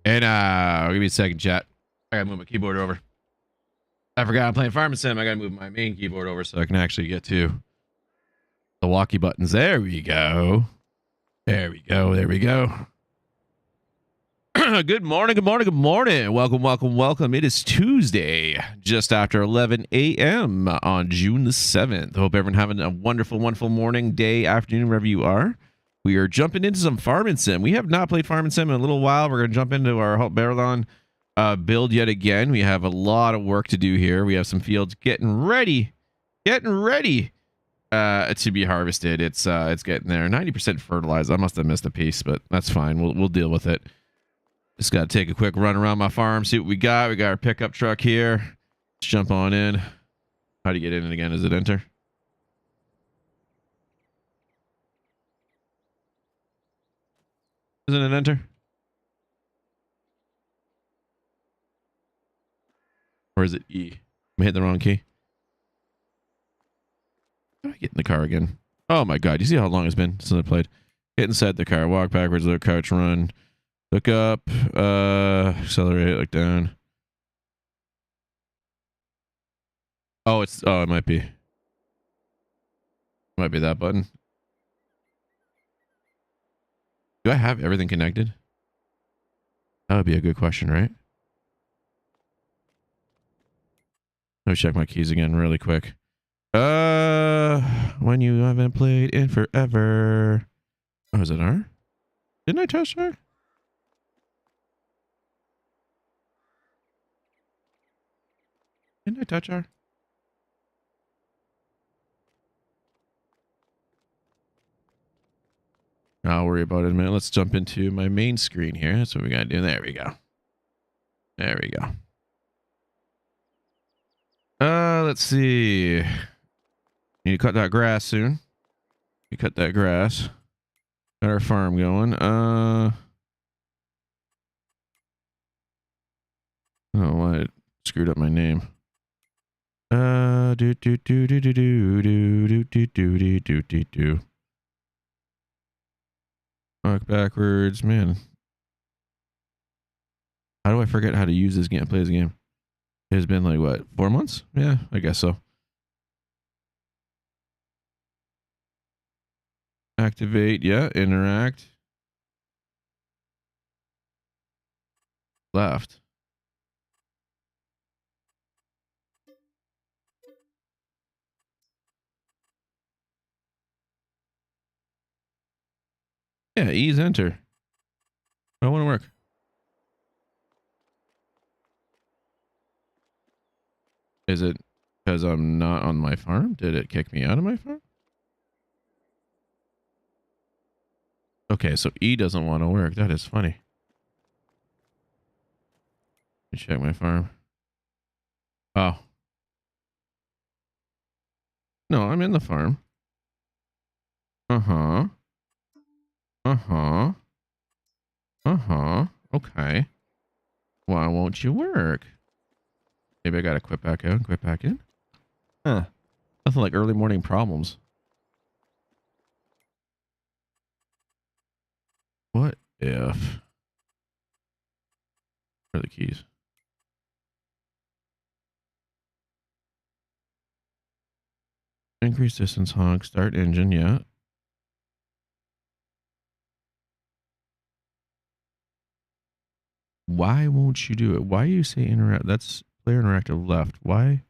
And give me a second, chat. I gotta move my keyboard over. I forgot I'm playing Farming Sim. I gotta move my main keyboard over so I can actually get to the walkie buttons. There we go. There we go. There we go. Good morning. Good morning. Good morning. Welcome, welcome, welcome. It is Tuesday, just after 11 a.m. on June the 7th. Hope everyone having a wonderful, wonderful morning, day, afternoon, wherever you are. We are jumping into some Farming Sim. We have not played Farming Sim in a little while. We're going to jump into our Haut-Beyleron build yet again. We have a lot of work to do here. We have some fields getting ready to be harvested. It's getting there. 90% fertilized. I must have missed a piece, but that's fine. We'll deal with it. Just got to take a quick run around my farm, see what we got. We got our pickup truck here. Let's jump on in. How do you get in it again? Is it enter? Isn't it enter? Or is it E? I hit the wrong key. How do I get in the car again? Oh my god, you see how long it's been since I played? Get inside the car, walk backwards, look, couch, run. Look up, accelerate, look down. Oh, it might be. Might be that button. Do I have everything connected? That would be a good question, right? Let me check my keys again really quick. When you haven't played in forever. Oh, is it R? Didn't I touch R? Didn't I touch R? I'll worry about it in a minute. Let's jump into my main screen here. That's what we gotta do. There we go. There we go. Let's see. Need to cut that grass soon. We cut that grass. Got our farm going. Oh, why it screwed up my name. Do. Walk backwards, man. How do I forget how to use this game? Play this game. It has been like what, 4 months? Yeah, I guess so. Activate, yeah. Interact. Left. Yeah, ease enter. I want to work. Is it because I'm not on my farm? Did it kick me out of my farm? Okay, so E doesn't want to work. That is funny. Let me check my farm. Oh. No, I'm in the farm. Uh-huh. Uh-huh. Uh-huh. Okay. Why won't you work? Maybe I gotta quit back out and quit back in? Huh. Nothing like early morning problems. What if... Where are the keys? Increase distance honk. Start engine, yeah. Why won't you do it? Why you say interact? That's player interactive left. Why?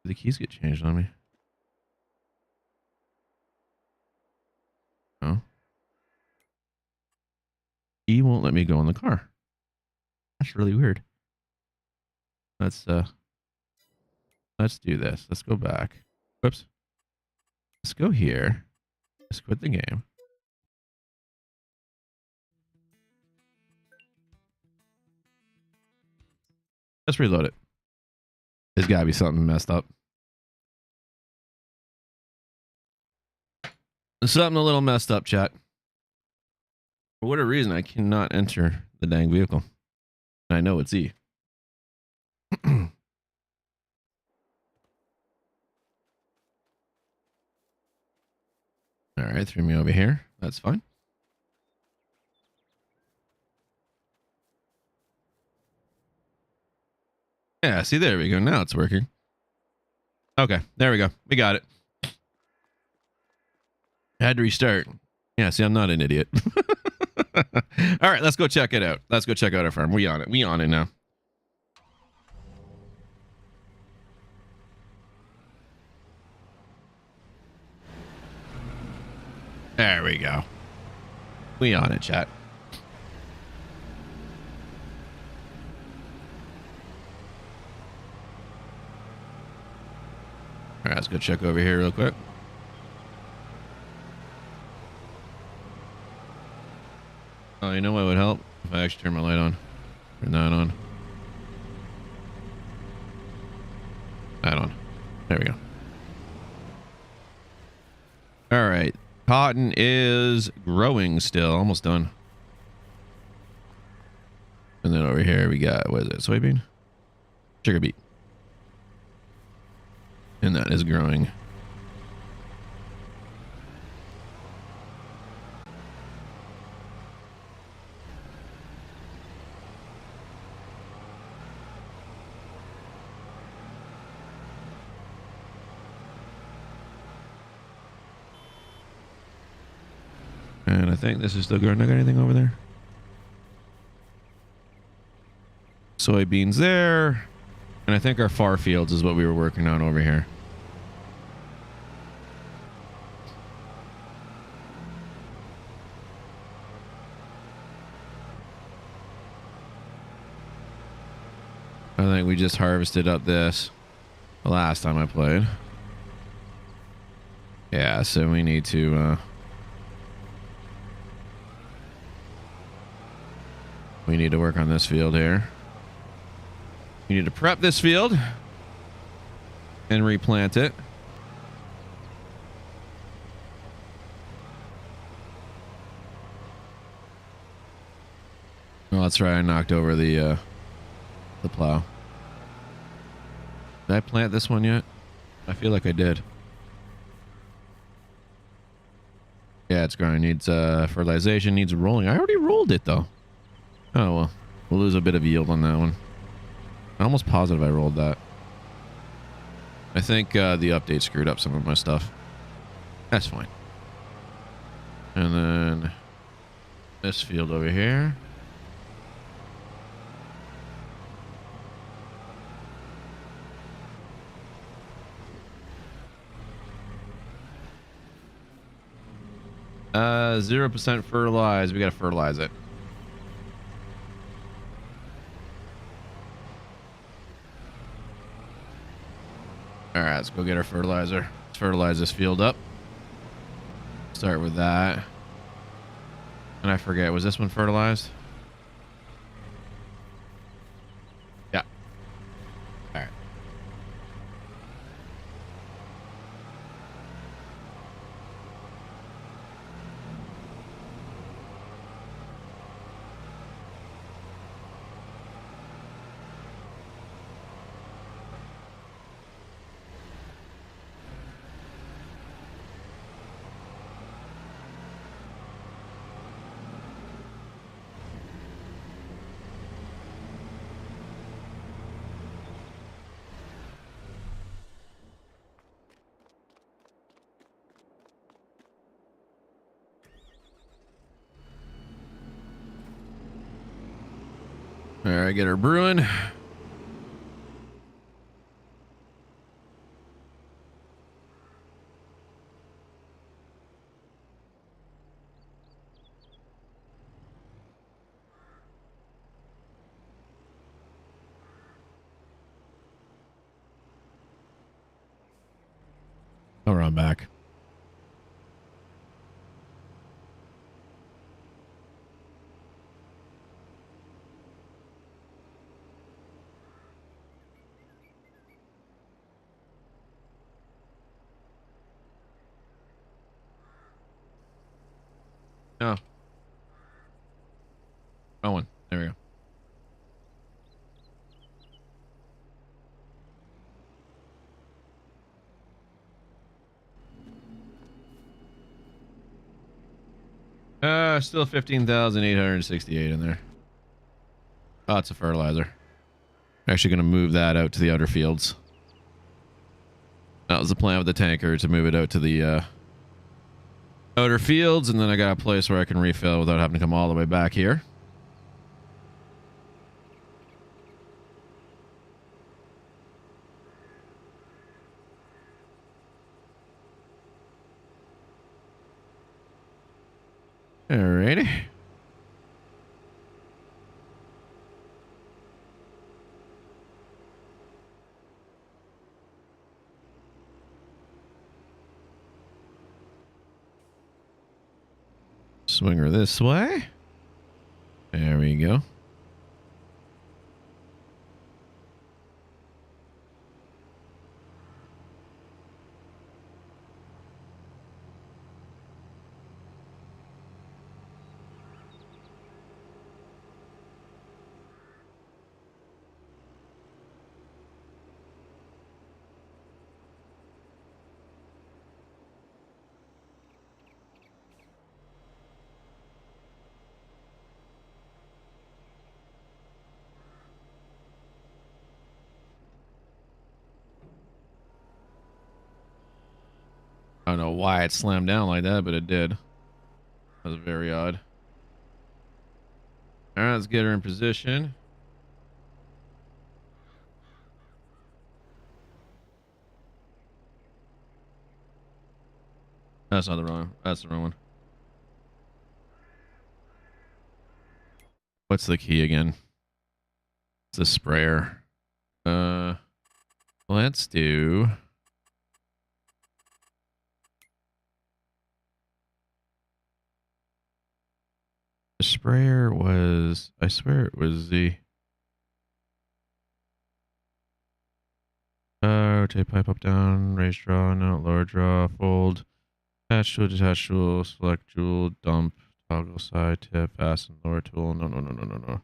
Did the keys get changed on me? No. E won't let me go in the car. That's really weird. Let's do this. Let's go back. Whoops. Let's go here. Let's quit the game. Let's reload it. There's gotta be something messed up. There's something a little messed up, chat. For whatever reason, I cannot enter the dang vehicle. I know it's E. All right, threw me over here. That's fine. Yeah, see, there we go. Now it's working. Okay, there we go. We got it. I had to restart. Yeah, see, I'm not an idiot. All right, let's go check it out. Let's go check out our farm. We on it. We on it now. There we go. We on it, chat. All right, let's go check over here real quick. Oh, you know what would help? If I actually turn my light on. Turn that on. That on. There we go. All right. Cotton is growing still. Almost done. And then over here we got, what is it? Soybean? Sugar beet. And that is growing. And I think this is still growing. I got anything over there? Soybeans there. And I think our far fields is what we were working on over here. I think we just harvested up this the last time I played. Yeah, so we need to work on this field here. We need to prep this field and replant it. Oh, that's right. I knocked over the plow. Did I plant this one yet? I feel like I did. Yeah, it's growing. Needs fertilization. Needs rolling. I already rolled it though. Oh well, we'll lose a bit of yield on that one. I'm almost positive I rolled that. I think the update screwed up some of my stuff. That's fine. And then this field over here. Uh, 0% fertilized. We gotta fertilize it. All right, let's go get our fertilizer. Let's fertilize this field up. Start with that. And I forget, was this one fertilized? Yeah. All right. All right, get her brewing. Oh, we're on back. Oh. Oh, one. There we go. Still 15,868 in there. Oh, it's a fertilizer. Actually going to move that out to the outer fields. That was the plan with the tanker, to move it out to the outer fields, and then I got a place where I can refill without having to come all the way back here. Alrighty. Swing her this way. There we go. I don't know why it slammed down like that, but it did. That was very odd. All right, let's get her in position. That's not the wrong. That's the wrong one. What's the key again? It's the sprayer. Let's do. The sprayer was. I swear it was the. Rotate pipe up, down, raise draw, no, lower draw, fold, attach tool, detach tool, select tool, dump, toggle side tip, fasten, lower tool. No.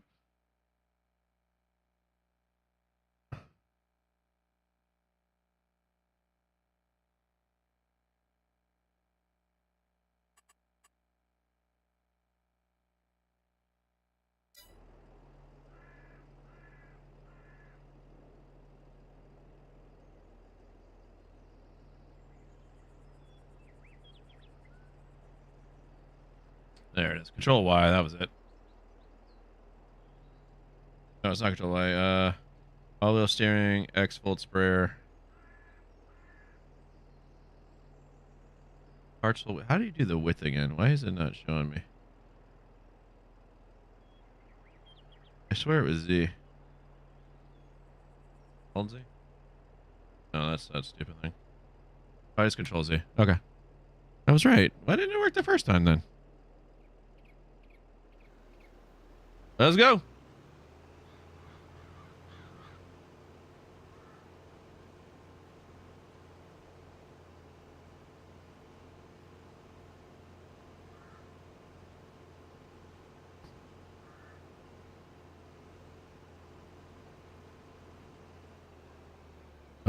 There it is. Control Y, that was it. No, it's not Control Y. All wheel steering, X fold sprayer. Parts. How do you do the width again? Why is it not showing me? I swear it was Z. Hold Z? No, that's that stupid thing. Oh, it's Control Z. Okay. I was right. Why didn't it work the first time then? Let's go.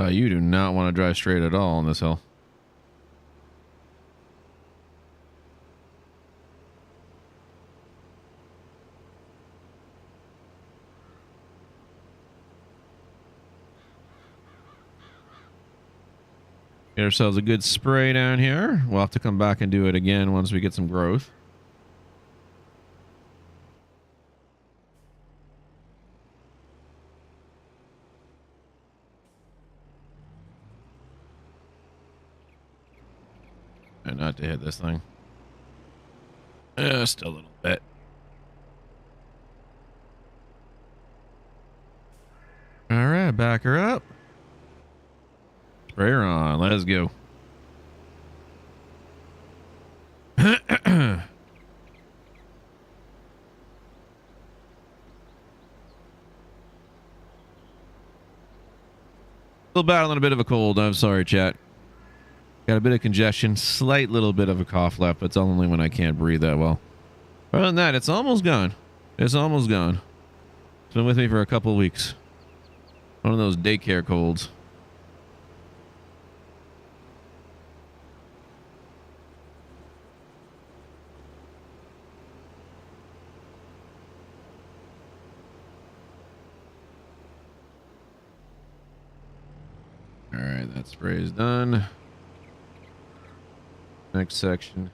You do not want to drive straight at all on this hill. Get ourselves a good spray down here. We'll have to come back and do it again once we get some growth. And not to hit this thing. Just a little bit. All right, back her up. Spray her on. Let's go. Still battling a bit of a cold. I'm sorry, chat. Got a bit of congestion, slight little bit of a cough left, but it's only when I can't breathe that well. Other than that, it's almost gone. It's almost gone. It's been with me for a couple of weeks. One of those daycare colds. right, that spray is done. Next section.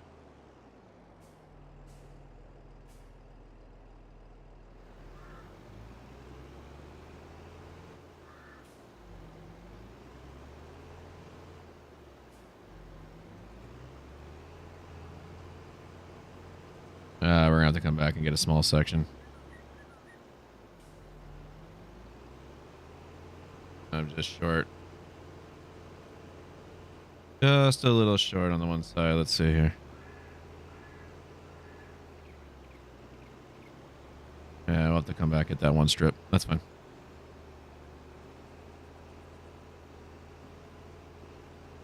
We're gonna have to come back and get a small section. I'm just short. Just a little short on the one side. Let's see here. Yeah, we'll have to come back at that one strip. That's fine.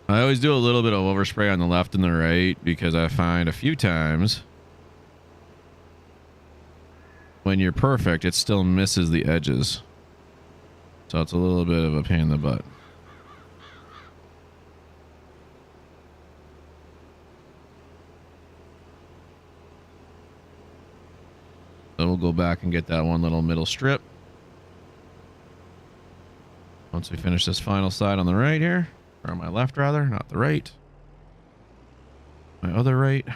I always do a little bit of overspray on the left and the right because I find a few times when you're perfect, it still misses the edges. So it's a little bit of a pain in the butt. So we'll go back and get that one little middle strip. Once we finish this final side on the right here. Or on my left, rather. Not the right. My other right.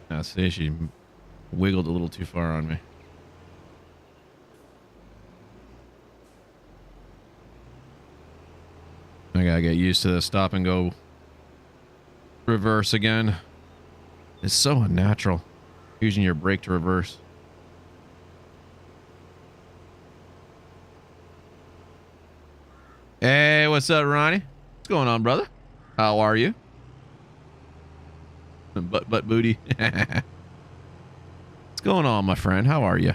I see she wiggled a little too far on me. I gotta get used to the stop and go reverse again. It's so unnatural using your brake to reverse. Hey, what's up, Ronnie? What's going on, brother? How are you? Butt booty. What's going on, my friend? How are you?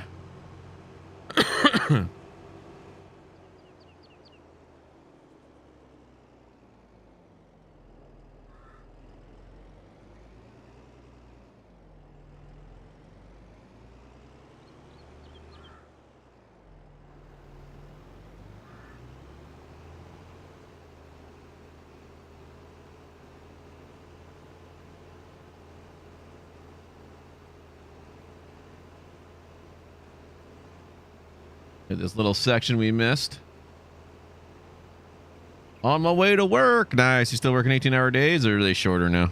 This little section we missed. On my way to work. Nice. You still working 18-hour days, or are they shorter now?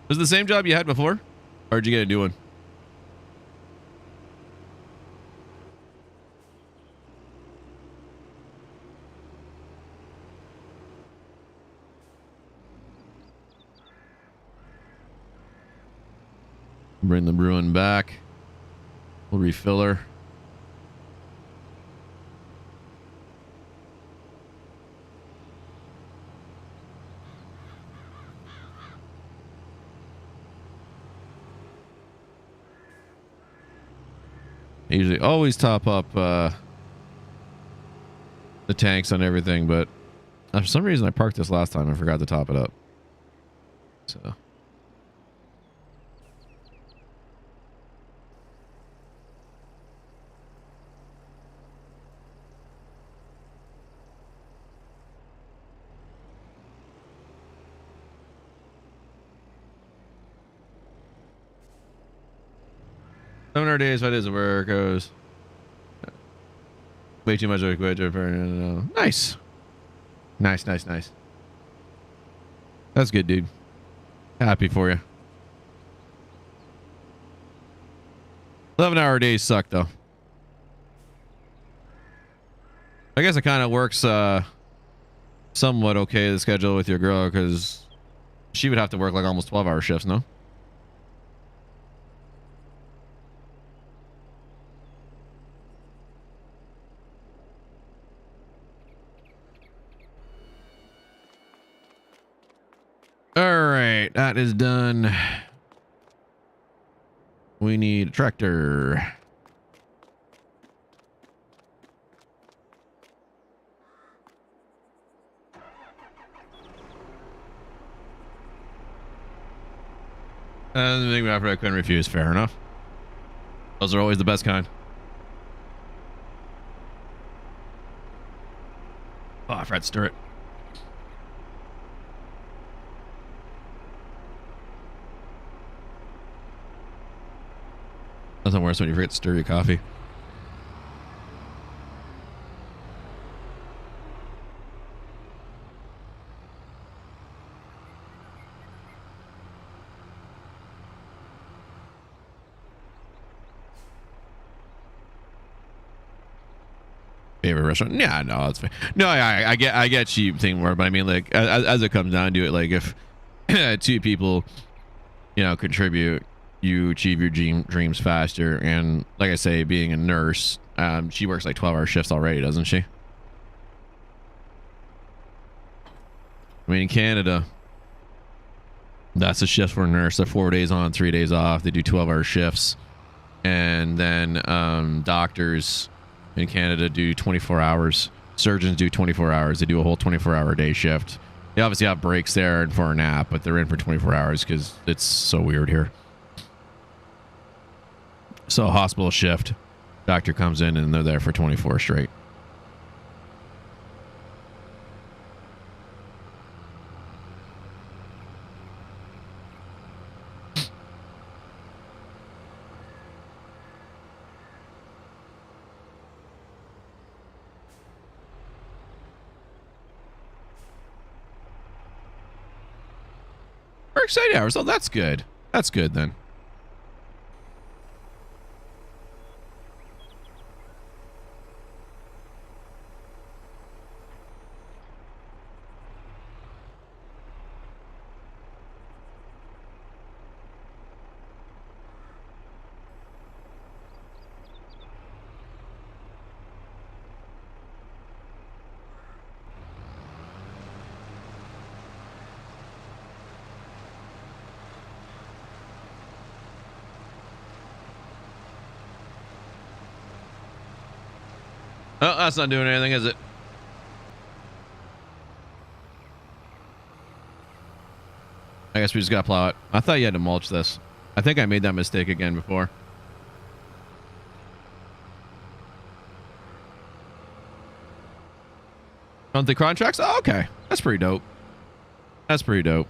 Was it the same job you had before? Or did you get a new one? Bring the Bruin back. We'll refill her. I usually always top up the tanks on everything, but for some reason I parked this last time. I forgot to top it up. So. 700 days, 5 days of work goes. Way too much of a quit. Nice. Nice, nice, nice. That's good, dude. Happy for you. 11-hour days suck, though. I guess it kind of works somewhat okay, the schedule with your girl, because she would have to work like almost 12-hour shifts, no? All right, that is done. We need a tractor. Maybe after I couldn't refuse. Fair enough. Those are always the best kind. Oh, I forgot to stir it. Nothing worse when you forget to stir your coffee. Favorite restaurant? Yeah, no, that's fine. No, I get cheap thing more, but I mean, like, as it comes down to it, like, if two people, you know, contribute, you achieve your dreams faster. And like I say, being a nurse, she works like 12-hour shifts already, doesn't she? I mean, in Canada, that's a shift for a nurse. They're 4 days on, 3 days off. They do 12-hour shifts. And then doctors in Canada do 24 hours. Surgeons do 24 hours. They do a whole 24-hour day shift. They obviously have breaks there and for a nap, but they're in for 24 hours because it's so weird here. So hospital shift, doctor comes in and they're there for 24 straight. Works 8 hours. Oh, that's good. That's good then. Oh, that's not doing anything, is it? I guess we just gotta plow it. I thought you had to mulch this. I think I made that mistake again before. Monthly contracts? Oh, okay. That's pretty dope. That's pretty dope.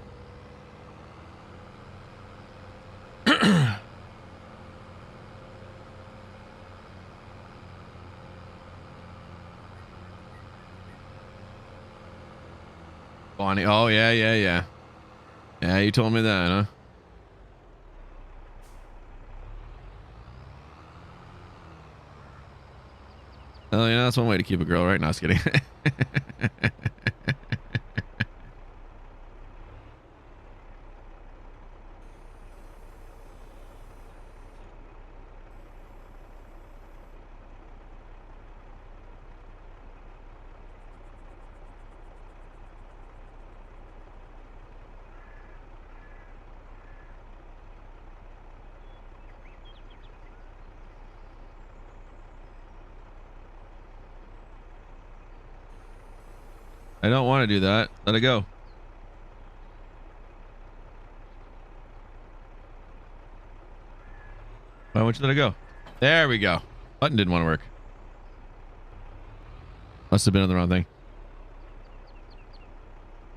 Bonnie. Oh, yeah. Yeah, you told me that, huh? Oh, yeah, that's one way to keep a girl, right? No, I was kidding. I don't want to do that. Let it go. Why won't you let it go? There we go. Button didn't want to work. Must have been on the wrong thing.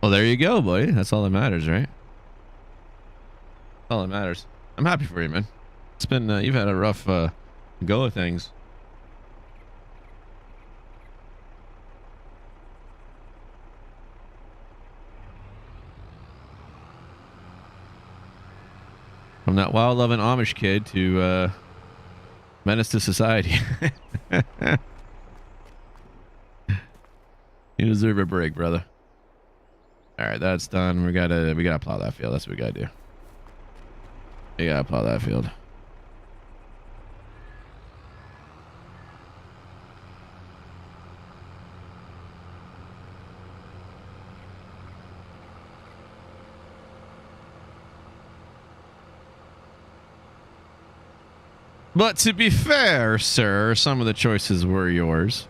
Well, there you go, buddy. That's all that matters, right? That's all that matters. I'm happy for you, man. It's been, you've had a rough go of things. From that wild-loving Amish kid to menace to society. You deserve a break, brother. All right, that's done. We gotta plow that field. That's what we gotta do. We gotta plow that field. But to be fair, sir, some of the choices were yours.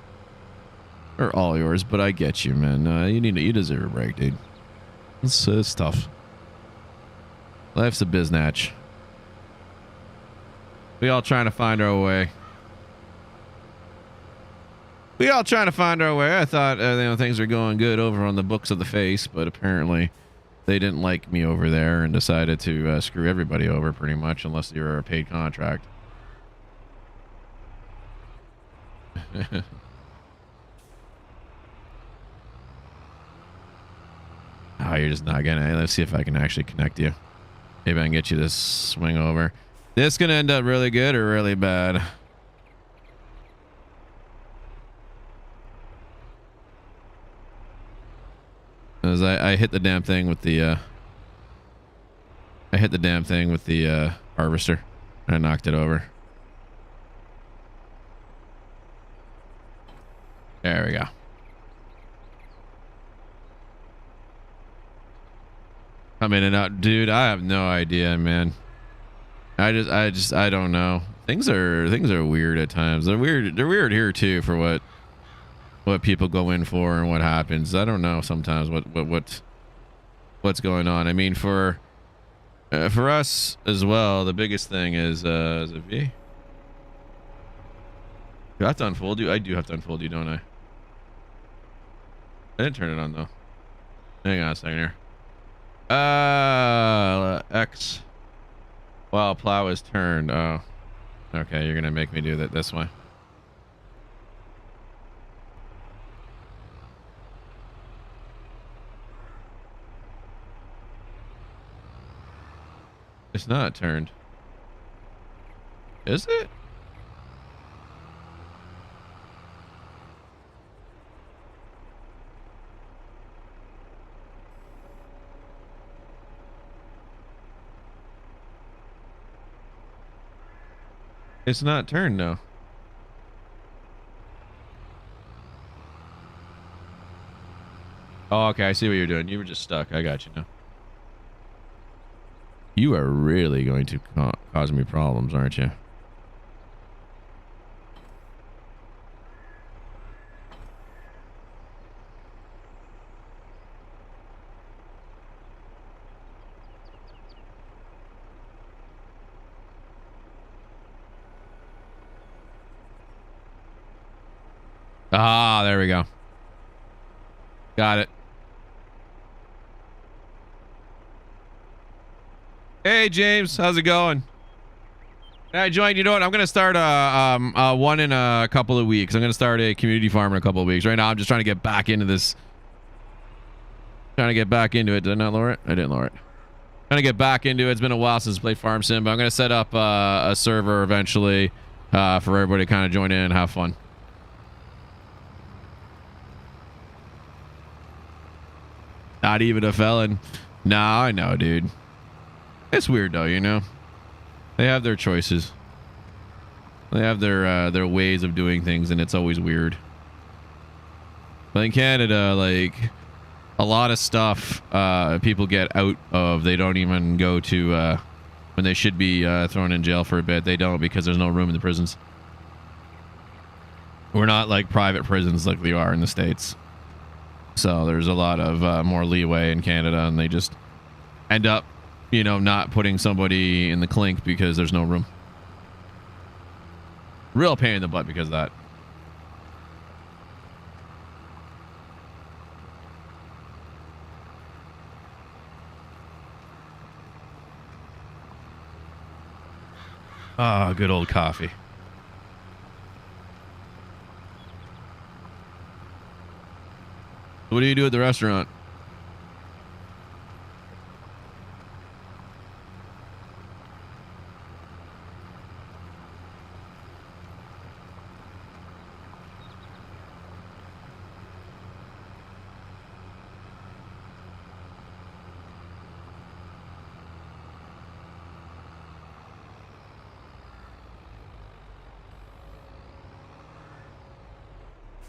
Or all yours, but I get you, man. You deserve a break, dude. It's tough. Life's a biznatch. We all trying to find our way. We all trying to find our way. I thought things were going good over on the books of the face, but apparently they didn't like me over there and decided to screw everybody over pretty much, unless you're a paid contract. Oh, you're just not gonna. Let's see if I can actually connect you. Maybe I can get you to swing over. This gonna end up really good or really bad? As I hit the damn thing with the harvester and I knocked it over. There we go. I'm in and out, dude. I have no idea, man. I don't know. Things are weird at times. They're weird here too for what people go in for and what happens. I don't know sometimes what's going on. I mean, for us as well, the biggest thing is it V? Do I have to unfold you? I do have to unfold you, don't I? I didn't turn it on though. Hang on a second here. X. Well, plow is turned. Oh, okay. You're gonna make me do that this way. It's not turned. Is it? It's not turned, no. Oh, okay. I see what you're doing. You were just stuck. I got you now. You are really going to cause me problems, aren't you? Ah, there we go. Got it. Hey, James. How's it going? I joined. You know what? I'm going to start one in a couple of weeks. I'm going to start a community farm in a couple of weeks. Right now, I'm just trying to get back into this. Trying to get back into it. Did I not lower it? I didn't lower it. Trying to get back into it. It's been a while since I played Farm Sim, but I'm going to set up a server eventually for everybody to kind of join in and have fun. Not even a felon. Nah, I know, dude. It's weird though, you know. They have their choices. They have their ways of doing things, and it's always weird. But in Canada, like a lot of stuff, people get out of. They don't even go to when they should be thrown in jail for a bit. They don't, because there's no room in the prisons. We're not like private prisons like we are in the States. So there's a lot of more leeway in Canada, and they just end up, you know, not putting somebody in the clink because there's no room. Real pain in the butt because of that. Ah, good old coffee. What do you do at the restaurant?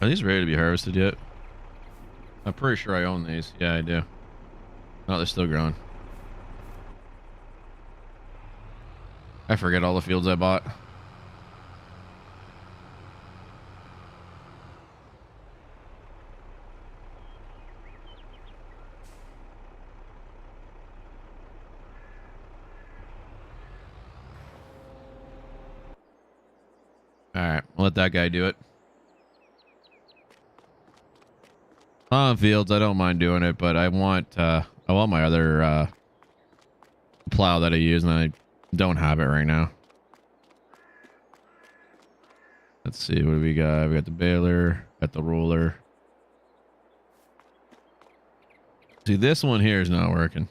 Are these ready to be harvested yet? I'm pretty sure I own these. Yeah, I do. Oh, they're still growing. I forget all the fields I bought. let that guy do it. On fields, I don't mind doing it, but I want my other plow that I use, and I don't have it right now. Let's see, what do we got? We got the baler, got the roller. See, this one here is not working.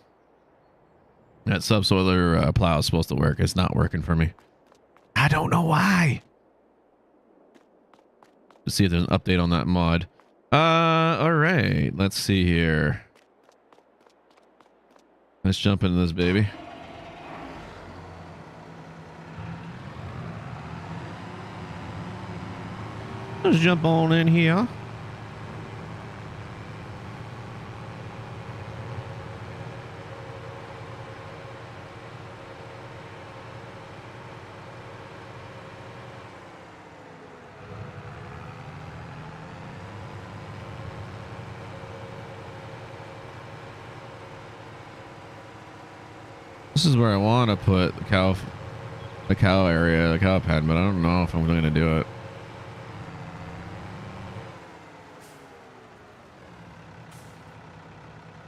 That subsoiler plow is supposed to work. It's not working for me. I don't know why. Let's see if there's an update on that mod. All right. Let's see here. Let's jump into this baby. Let's jump on in here. This is where I want to put the cow area, the cow pen, but I don't know if I'm going to do it.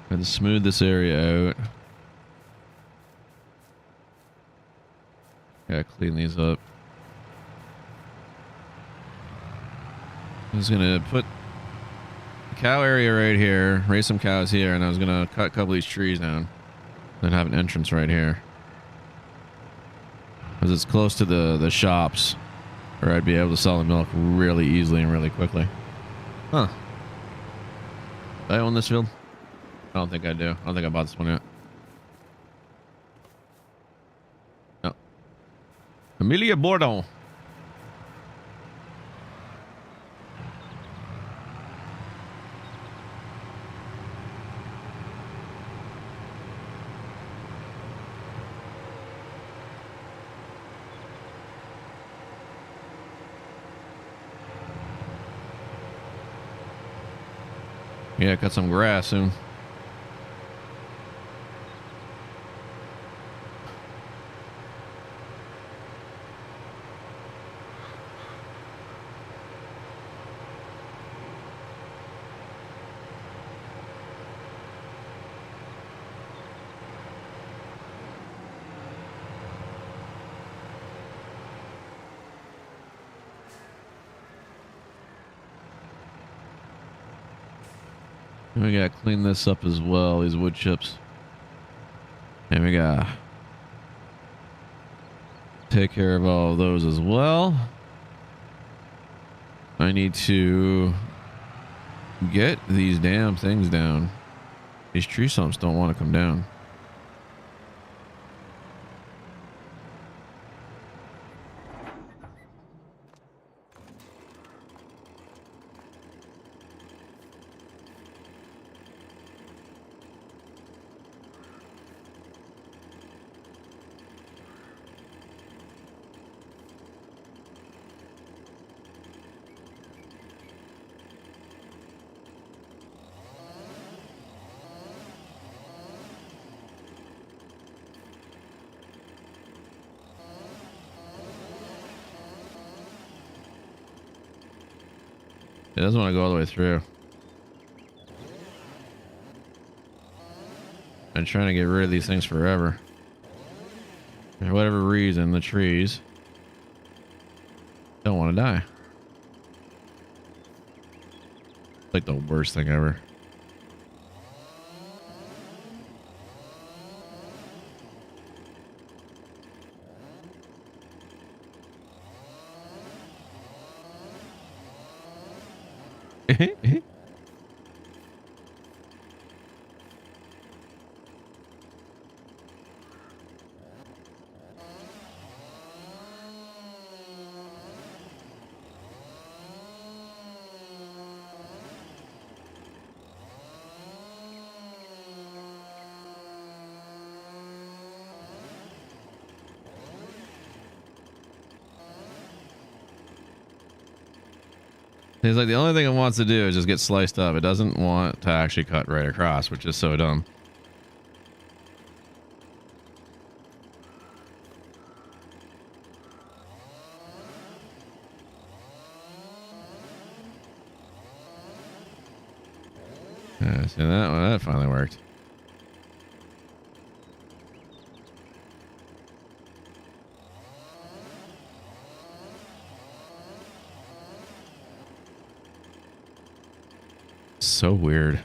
And smooth this area out. Gotta clean these up. I'm just gonna put the cow area right here, raise some cows here, and I was gonna cut a couple of these trees down. Then have an entrance right here. Because it's close to the shops, where I'd be able to sell the milk really easily and really quickly. Huh. Do I own this field? I don't think I do. I don't think I bought this one yet. No. Amelia Bourdon. Yeah, cut some grass soon. We gotta clean this up as well, these wood chips. And we gotta take care of all of those as well. I need to get these damn things down. These tree stumps don't want to come down. It doesn't want to go all the way through. I'm trying to get rid of these things forever. For whatever reason, the trees don't want to die. Like the worst thing ever. He's like, the only thing it wants to do is just get sliced up. It doesn't want to actually cut right across, which is so dumb. Yeah, so that finally worked. So weird.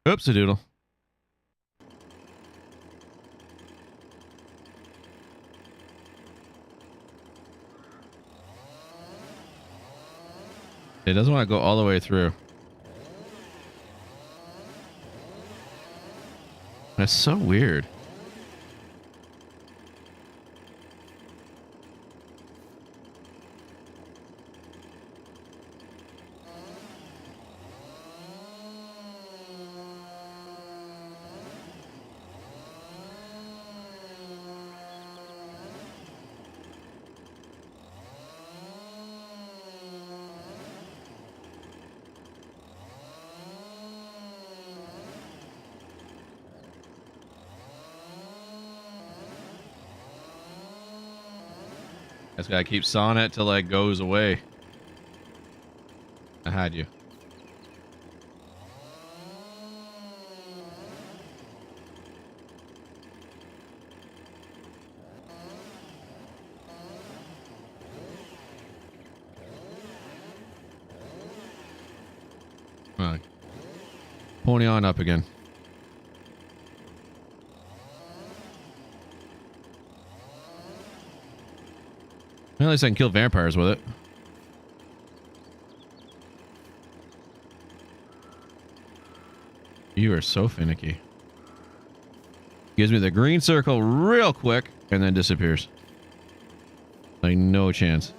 Oops a doodle. It doesn't want to go all the way through. That's so weird. Just gotta keep sawing it till it goes away. I had you. Pony on up again. Well, at least I can kill vampires with it. You are so finicky. Gives me the green circle real quick and then disappears. Like no chance.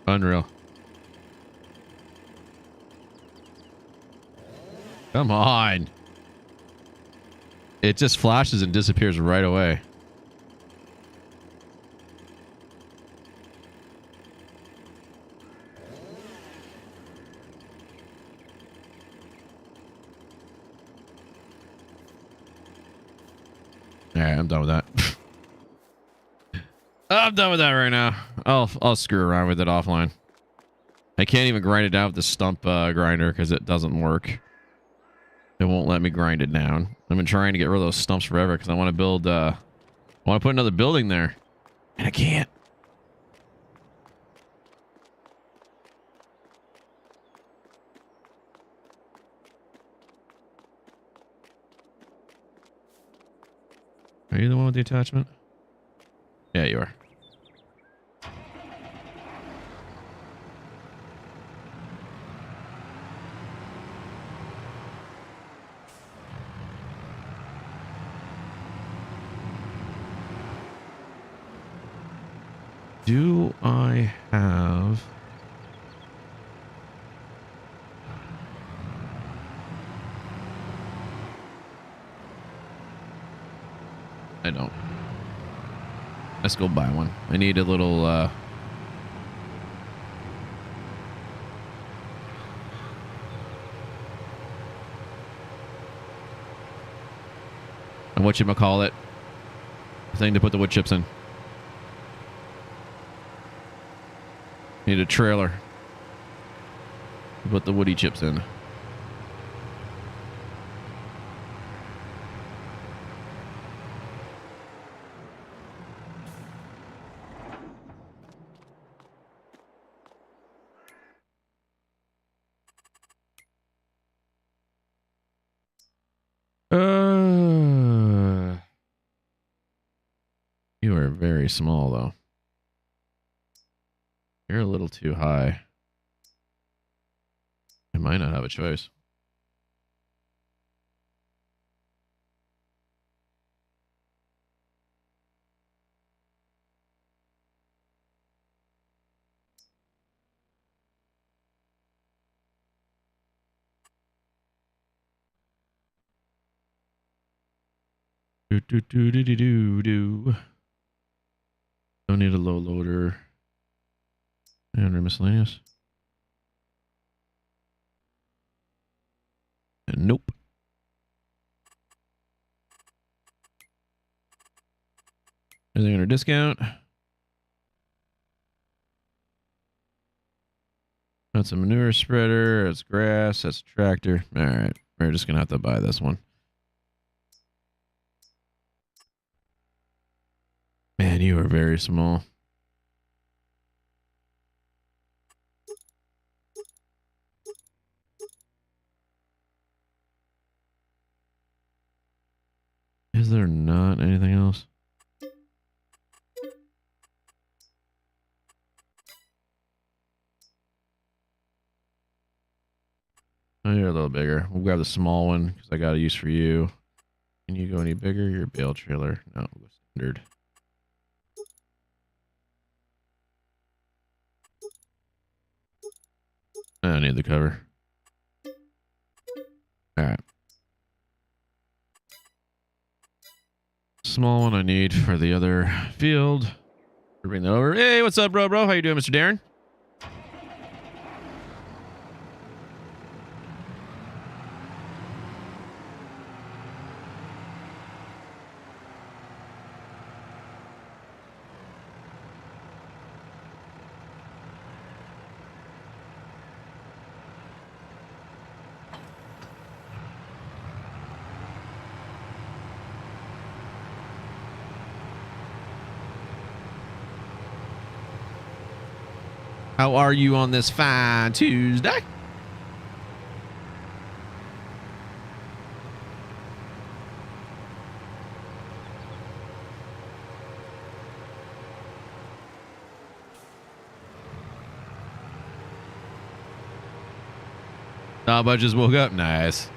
Unreal. Come on. It just flashes and disappears right away. All right, I'm done with that. I'm done with that right now. I'll screw around with it offline. I can't even grind it down with the stump grinder because it doesn't work. It won't let me grind it down. I've been trying to get rid of those stumps forever because I want to build, I want to put another building there. And I can't. Are you the one with the attachment? Yeah, you are. Do I have... I don't. Let's go buy one. I need a little, and whatchamacallit, thing to put the wood chips in. Need a trailer to put the woody chips in. You are very small, though. You're a little too high. I might not have a choice. Do do do do do do do. Don't need a low loader. And miscellaneous. And nope. Anything under discount? That's a manure spreader. That's grass. That's a tractor. All right. We're just going to have to buy this one. Man, you are very small. Is there not anything else? Oh, you're a little bigger. We'll grab the small one because I got a use for you. Can you go any bigger? Your bale trailer. No, we'll go standard. I don't need the cover. All right. Small one I need for the other field. Bring that over. Hey, what's up, bro? How you doing, Mr. Darren? How are you on this fine Tuesday? I just woke up. Nice.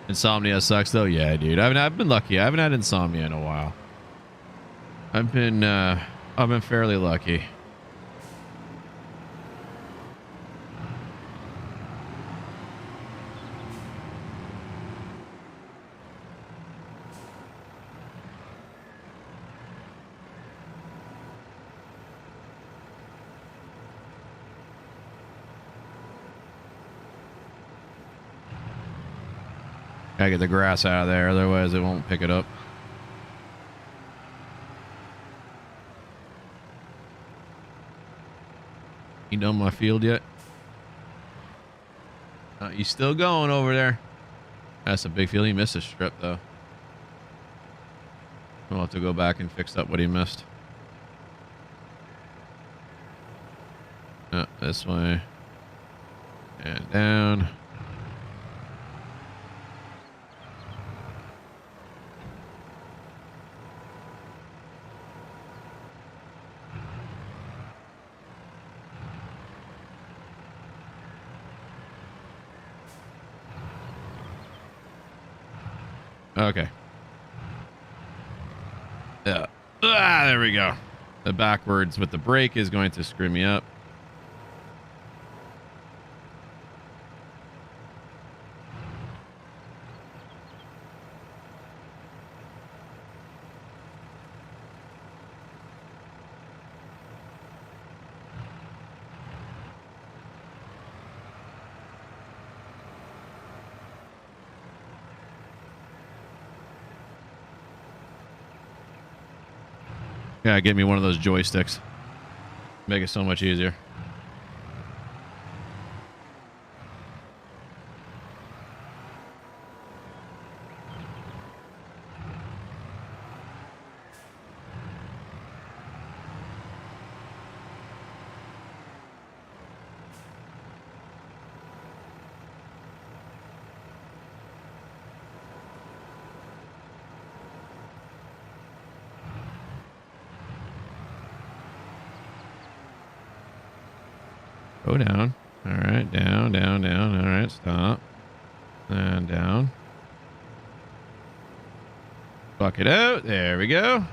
Insomnia sucks though. Yeah, dude. I've been lucky. I haven't had insomnia in a while. I've been fairly lucky. Gotta get the grass out of there, otherwise it won't pick it up. You done my field yet? You still going over there? That's a big field. He missed a strip though. We'll have to go back and fix up what he missed. This way. And down. Okay. Yeah. There we go. The backwards with the brake is going to screw me up. Yeah, get me one of those joysticks. Make it so much easier. Go down. All right, down, down, down. All right, stop. And down. Buck it out. There we go.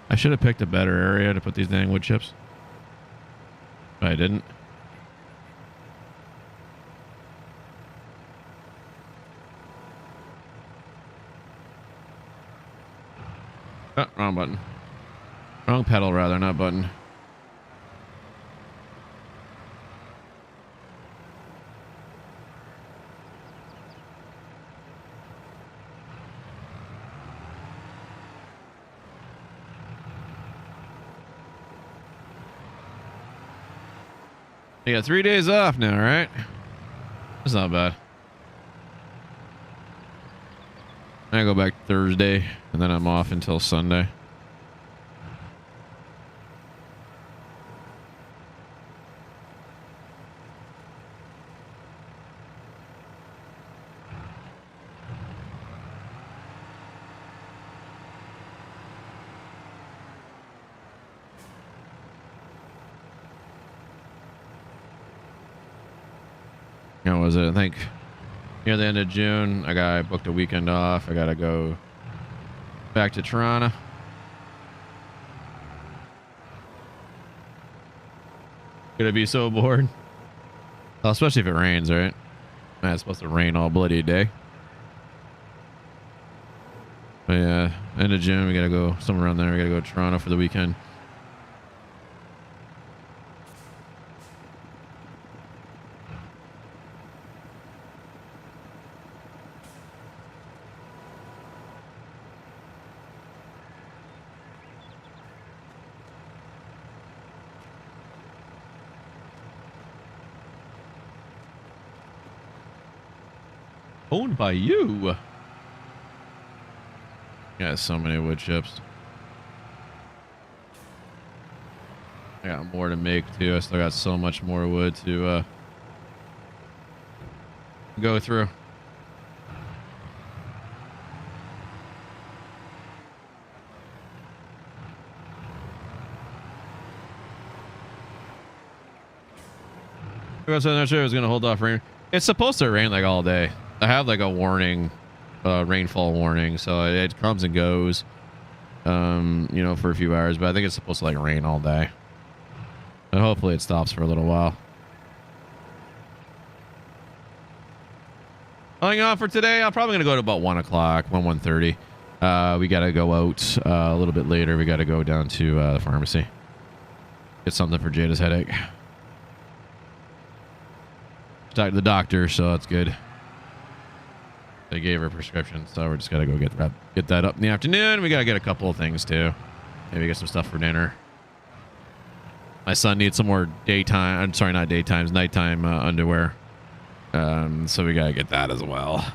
I should have picked a better area to put these dang wood chips. But I didn't. Oh, wrong button. Wrong pedal, rather, not button. You got 3 days off now, right? That's not bad. I go back Thursday, and then I'm off until Sunday. How was it? I think near the end of June, I booked a weekend off. I gotta go back to Toronto. Gonna be so bored. Well, especially if it rains, right? Man, it's supposed to rain all bloody day. But yeah, end of June, we gotta go somewhere around there. We gotta go to Toronto for the weekend. Owned by you. Yeah, so many wood chips. I got more to make too. I still got so much more wood to go through. I was not sure it was gonna hold off rain. It's supposed to rain like all day. I have like a warning, rainfall warning, so it comes and goes, you know, for a few hours. But I think it's supposed to like rain all day, and hopefully it stops for a little while. Hang on for today. I'm probably gonna go to about 1 o'clock, 1:30. We gotta go out a little bit later. We gotta go down to the pharmacy, get something for Jada's headache. Talked to the doctor, so that's good. They gave her a prescription, so we're just gotta go get that up in the afternoon. We gotta get a couple of things too. Maybe get some stuff for dinner. My son needs some more daytime. I'm sorry, not daytime, nighttime underwear. So we gotta get that as well.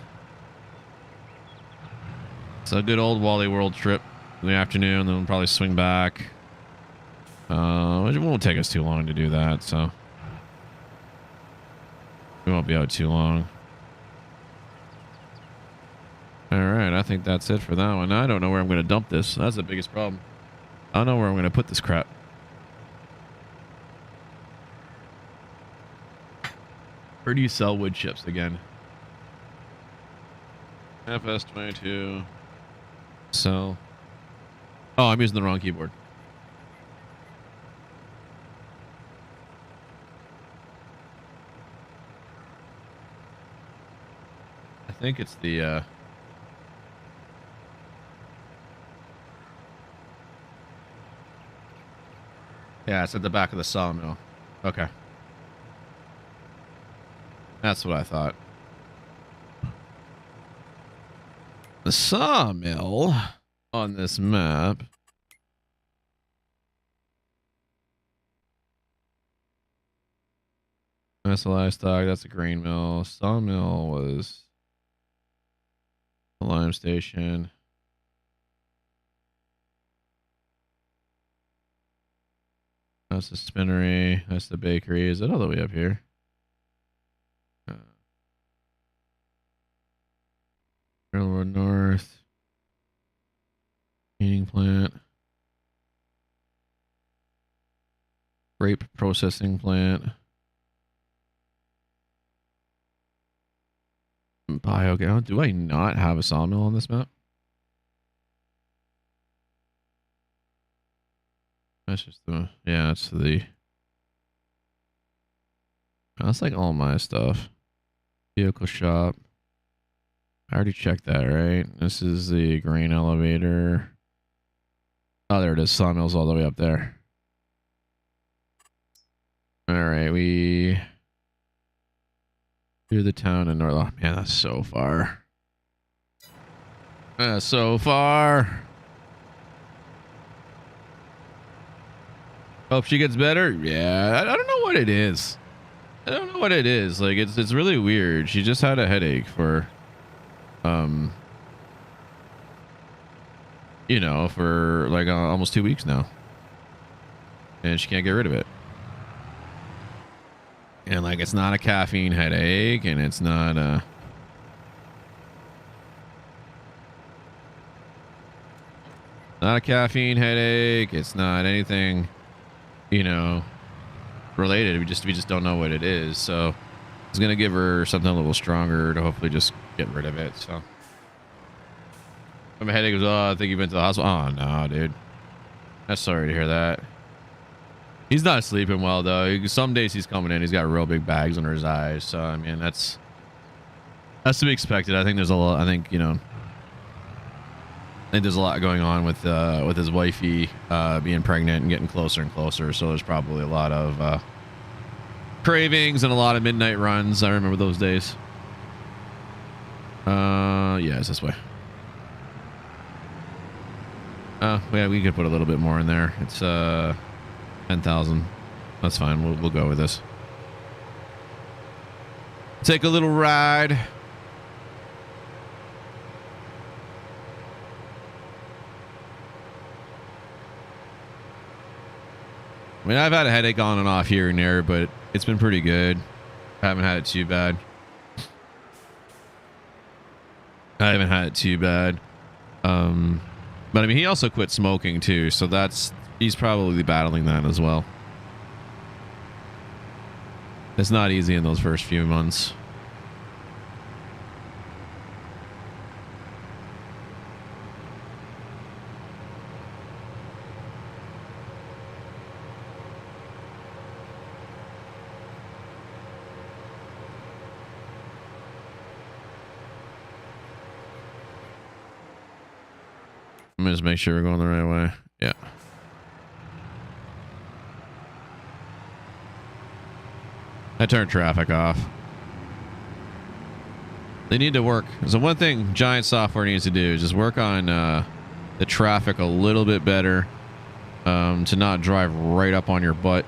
So a good old Wally World trip in the afternoon. Then we'll probably swing back. It won't take us too long to do that, so we won't be out too long. All right, I think that's it for that one. I don't know where I'm going to dump this. That's the biggest problem. I don't know where I'm going to put this crap. Where do you sell wood chips again? FS22. Sell. Oh, I'm using the wrong keyboard. I think it's the yeah, it's at the back of the sawmill. Okay. That's what I thought. The sawmill on this map. That's the livestock. That's a grain mill. Sawmill was the lime station. That's the spinnery. That's the bakery. Is it all the way up here? Railroad North. Heating plant. Grape processing plant. Bio. Do I not have a sawmill on this map? That's just the, yeah, that's the, that's like all my stuff. Vehicle shop. I already checked that, right? This is the grain elevator. Oh, there it is. Sawmill's all the way up there. All right, we do the town in North. Oh, man, that's so far. That's so far. Hope she gets better. Yeah, I don't know what it is. I don't know what it is. Like, it's really weird. She just had a headache for, you know, for like almost 2 weeks now, and she can't get rid of it. And like, it's not a caffeine headache, and it's not a, caffeine headache. It's not anything, you know, related. We just don't know what it is. So I was gonna give her something a little stronger to hopefully just get rid of it. So my headache goes, oh, I think you've been to the hospital. Oh no, dude. I'm sorry to hear that. He's not sleeping well though. Some days he's coming in, he's got real big bags under his eyes. So I mean, that's to be expected. I think there's a lot. I think, you know, I think there's a lot going on with his wifey being pregnant and getting closer and closer. So there's probably a lot of cravings and a lot of midnight runs. I remember those days. Yeah, it's this way. Yeah, we could put a little bit more in there. It's 10,000. That's fine. We'll go with this. Take a little ride. I mean, I've had a headache on and off here and there, but it's been pretty good. I haven't had it too bad. But I mean, he also quit smoking too, so he's probably battling that as well. It's not easy in those first few months. Let me just make sure we're going the right way. Yeah. I turned traffic off. They need to work. So one thing Giant Software needs to do is just work on the traffic a little bit better, to not drive right up on your butt.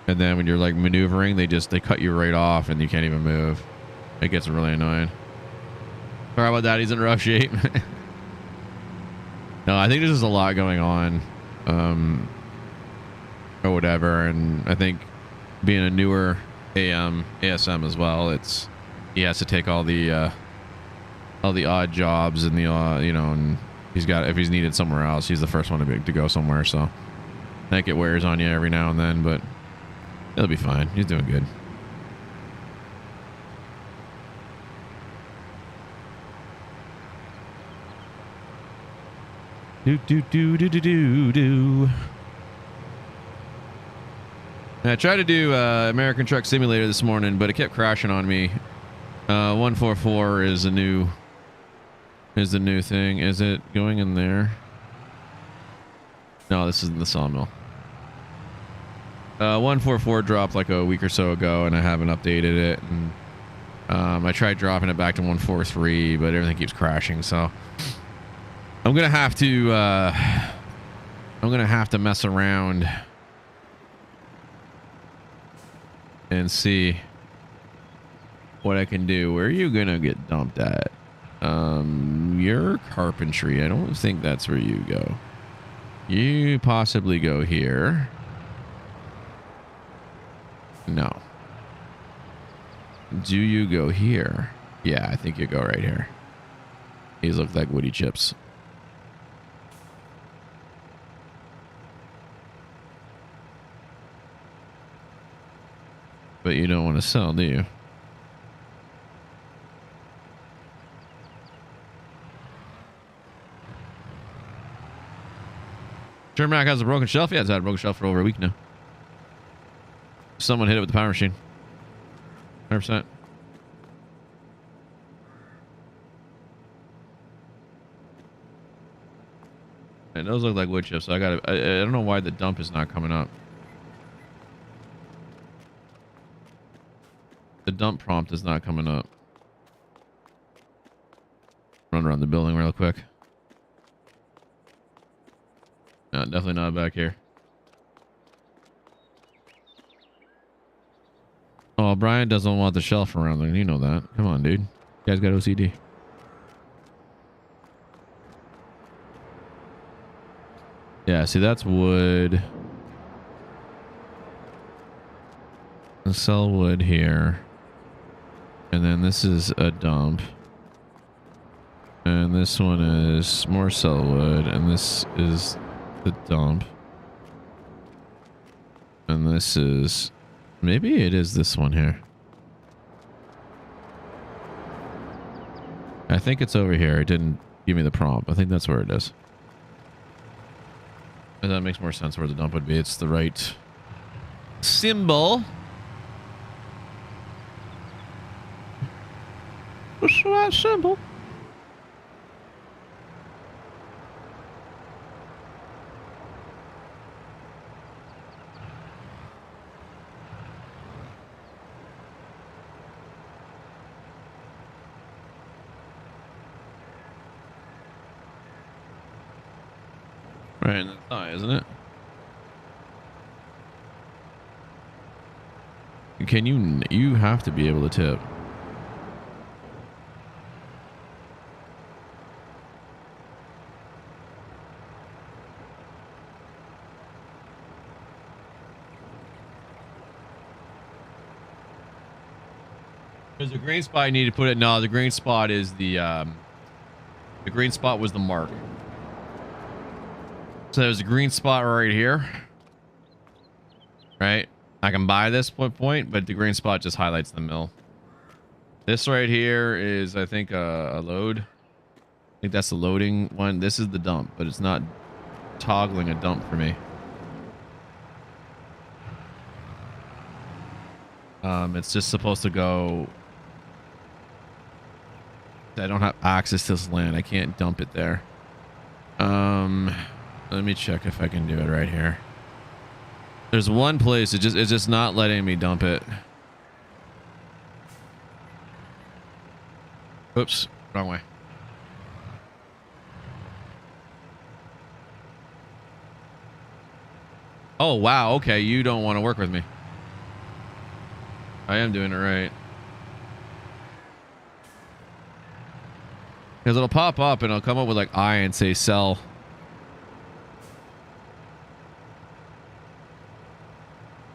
And then when you're like maneuvering, they cut you right off and you can't even move. It gets really annoying. Sorry about that. He's in rough shape. No, I think there's just a lot going on, or whatever, and I think being a newer ASM as well, he has to take all the odd jobs and the you know, and if he's needed somewhere else, he's the first one to go somewhere. So I think it wears on you every now and then, but it'll be fine. He's doing good. Do. I tried to do American Truck Simulator this morning, but it kept crashing on me. 144 is the new thing. Is it going in there? No, this isn't the sawmill. 144 dropped like a week or so ago, and I haven't updated it. And I tried dropping it back to 143, but everything keeps crashing. So I'm gonna have to mess around and see what I can do. Where are you gonna get dumped at? Your carpentry. I don't think that's where you go. You possibly go here. No. Do you go here? Yeah, I think you go right here. These look like woody chips. But you don't want to sell, do you? Shermac has a broken shelf? Yeah, it's had a broken shelf for over a week now. Someone hit it with the power machine. 100%. It does look like wood chips, so I don't know why the dump is not coming up. The dump prompt is not coming up. Run around the building real quick. No, definitely not back here. Oh, Brian doesn't want the shelf around there. You know that. Come on, dude. You guys got OCD. Yeah, see, that's wood. I'll sell wood here. And then this is a dump. And this one is more sell wood. And this is the dump. And this is... Maybe it is this one here. I think it's over here. It didn't give me the prompt. I think that's where it is. And that makes more sense where the dump would be. It's the right symbol. It's the right symbol. Right in the thigh, isn't it? Can you have to be able to tip. There's a green spot I need to put it. No, the green spot is the green spot was the mark. So there's a green spot right here, right? I can buy this point, but the green spot just highlights the mill. This right here is, I think, a load. I think that's the loading one. This is the dump, but it's not toggling a dump for me. It's just supposed to go. I don't have access to this land. I can't dump it there. Let me check if I can do it right here. There's one place it's just not letting me dump it. Oops, wrong way. Oh wow, okay, you don't want to work with me. I am doing it right. Because it'll pop up and it'll come up with like I and say sell.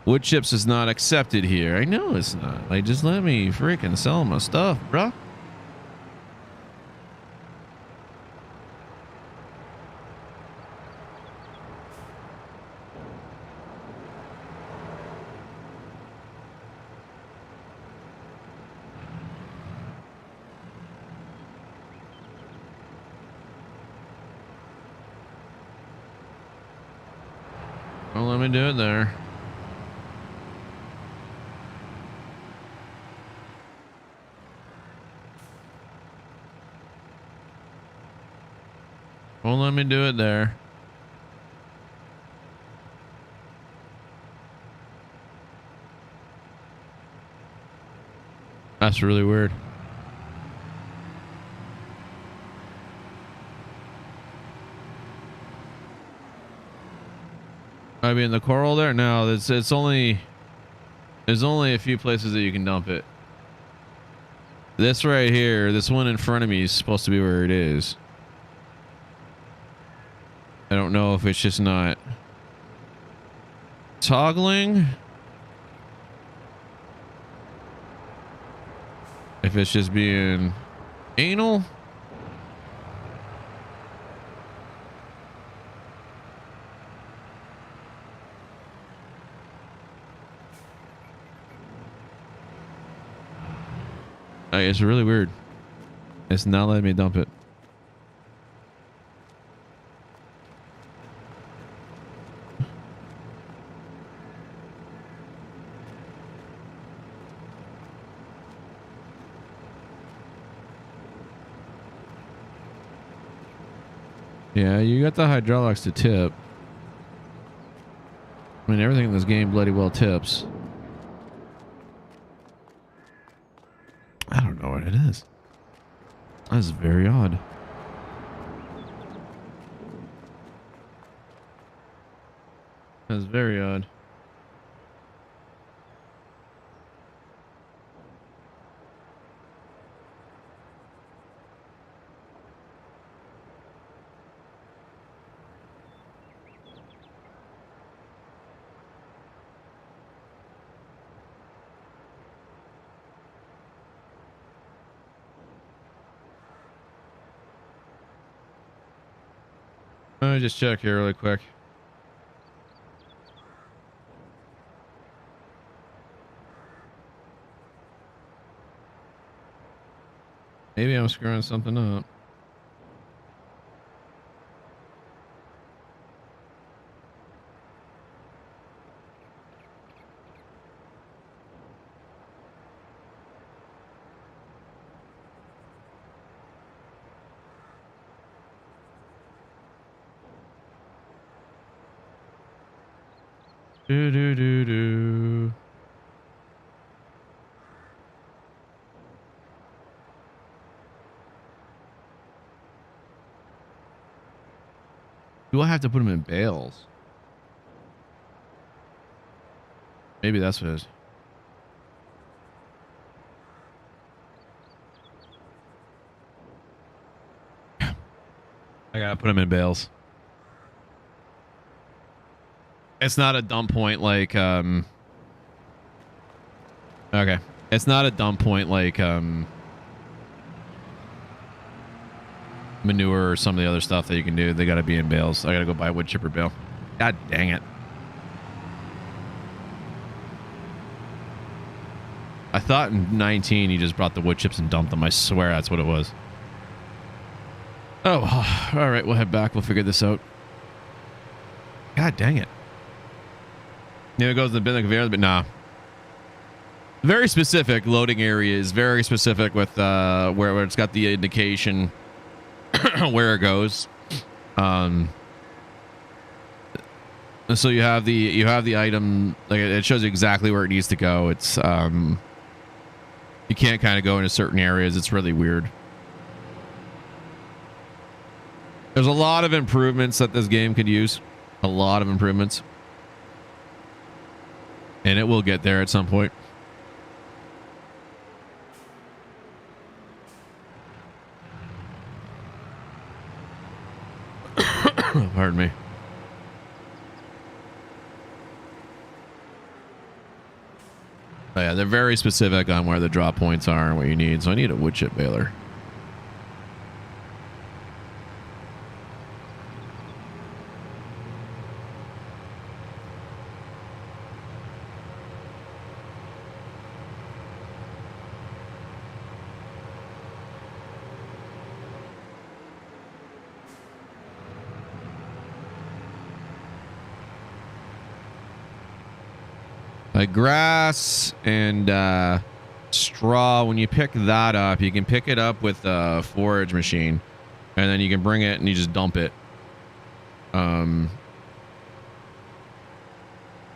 Wood chips is not accepted here. I know it's not. Like, just let me freaking sell my stuff, bruh. Well, let me do it there. Well, let me do it there. That's really weird. I mean, the coral there? No, it's only... There's only a few places that you can dump it. This right here, this one in front of me is supposed to be where it is. I don't know if it's just not toggling. If it's just being anal. It's really weird. It's not letting me dump it. Yeah, you got the hydraulics to tip. I mean, everything in this game bloody well tips. I don't know what it is. That's very odd. That's very odd. Let me just check here really quick. Maybe I'm screwing something up. Do. Do I have to put them in bales? Maybe that's what it is. I gotta put them in bales. It's not a dump point like okay. It's not a dump point like manure or some of the other stuff that you can do. They gotta be in bales. I gotta go buy a wood chipper bale. God dang it. I thought in 19 you just brought the wood chips and dumped them. I swear that's what it was. Oh, all right. We'll head back. We'll figure this out. God dang it. Yeah, it goes in the bin like conveyor, but nah. Very specific loading area is very specific with where it's got the indication where it goes. So you have the item, like it shows you exactly where it needs to go. It's you can't kind of go into certain areas. It's really weird. There's a lot of improvements that this game could use. A lot of improvements. And it will get there at some point. Pardon me. Oh yeah, they're very specific on where the drop points are and what you need. So I need a wood chip baler. Like grass and straw, when you pick that up, you can pick it up with a forage machine, and then you can bring it and you just dump it.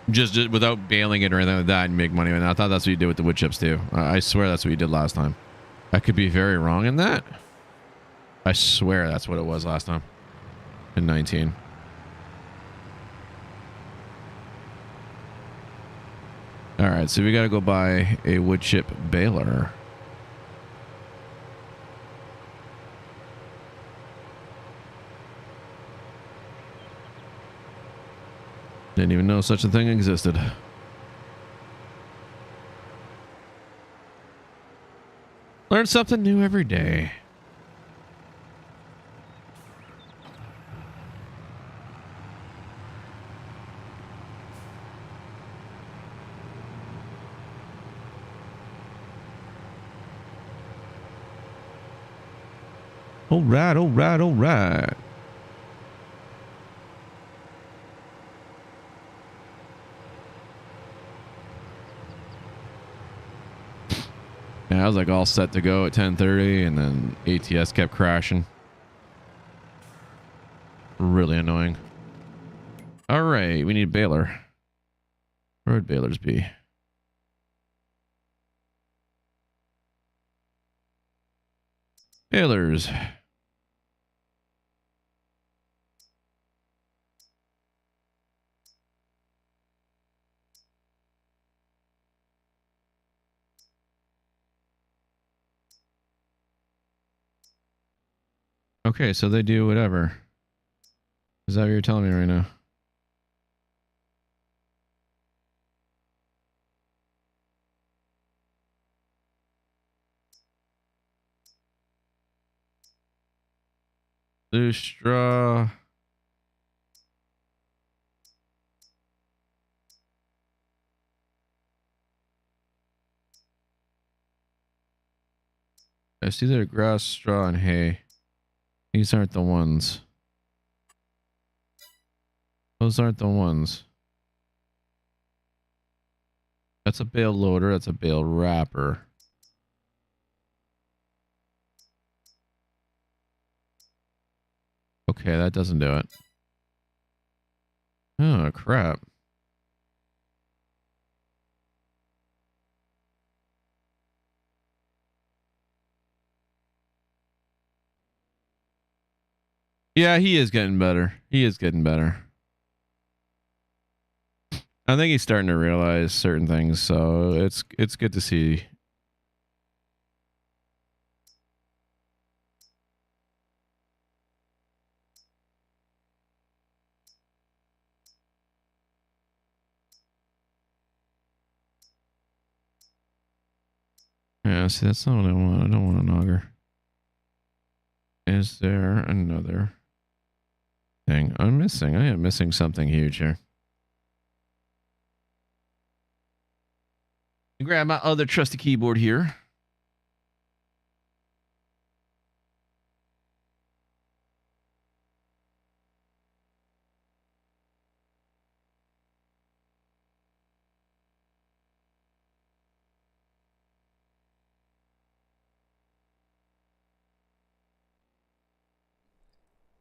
Just without baling it or anything like that and make money. And I thought that's what you did with the wood chips too. I swear that's what you did last time. I could be very wrong in that. I swear that's what it was last time in 19. All right, so we got to go buy a wood chip baler. Didn't even know such a thing existed. Learn something new every day. All right, all right, all right. Yeah, I was like all set to go at 10:30, and then ATS kept crashing. Really annoying. All right, we need baler. Where would balers be? Balers. Okay, so they do whatever. Is that what you're telling me right now? Loose straw. I see their grass, straw, and hay. These aren't the ones. Those aren't the ones. That's a bale loader. That's a bale wrapper. Okay, that doesn't do it. Oh, crap. Yeah, he is getting better. He is getting better. I think he's starting to realize certain things, so it's good to see. Yeah, see, that's not what I want. I don't want an auger. Is there another thing I'm missing? I am missing something huge here. Grab my other trusty keyboard here.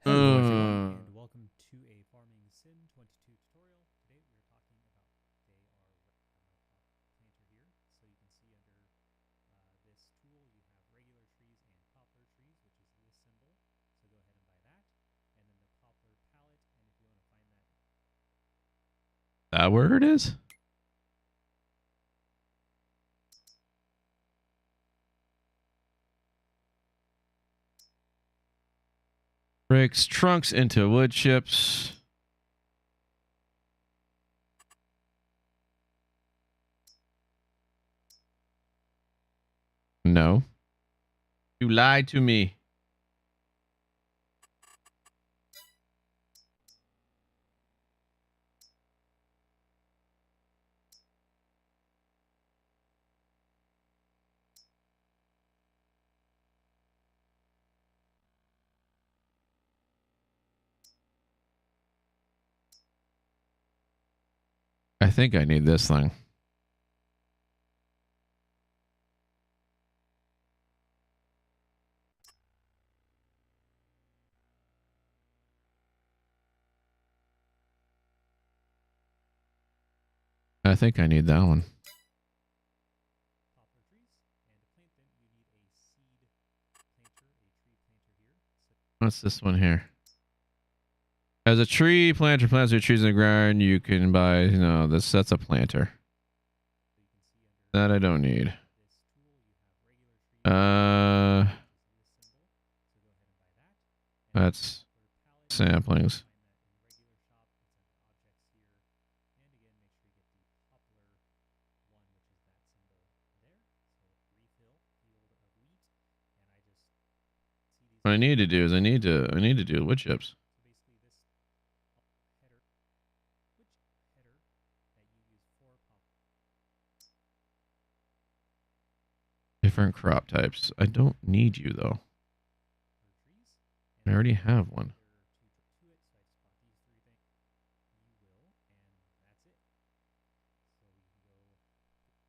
Hello everyone, and welcome to a Farming Sim 22 tutorial. Today we are talking about planter here. So you can see under this tool you have regular trees and poplar trees, which is this symbol. So go ahead and buy that. And then the poplar palette, and if you want to find that... That where it is? Breaks trunks into wood chips. No. You lied to me. I think I need this thing. I think I need that one. poplar trees, and to plant them you need a seed planter, a tree planter here. What's this one here? As a tree planter plants your trees in the ground, you can buy, you know, that's a planter. That I don't need. That's samplings. What I need to do is I need to do wood chips. So basically, this header, which header that you use for Different crop types. I don't need you though. trees, I already have one. to it. So I just bought these 3 things. You will,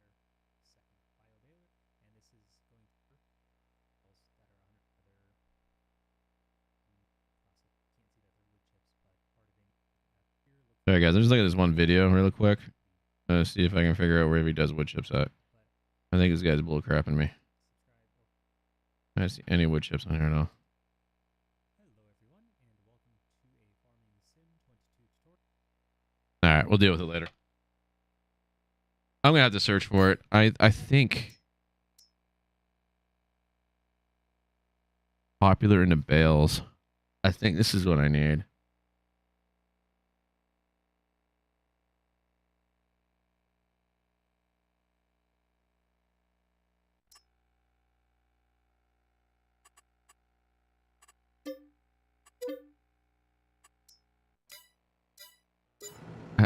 and that's it. So we can go get our second bio baler, and this is going to work else that are 100 other process. Can't see that they're wood chips, but part of it here looks. All right, guys. I'm just looking at this one video real quick. See if I can figure out where he does wood chips at. I think this guy's bull crapping me. I don't see any wood chips on here at all. Hello everyone, and welcome to a Farming Sim 22 tutorial. All right, we'll deal with it later. I'm gonna have to search for it. I think popular into bales. I think this is what I need.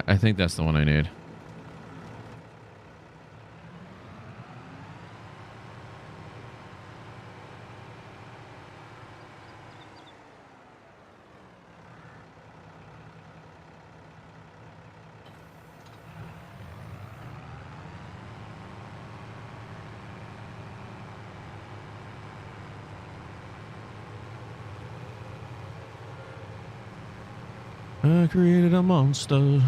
I think that's the one I need. I created a monster.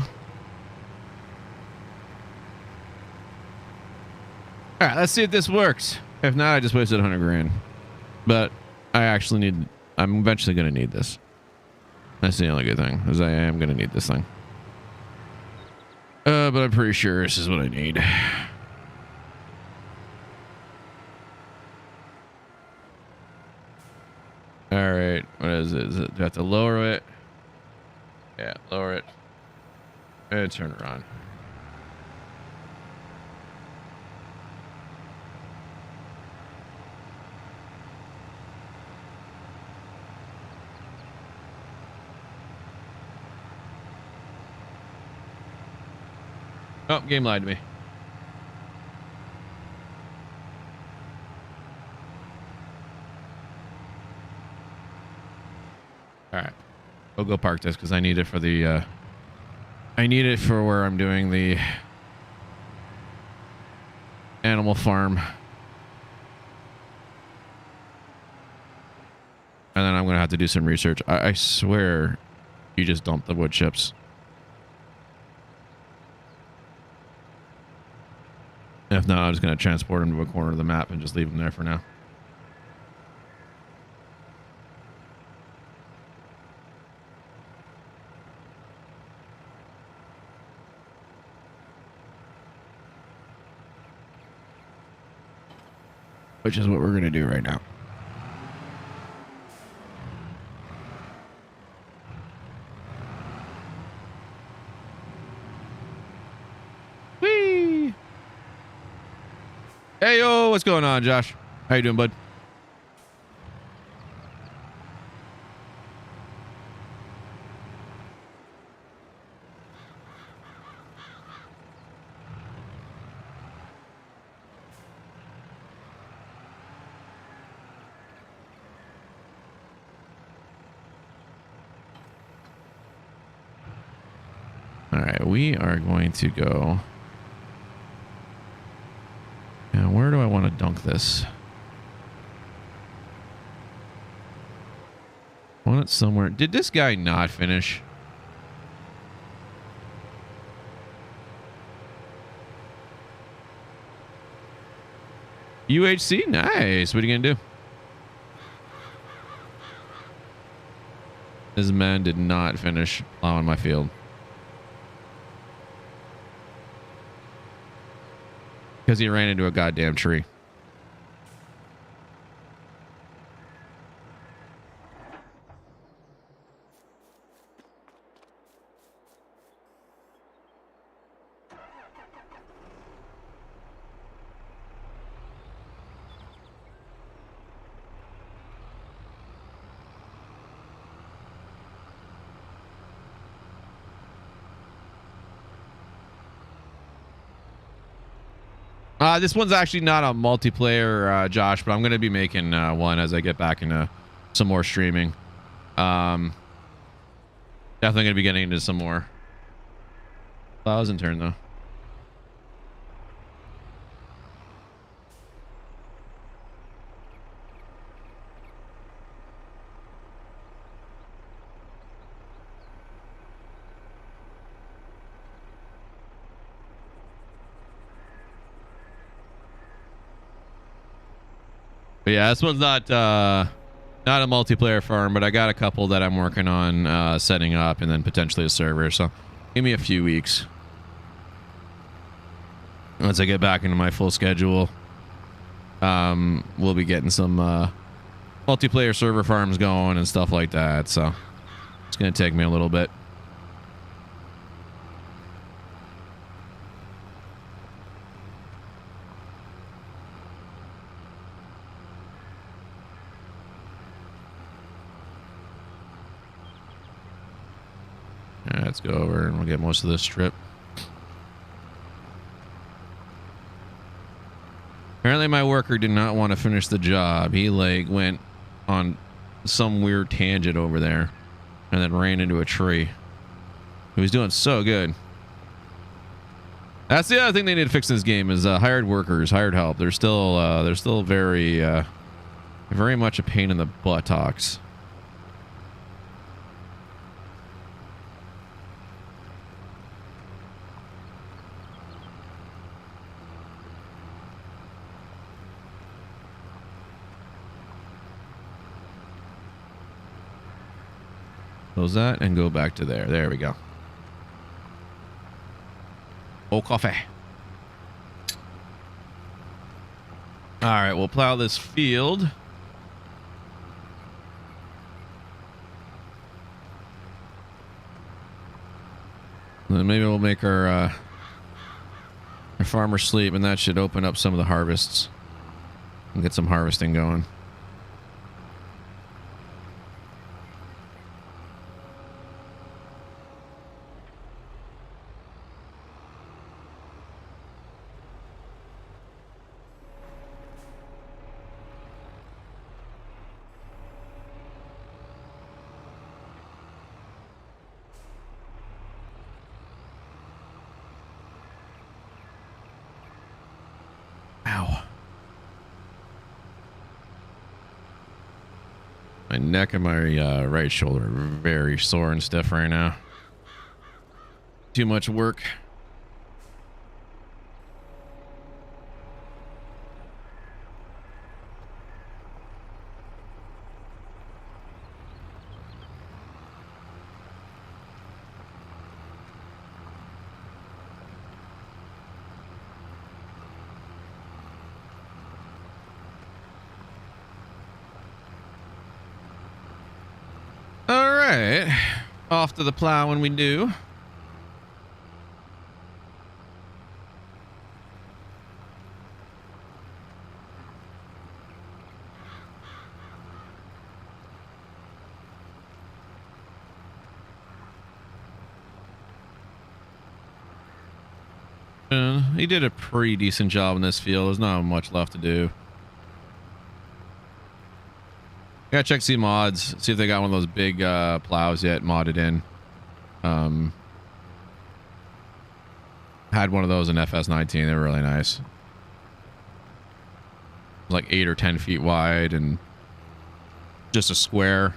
All right, let's see if this works. If not, I just wasted 100 grand. But I actually need. I'm eventually going to need this. That's the only good thing, is I am going to need this thing. But I'm pretty sure this is what I need. All right, what is it? Do I have to lower it? Yeah, lower it. And turn it on. Oh, game lied to me. All right, I'll go park this because I need it for the. I need it for where I'm doing the animal farm, and then I'm gonna have to do some research. I swear, you just dumped the wood chips. If not, I'm just going to transport them to a corner of the map and just leave them there for now. Which is what we're going to do right now. Whee! Hey, yo, what's going on, Josh? How you doing, bud? All right, we are going to go. Now, where do I want to dunk this? I want it somewhere. Did this guy not finish? UHC? Nice. What are you going to do? This man did not finish plowing my field. Because he ran into a goddamn tree. This one's actually not a multiplayer, Josh, but I'm going to be making one as I get back into some more streaming. Definitely going to be getting into some more. Plows in turn, though. But yeah, this one's not a multiplayer farm, but I got a couple that I'm working on setting up, and then potentially a server. So give me a few weeks once I get back into my full schedule. We'll be getting some multiplayer server farms going and stuff like that. So it's gonna take me a little bit. Alright, let's go over and we'll get most of this strip. Apparently my worker did not want to finish the job. He like went on some weird tangent over there and then ran into a tree. He was doing so good. That's the other thing they need to fix in this game is hired workers, hired help. They're still very very much a pain in the buttocks. Close that and go back to there. There we go. Oh, coffee. All right, we'll plow this field. And then maybe we'll make our farmer sleep, and that should open up some of the harvests and get some harvesting going. My neck and my right shoulder are very sore and stiff right now. Too much work. Off to the plow when we do. He did a pretty decent job in this field. There's not much left to do. Gotta check see mods, see if they got one of those big plows yet modded in. Had one of those in FS19. They were really nice. Like 8 or 10 feet wide and just a square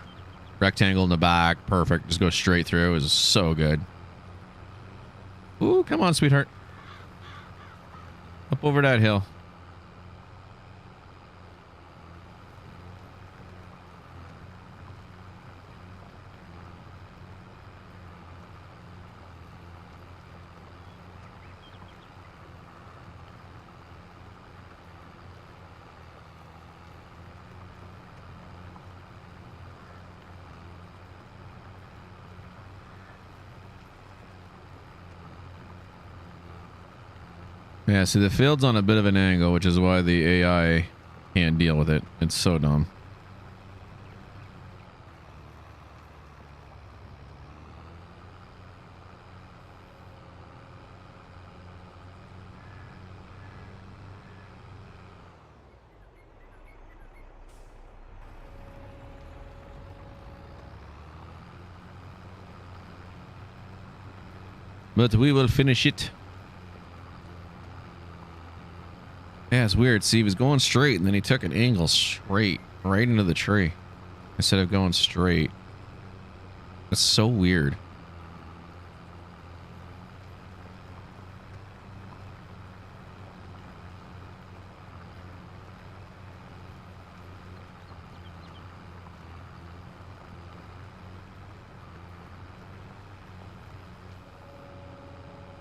rectangle in the back. Perfect. Just go straight through. It was so good. Ooh, come on, sweetheart. Up over that hill. Yeah, see, the field's on a bit of an angle, which is why the AI can't deal with it. It's so dumb. but we will finish it. Yeah, it's weird. See, he was going straight, and then he took an angle straight, right into the tree, instead of going straight. That's so weird.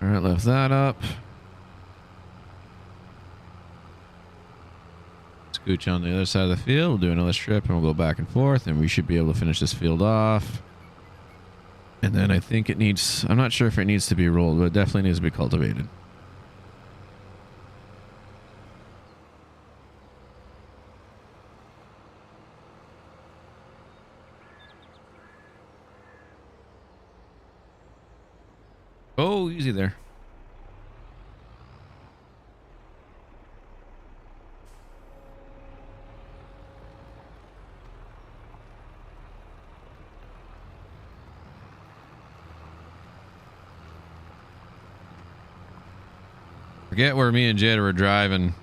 All right, lift that up. Scooch on the other side of the field. We'll do another strip and we'll go back and forth, and we should be able to finish this field off. And then I think it needs, I'm not sure if it needs to be rolled, but it definitely needs to be cultivated. Oh, easy there. Forget where me and Jed were driving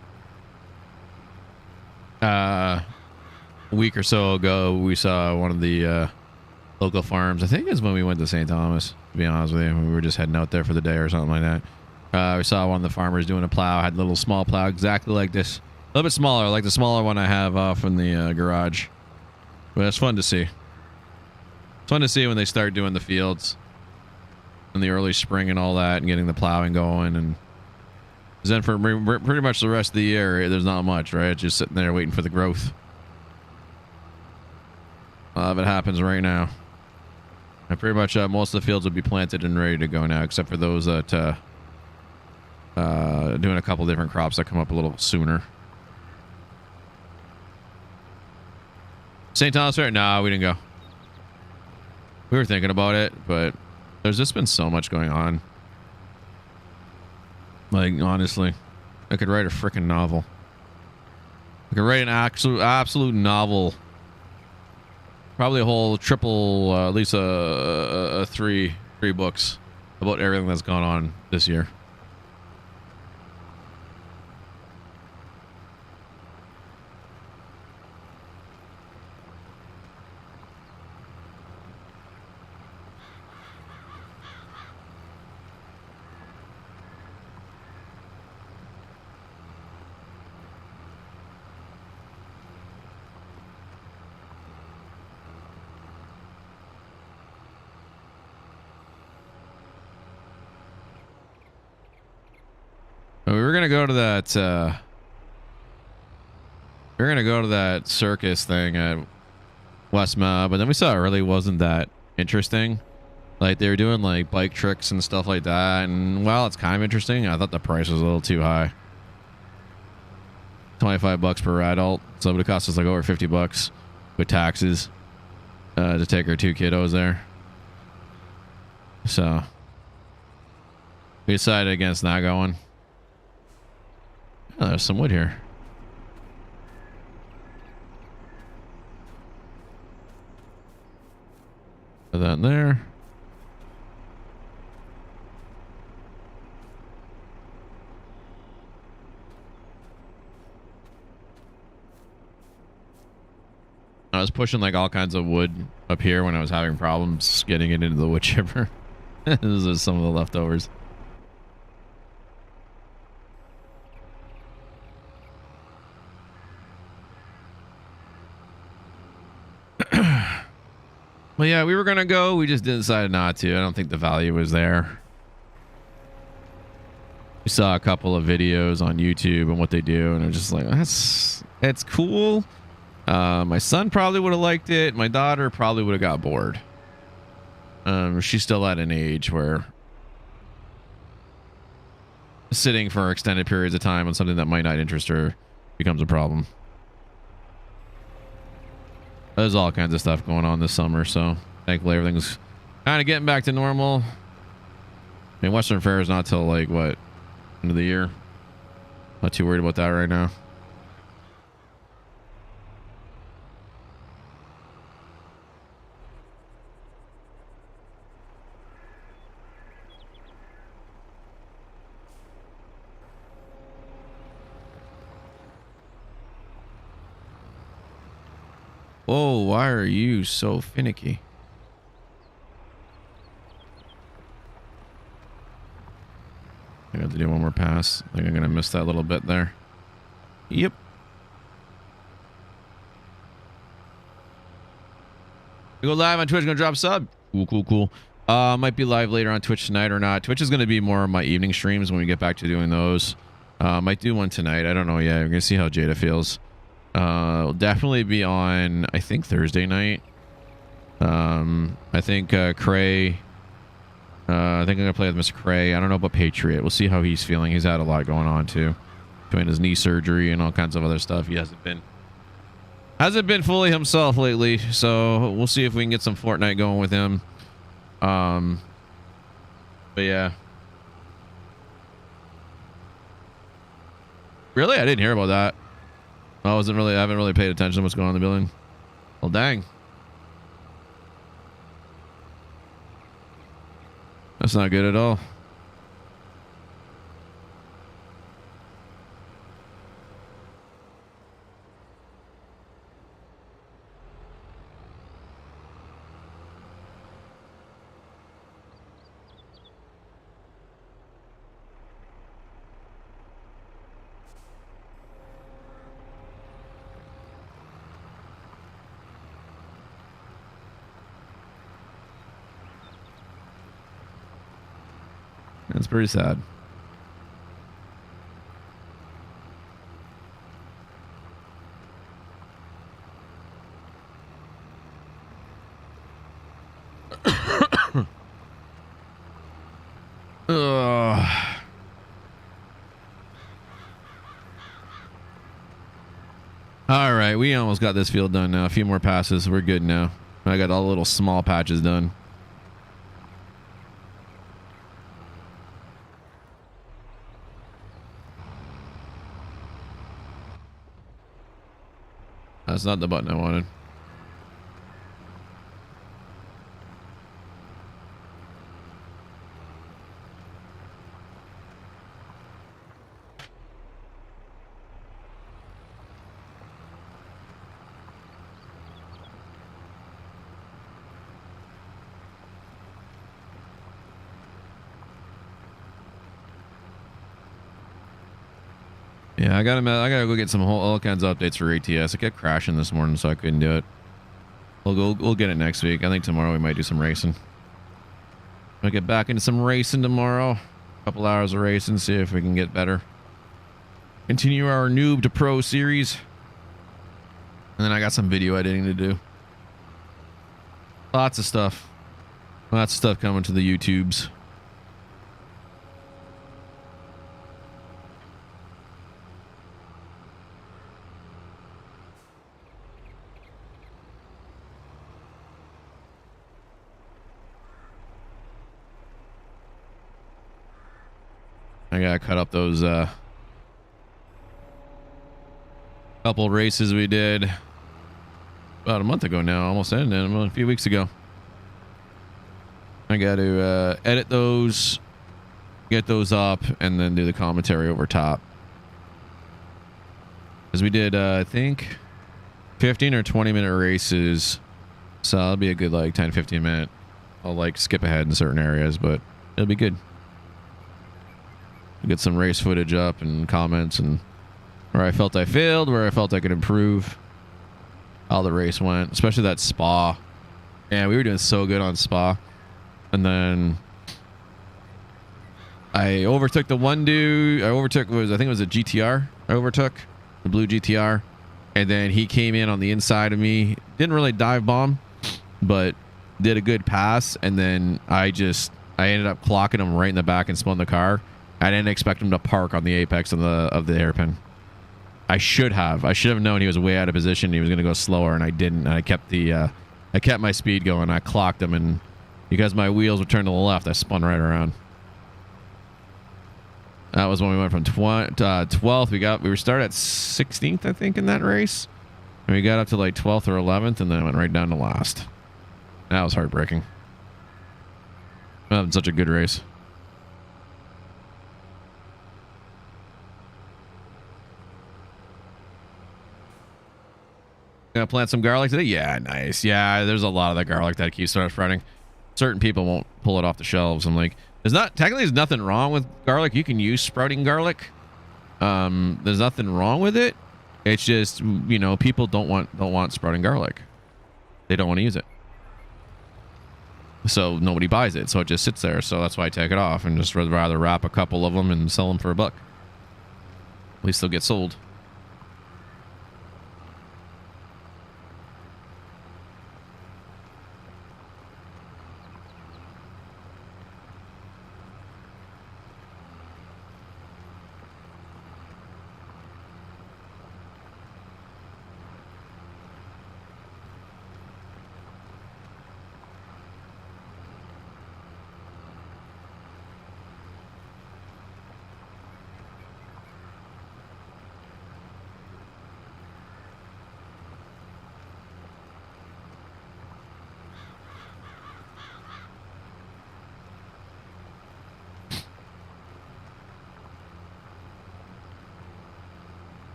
a week or so ago. We saw one of the local farms. I think it's when we went to St. Thomas, to be honest with you. We were just heading out there for the day or something like that. We saw one of the farmers doing a plow, had a little small plow exactly like this. A little bit smaller, like the smaller one I have off in the garage. But it's fun to see. It's fun to see when they start doing the fields in the early spring and all that, and getting the plowing going. And then for pretty much the rest of the year, there's not much, right? It's just sitting there waiting for the growth. If it happens right now. And pretty much most of the fields will be planted and ready to go now, except for those that doing a couple different crops that come up a little sooner. St. Thomas Fair? No, we didn't go. We were thinking about it, but there's just been so much going on. Like, honestly, I could write a freaking novel. I could write an absolute novel. Probably a whole triple, at least three books about everything that's gone on this year. We were gonna go to that. We were gonna go to that circus thing at Westma, but then we saw it really wasn't that interesting. Like, they were doing like bike tricks and stuff like that, and while it's kind of interesting, I thought the price was a little too high. $25 per adult, so it would cost us like over $50 with taxes to take our 2 kiddos there. So we decided against not going. Oh, there's some wood here. Put that in there. I was pushing like all kinds of wood up here when I was having problems getting it into the wood chipper. This is some of the leftovers. Well, yeah, we were gonna go. We just decided not to. I don't think the value was there. We saw a couple of videos on YouTube and what they do, and I'm just like, it's cool. My son probably would have liked it. My daughter probably would have got bored. She's still at an age where sitting for extended periods of time on something that might not interest her becomes a problem. There's all kinds of stuff going on this summer, so thankfully everything's kind of getting back to normal. I mean, Western Fair is not till like what, end of the year. Not too worried about that right now. Whoa, why are you so finicky? I got to do one more pass. I think I'm going to miss that little bit there. Yep. We go live on Twitch. Gonna drop sub. Cool. Might be live later on Twitch tonight or not. Twitch is going to be more of my evening streams when we get back to doing those. Might do one tonight. I don't know yet. We're going to see how Jada feels. Will definitely be on, I think, Thursday night. I think Cray. I think I'm gonna play with Mr. Cray. I don't know about Patriot. We'll see how he's feeling. He's had a lot going on too, between his knee surgery and all kinds of other stuff. He hasn't been fully himself lately. So we'll see if we can get some Fortnite going with him. But yeah. Really, I didn't hear about that. I haven't really paid attention to what's going on in the building. Well, dang. That's not good at all. That's pretty sad. All right, we almost got this field done now. A few more passes. We're good now. I got all the little small patches done. That's not the button I wanted. Yeah, I gotta go get all kinds of updates for ATS. I kept crashing this morning, so I couldn't do it. We'll get it next week. I think tomorrow we might do some racing. I'll get back into some racing tomorrow. A couple hours of racing, see if we can get better. Continue our noob to pro series. And then I got some video editing to do. Lots of stuff coming to the YouTubes. I gotta cut up those couple races we did about a month ago now, almost ended a few weeks ago. I got to edit those, get those up, and then do the commentary over top. Because we did, I think, 15 or 20-minute races. So that'll be a good, like, 10, 15 minute. I'll, like, skip ahead in certain areas, but it'll be good. Get some race footage up and comments and where I felt I failed, where I felt I could improve, how the race went, especially that Spa. Yeah, we were doing so good on Spa. And then I overtook the one dude. I think it was a GTR. I overtook the blue GTR. And then he came in on the inside of me. Didn't really dive bomb, but did a good pass. And then I ended up clocking him right in the back and spun the car. I didn't expect him to park on the apex of the hairpin. I should have known he was way out of position. He was going to go slower, and I didn't. And I kept my speed going. I clocked him, and because my wheels were turned to the left, I spun right around. That was when we went from 12th. We were started at 16th, I think, in that race, and we got up to like 12th or 11th, and then went right down to last. That was heartbreaking. That was such a good race. Gonna plant some garlic today? Yeah, nice. Yeah, there's a lot of the garlic that keeps sprouting. Certain people won't pull it off the shelves. I'm like, there's nothing wrong with garlic. You can use sprouting garlic. There's nothing wrong with it. It's just, you know, people don't want sprouting garlic. They don't want to use it. So nobody buys it. So it just sits there. So that's why I take it off and just rather wrap a couple of them and sell them for $1. At least they'll get sold.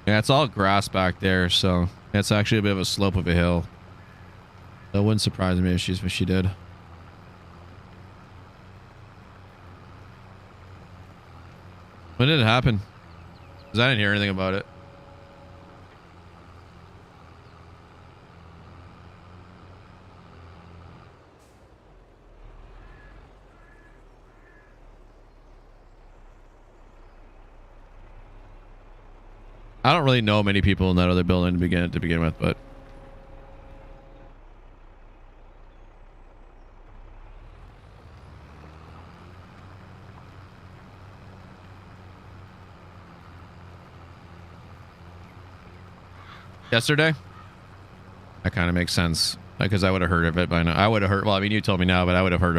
Yeah, it's all grass back there, so it's actually a bit of a slope of a hill. That wouldn't surprise me if she did. When did it happen? Because I didn't hear anything about it. I don't really know many people in that other building to begin with, but yesterday, that kind of makes sense because I would have heard of it by now. I would have heard. Well, I mean, you told me now, but I would have heard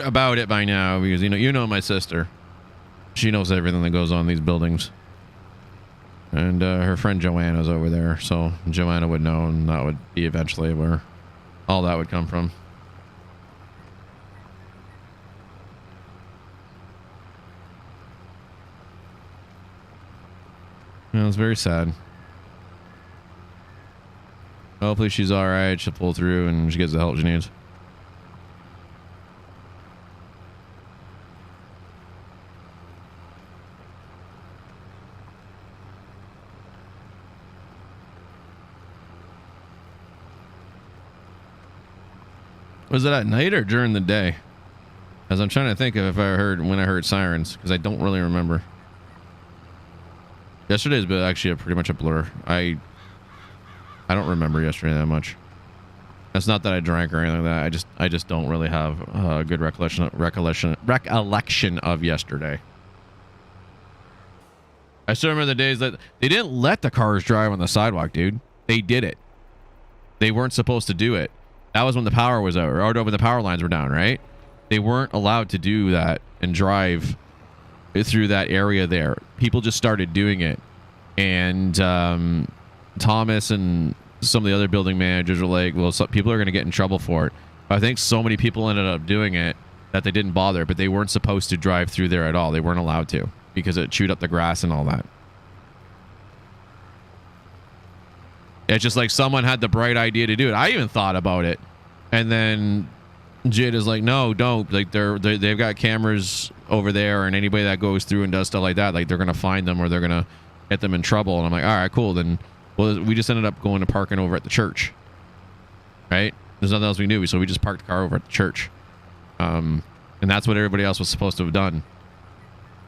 about it by now because you know my sister. She knows everything that goes on in these buildings. And her friend Joanna's over there, so Joanna would know, and that would be eventually where all that would come from. Yeah, it's very sad. Hopefully she's alright, she'll pull through, and she gets the help she needs. Was it at night or during the day? As I'm trying to think of if I heard when I heard sirens, because I don't really remember. Yesterday's been actually pretty much a blur. I don't remember yesterday that much. That's not that I drank or anything like that. I just don't really have a good recollection of yesterday. I still remember the days that they didn't let the cars drive on the sidewalk, dude. They did it. They weren't supposed to do it. That was when the power was out, or when the power lines were down, right? They weren't allowed to do that and drive through that area there. People just started doing it. And Thomas and some of the other building managers were like, well, people are going to get in trouble for it. But I think so many people ended up doing it that they didn't bother, but they weren't supposed to drive through there at all. They weren't allowed to because it chewed up the grass and all that. It's just like someone had the bright idea to do it. I even thought about it. And then Jid is like, no, don't. Like they've got cameras over there, and anybody that goes through and does stuff like that, like they're going to find them or they're going to get them in trouble. And I'm like, all right, cool. Then, well, we just ended up going to parking over at the church. Right? There's nothing else we knew. So we just parked the car over at the church. And that's what everybody else was supposed to have done.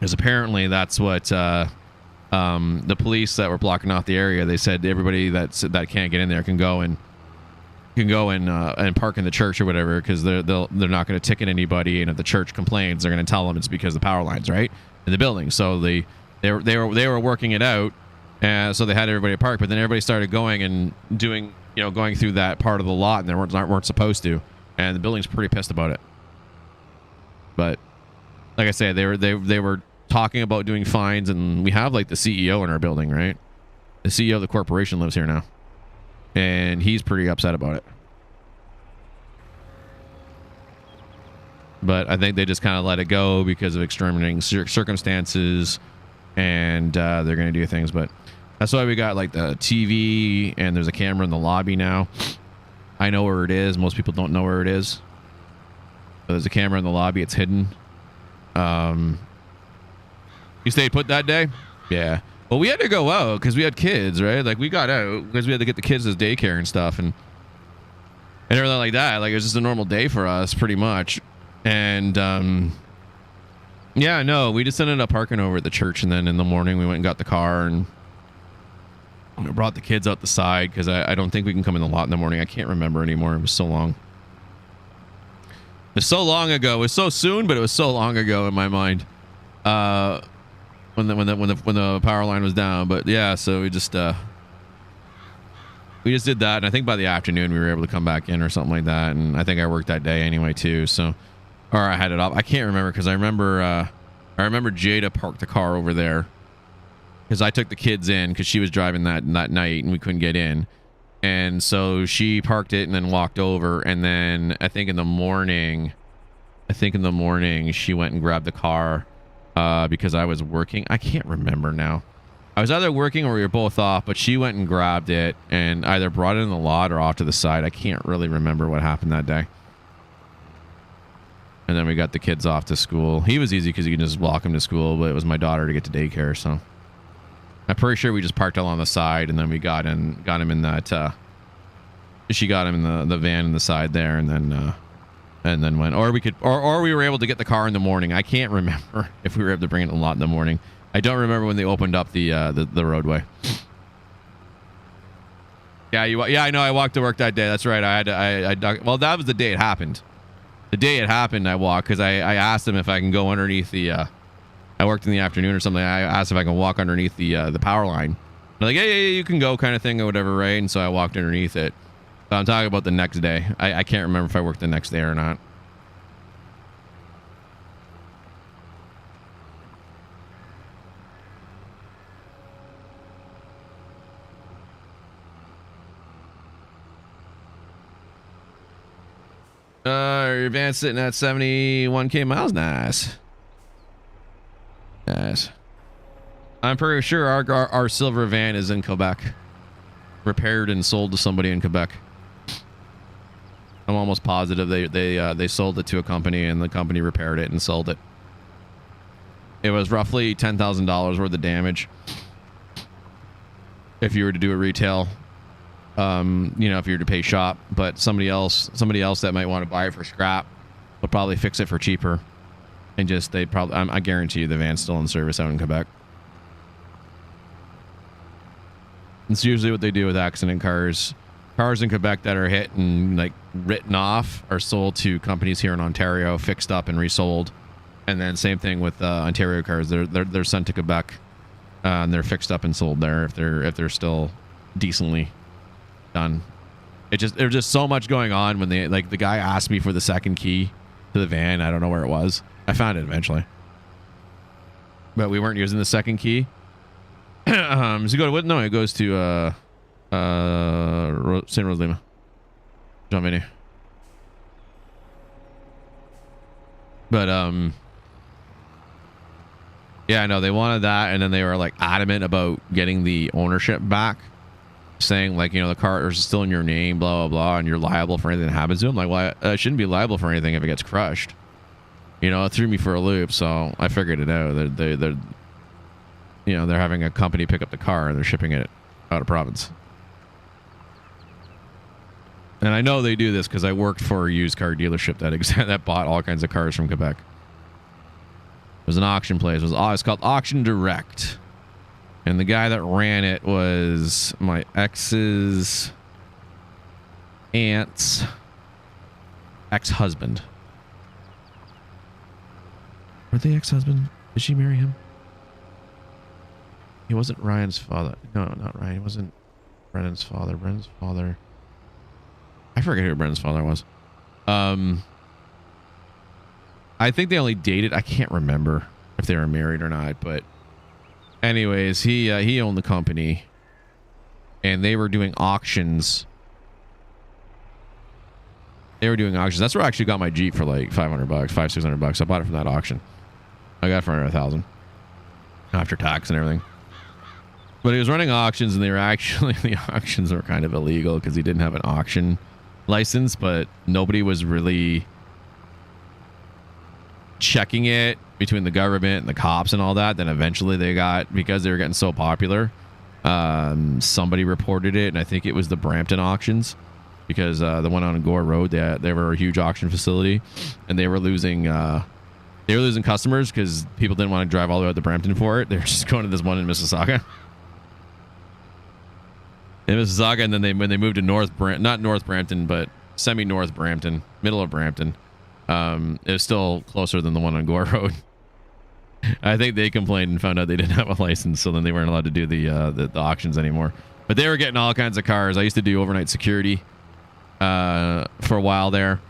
Because apparently that's what the police that were blocking off the area, they said everybody that can't get in there can go and park in the church or whatever, because they're not going to ticket anybody, and if the church complains, they're going to tell them it's because of the power lines, right, in the building. So they were working it out, so they had everybody park, but then everybody started going and doing, going through that part of the lot, and they weren't supposed to, and the building's pretty pissed about it. But like I said, they were talking about doing fines, and we have like the CEO in our building, right? The CEO of the corporation lives here now, and he's pretty upset about it. But I think they just kind of let it go because of exterminating circumstances, and they're gonna do things. But that's why we got like the TV, and there's a camera in the lobby now. I know where it is. Most people don't know where it is. But there's a camera in the lobby. It's hidden. You stayed put that day? Yeah. Well, we had to go out because we had kids, right? Like, we got out because we had to get the kids to daycare and stuff, and everything like that. Like, it was just a normal day for us, pretty much. And yeah, no, we just ended up parking over at the church, and then in the morning we went and got the car and we brought the kids out the side because I don't think we can come in the lot in the morning. I can't remember anymore. It was so long. It was so long ago. It was so soon, but it was so long ago in my mind. When the power line was down. But yeah, so we just did that, and I think by the afternoon we were able to come back in or something like that. And I think I worked that day anyway too. So, or I had it up. I can't remember because I remember Jada parked the car over there because I took the kids in because she was driving that night and we couldn't get in, and so she parked it and then walked over, and then I think in the morning she went and grabbed the car. Because I was working. I can't remember now. I was either working or we were both off, but she went and grabbed it and either brought it in the lot or off to the side. I can't really remember what happened that day. And then we got the kids off to school. He was easy because you can just walk him to school, but it was my daughter to get to daycare, so I'm pretty sure we just parked along the side, and then we got him in that she got him in the van in the side there, and then went, or we were able to get the car in the morning. I can't remember if we were able to bring it in the lot in the morning. I don't remember when they opened up the roadway. Yeah, I know. I walked to work that day. That's right. Well, that was the day it happened. The day it happened, I walked because I asked him if I can go underneath the. I worked in the afternoon or something. I asked if I can walk underneath the power line. They're like, yeah, you can go, kind of thing or whatever, right? And so I walked underneath it. So I'm talking about the next day. I can't remember if I worked the next day or not. Your van's sitting at 71k miles. Nice. I'm pretty sure our silver van is in Quebec, repaired and sold to somebody in Quebec. I'm almost positive they sold it to a company, and the company repaired it and sold it. It was roughly $10,000 worth of damage if you were to do a retail. If you were to pay shop, but somebody else that might want to buy it for scrap will probably fix it for cheaper, and I guarantee you the van's still in service out in Quebec. It's usually what they do with accident cars. Cars in Quebec that are hit and like written off are sold to companies here in Ontario, fixed up and resold. And then same thing with Ontario cars. They're sent to Quebec, and they're fixed up and sold there if they're still decently done. There's just so much going on when the guy asked me for the second key to the van. I don't know where it was. I found it eventually, but we weren't using the second key. Does he go to what? No, it goes to St. Rose Lima. John Vinny. But yeah, no, they wanted that, and then they were like adamant about getting the ownership back, saying like, the car is still in your name, blah blah blah, and you're liable for anything that happens to them. Like, well, I shouldn't be liable for anything if it gets crushed. It threw me for a loop, so I figured it out. They're having a company pick up the car and they're shipping it out of province. And I know they do this because I worked for a used car dealership that bought all kinds of cars from Quebec. It was an auction place. It's called Auction Direct. And the guy that ran it was my ex's aunt's ex-husband. Were they ex-husband? Did she marry him? He wasn't Ryan's father. No, not Ryan. He wasn't Brennan's father. Brennan's father. I forget who Brennan's father was. I think they only dated. I can't remember if they were married or not. But anyways, he owned the company, and they were doing auctions. That's where I actually got my Jeep for like $500, $600. I bought it from that auction. I got it for under $1,000. after tax and everything. But he was running auctions, and they were actually, the auctions were kind of illegal because he didn't have an auction license, but nobody was really checking it between the government and the cops and all that. Then eventually they got, because they were getting so popular, somebody reported it, and I think it was the Brampton auctions, because the one on Gore Road, they were a huge auction facility, and they were losing customers because people didn't want to drive all the way out to Brampton for it. They were just going to this one in Mississauga. And then when they moved to not North Brampton, but semi-North Brampton, middle of Brampton, it was still closer than the one on Gore Road. I think they complained and found out they didn't have a license, so then they weren't allowed to do the auctions anymore. But they were getting all kinds of cars. I used to do overnight security for a while there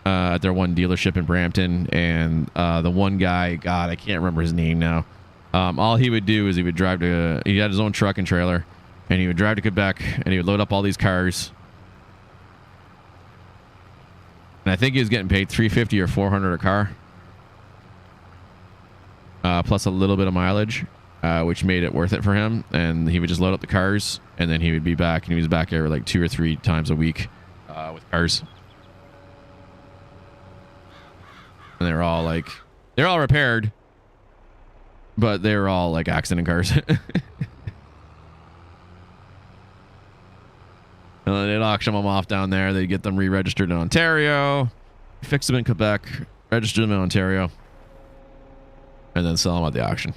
at their one dealership in Brampton, and the one guy, God, I can't remember his name now. All he would do is he had his own truck and trailer, and he would drive to Quebec, and he would load up all these cars. And I think he was getting paid $350 or $400 a car, plus a little bit of mileage, which made it worth it for him. And he would just load up the cars, and then he would be back, and he was back there like 2 or 3 times a week with cars. And they're all repaired, but they were all like accident cars. And they'd auction them off down there. They'd get them re-registered in Ontario, fix them in Quebec, register them in Ontario, and then sell them at the auction.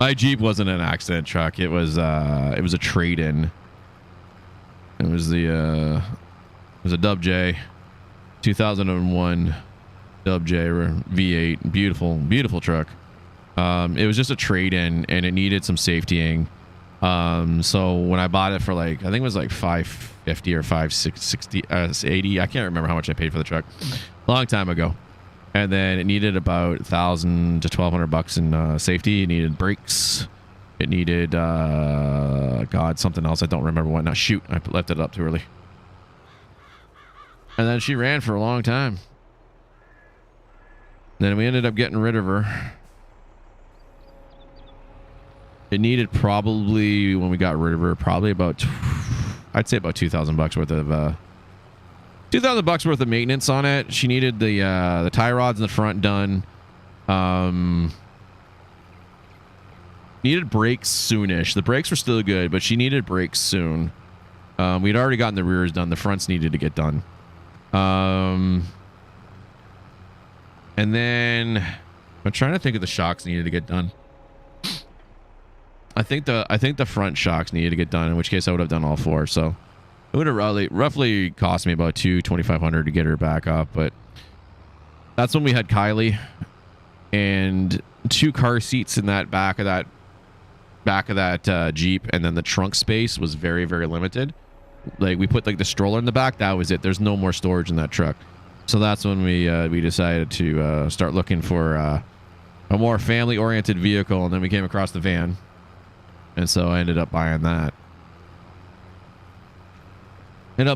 My Jeep wasn't an accident truck. It was a trade-in. It was a Dub J, 2001 Dub J V8, beautiful truck. It was just a trade-in, and it needed some safetying. So when I bought it for I think it was like $550 or $560, I can't remember how much I paid for the truck, long time ago. And then it needed about $1,000 to $1,200 in safety. It needed brakes. It needed something else. I don't remember what now. Shoot, I left it up too early. And then she ran for a long time. Then we ended up getting rid of her. It needed probably, when we got rid of her, probably about, I'd say about $2,000 worth of $2,000 worth of maintenance on it. She needed the tie rods in the front done. Needed brakes soonish. The brakes were still good, but she needed brakes soon. We'd already gotten the rears done. The fronts needed to get done. And then I'm trying to think of the shocks needed to get done. I think the front shocks needed to get done, in which case I would have done all 4. So it would have roughly cost me about $2,500 to get her back up. But that's when we had Kylie, and 2 car seats in that back of that Jeep, and then the trunk space was very, very limited. Like, we put like the stroller in the back, that was it. There's no more storage in that truck. So that's when we decided to start looking for a more family-oriented vehicle, and then we came across the van. And so I ended up buying that. And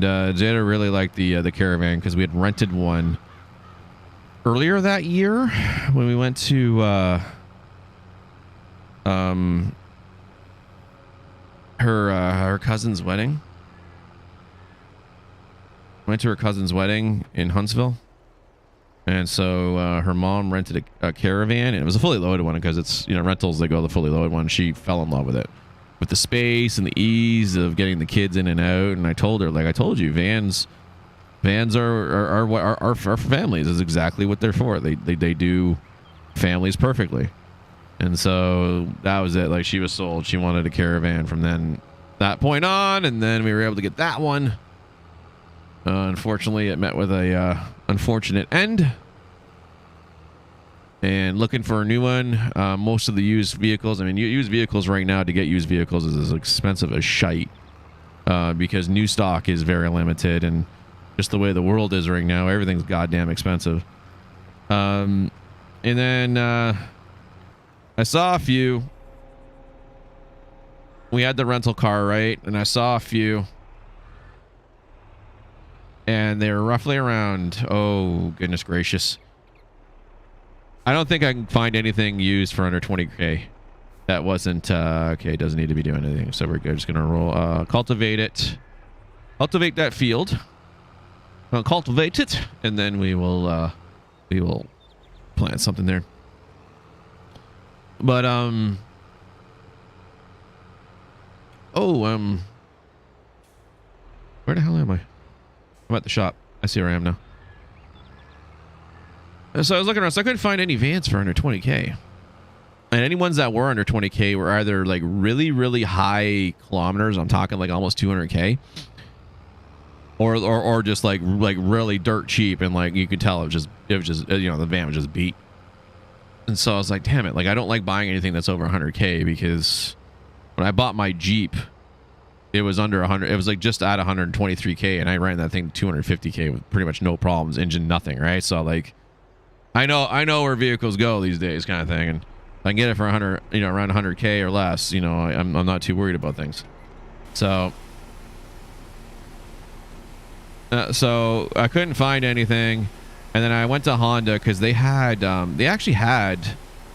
Jada really liked the Caravan because we had rented one earlier that year when we went to her cousin's wedding. Went to her cousin's wedding in Huntsville. And so her mom rented a Caravan, and it was a fully loaded one because it's, rentals, they go the fully loaded one. She fell in love with it, with the space and the ease of getting the kids in and out. And I told her, like I told you, vans are for families. Is exactly what they're for. They do families perfectly. And so that was it. Like, she was sold. She wanted a Caravan from that point on, and then we were able to get that one. Unfortunately, it met with a unfortunate end. And looking for a new one. Most of the used vehicles, used vehicles right now, to get used vehicles is as expensive as shite. Because new stock is very limited, and just the way the world is right now, everything's goddamn expensive. And then I saw a few. We had the rental car, right? And I saw a few. And they were roughly around, oh, goodness gracious, I don't think I can find anything used for under 20k. That wasn't okay. It doesn't need to be doing anything, so we're good. Just gonna roll. Cultivate it. Cultivate that field. Cultivate it, and then we will plant something there. But where the hell am I? I'm at the shop. I see where I am now. So I was looking around, so I couldn't find any vans for under 20k. And any ones that were under 20k were either like really, really high kilometers. I'm talking like almost 200k. Or just like really dirt cheap, and like you could tell it was just you know, the van was just beat. And so I was like, damn it, like I don't like buying anything that's over 100k, because when I bought my Jeep, it was under 100. It was like just at 123k, and I ran that thing 250k with pretty much no problems, engine nothing, right? So like, I know where vehicles go these days, kind of thing, and if I can get it for 100, you know, around 100k or less, you know, I'm not too worried about things. So I couldn't find anything, and then I went to Honda because they actually had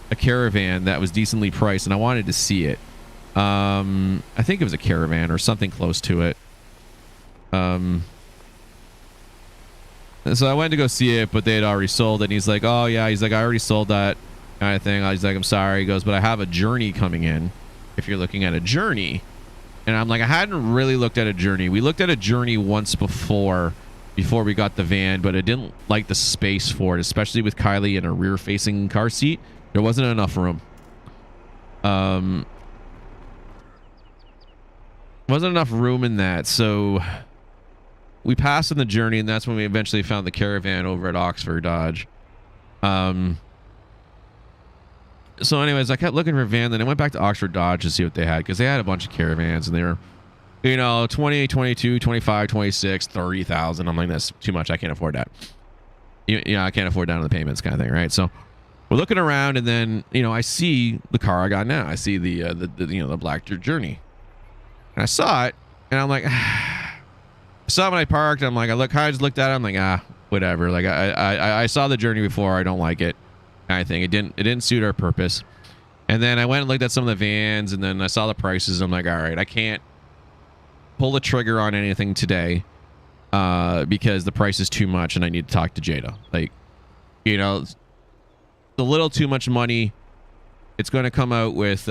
a Caravan that was decently priced, and I wanted to see it. I think it was a Caravan or something close to it. So I went to go see it, but they had already sold it. And he's like, oh yeah, he's like, I already sold that kind of thing. He's like, I'm sorry. He goes, but I have a Journey coming in if you're looking at a Journey. And I'm like, I hadn't really looked at a Journey. We looked at a Journey once before we got the van, but I didn't like the space for it, especially with Kylie in a rear-facing car seat. There wasn't enough room. Wasn't enough room in that, so we passed on the Journey, and that's when we eventually found the Caravan over at Oxford Dodge. So anyways, I kept looking for a van, then I went back to Oxford Dodge to see what they had, because they had a bunch of Caravans, and they were, you know, 20, 22, 25, 26, 30,000. I'm like, that's too much. I can't afford that. Yeah, I can't afford down the payments, kind of thing, right? So we're looking around, and then, you know, I see the car I got now. I see the you know, the black Journey, and I saw it, and I'm like, I saw it when I parked. I'm like, I just looked at it. I'm like, whatever. Like I saw the Journey before. I don't like it, kind of thing. It didn't suit our purpose. And then I went and looked at some of the vans, and then I saw the prices. I'm like, all right, I can't pull the trigger on anything today, because the price is too much, and I need to talk to Jada. Like, you know, it's a little too much money. It's going to come out with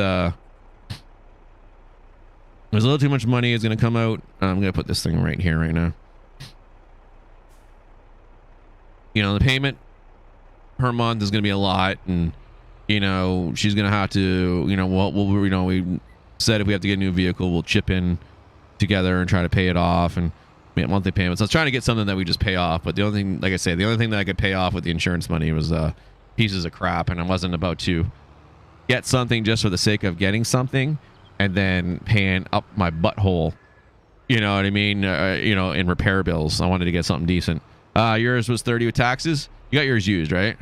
there's a little too much money. It's going to come out. I'm going to put this thing right here right now. You know, the payment per month is going to be a lot, and you know, she's going to have to, you know, we said if we have to get a new vehicle, we'll chip in together and try to pay it off and make monthly payments. I was trying to get something that we just pay off, but the only thing, like I say, the only thing that I could pay off with the insurance money was pieces of crap, and I wasn't about to get something just for the sake of getting something and then paying up my butthole, you know what I mean, you know, in repair bills. I wanted to get something decent. Yours was 30 with taxes. You got yours used, right?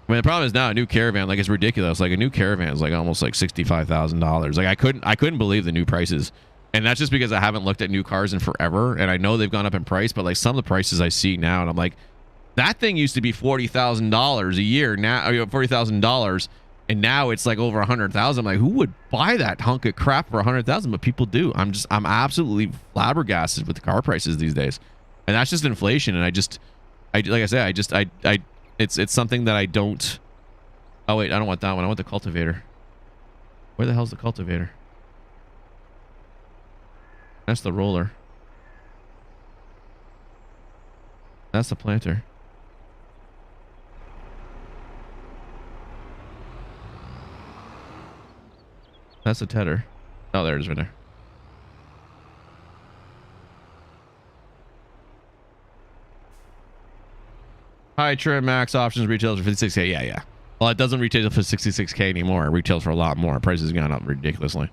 I mean, the problem is now a new Caravan, like, it's ridiculous. Like, a new Caravan is like almost like $65,000. Like, I couldn't believe the new prices, and that's just because I haven't looked at new cars in forever, and I know they've gone up in price, but like some of the prices I see now, and I'm like, that thing used to be $40,000 a year, now $40,000, and now it's like over 100,000. I'm like, who would buy that hunk of crap for 100,000? But people do. I'm absolutely flabbergasted with the car prices these days, and that's just inflation. And like I said, it's something that I don't. Oh wait, I don't want that one. I want the cultivator. Where the hell's the cultivator? That's the roller. That's the planter. That's the tedder. Oh, there it is right there. High trim max options retails for 56k. Yeah. Well, it doesn't retail for 66k anymore. It retails for a lot more. Prices have gone up ridiculously.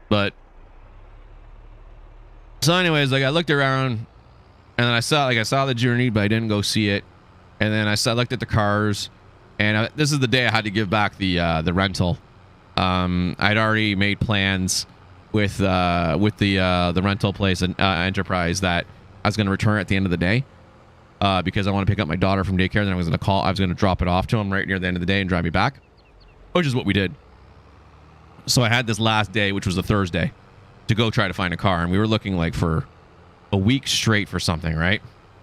But so anyways, like, I looked around, and then I saw the Journey, but I didn't go see it. And then I looked at the cars, and this is the day I had to give back the rental. I'd already made plans with the rental place and Enterprise that I was going to return at the end of the day because I want to pick up my daughter from daycare. Then I was going to drop it off to him right near the end of the day and drive me back, which is what we did. So I had this last day, which was a Thursday, to go try to find a car, and we were looking like for a week straight for something, right?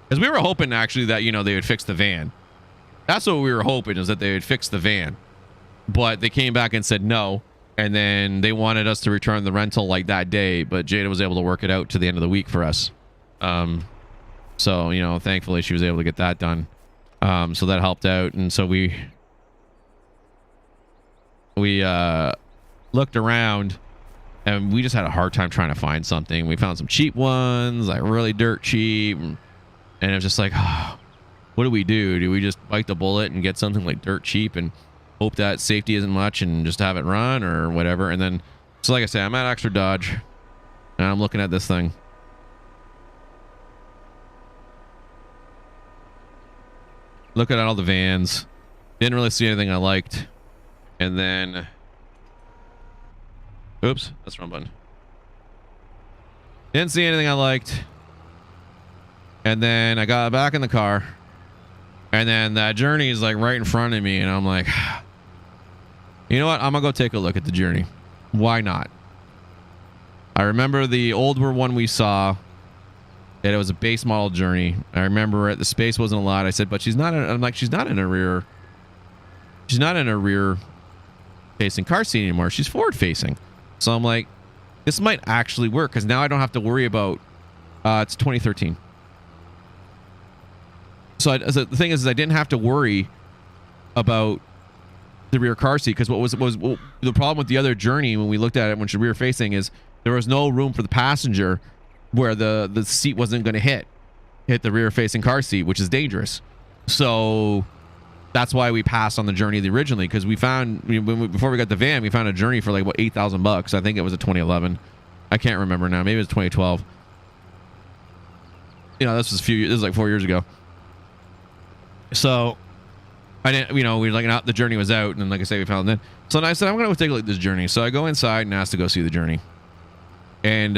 Because we were hoping actually that, you know, they would fix the van. That's what we were hoping, is that they would fix the van. But they came back and said no, and then they wanted us to return the rental like that day, but Jada was able to work it out to the end of the week for us. So, you know, thankfully she was able to get that done. So that helped out, and so we looked around, and we just had a hard time trying to find something. We found some cheap ones, like really dirt cheap, and it was just like, oh, what do we do? Do we just bite the bullet and get something like dirt cheap and hope that safety isn't much and just have it run or whatever? And then, so like I said, I'm at Extra Dodge, and I'm looking at this thing. Looking at all the vans. Didn't really see anything I liked. And then... Oops, that's the wrong button. Didn't see anything I liked. And then I got back in the car. And then that Journey is like right in front of me. And I'm like, you know what? I'm going to go take a look at the Journey. Why not? I remember the older one we saw. That it was a base model Journey. I remember it. The space wasn't a lot. I said, but she's not. I'm like, she's not in a rear. She's not in a rear facing car seat anymore. She's forward facing. So I'm like, this might actually work because now I don't have to worry about. It's 2013. So the thing is I didn't have to worry about the rear car seat because what was the problem with the other Journey when we looked at it when she rear facing is there was no room for the passenger where the seat wasn't going to hit the rear facing car seat, which is dangerous. So that's why we passed on the Journey originally, because we found before we got the van, we found a Journey for like what, $8,000. I think it was a 2011. I can't remember now. Maybe it was 2012. You know, this was like 4 years ago. So I didn't, we were like, out, the Journey was out, and then like I say, we found it. So I said, I'm going to take a look at this Journey. So I go inside and ask to go see the Journey. And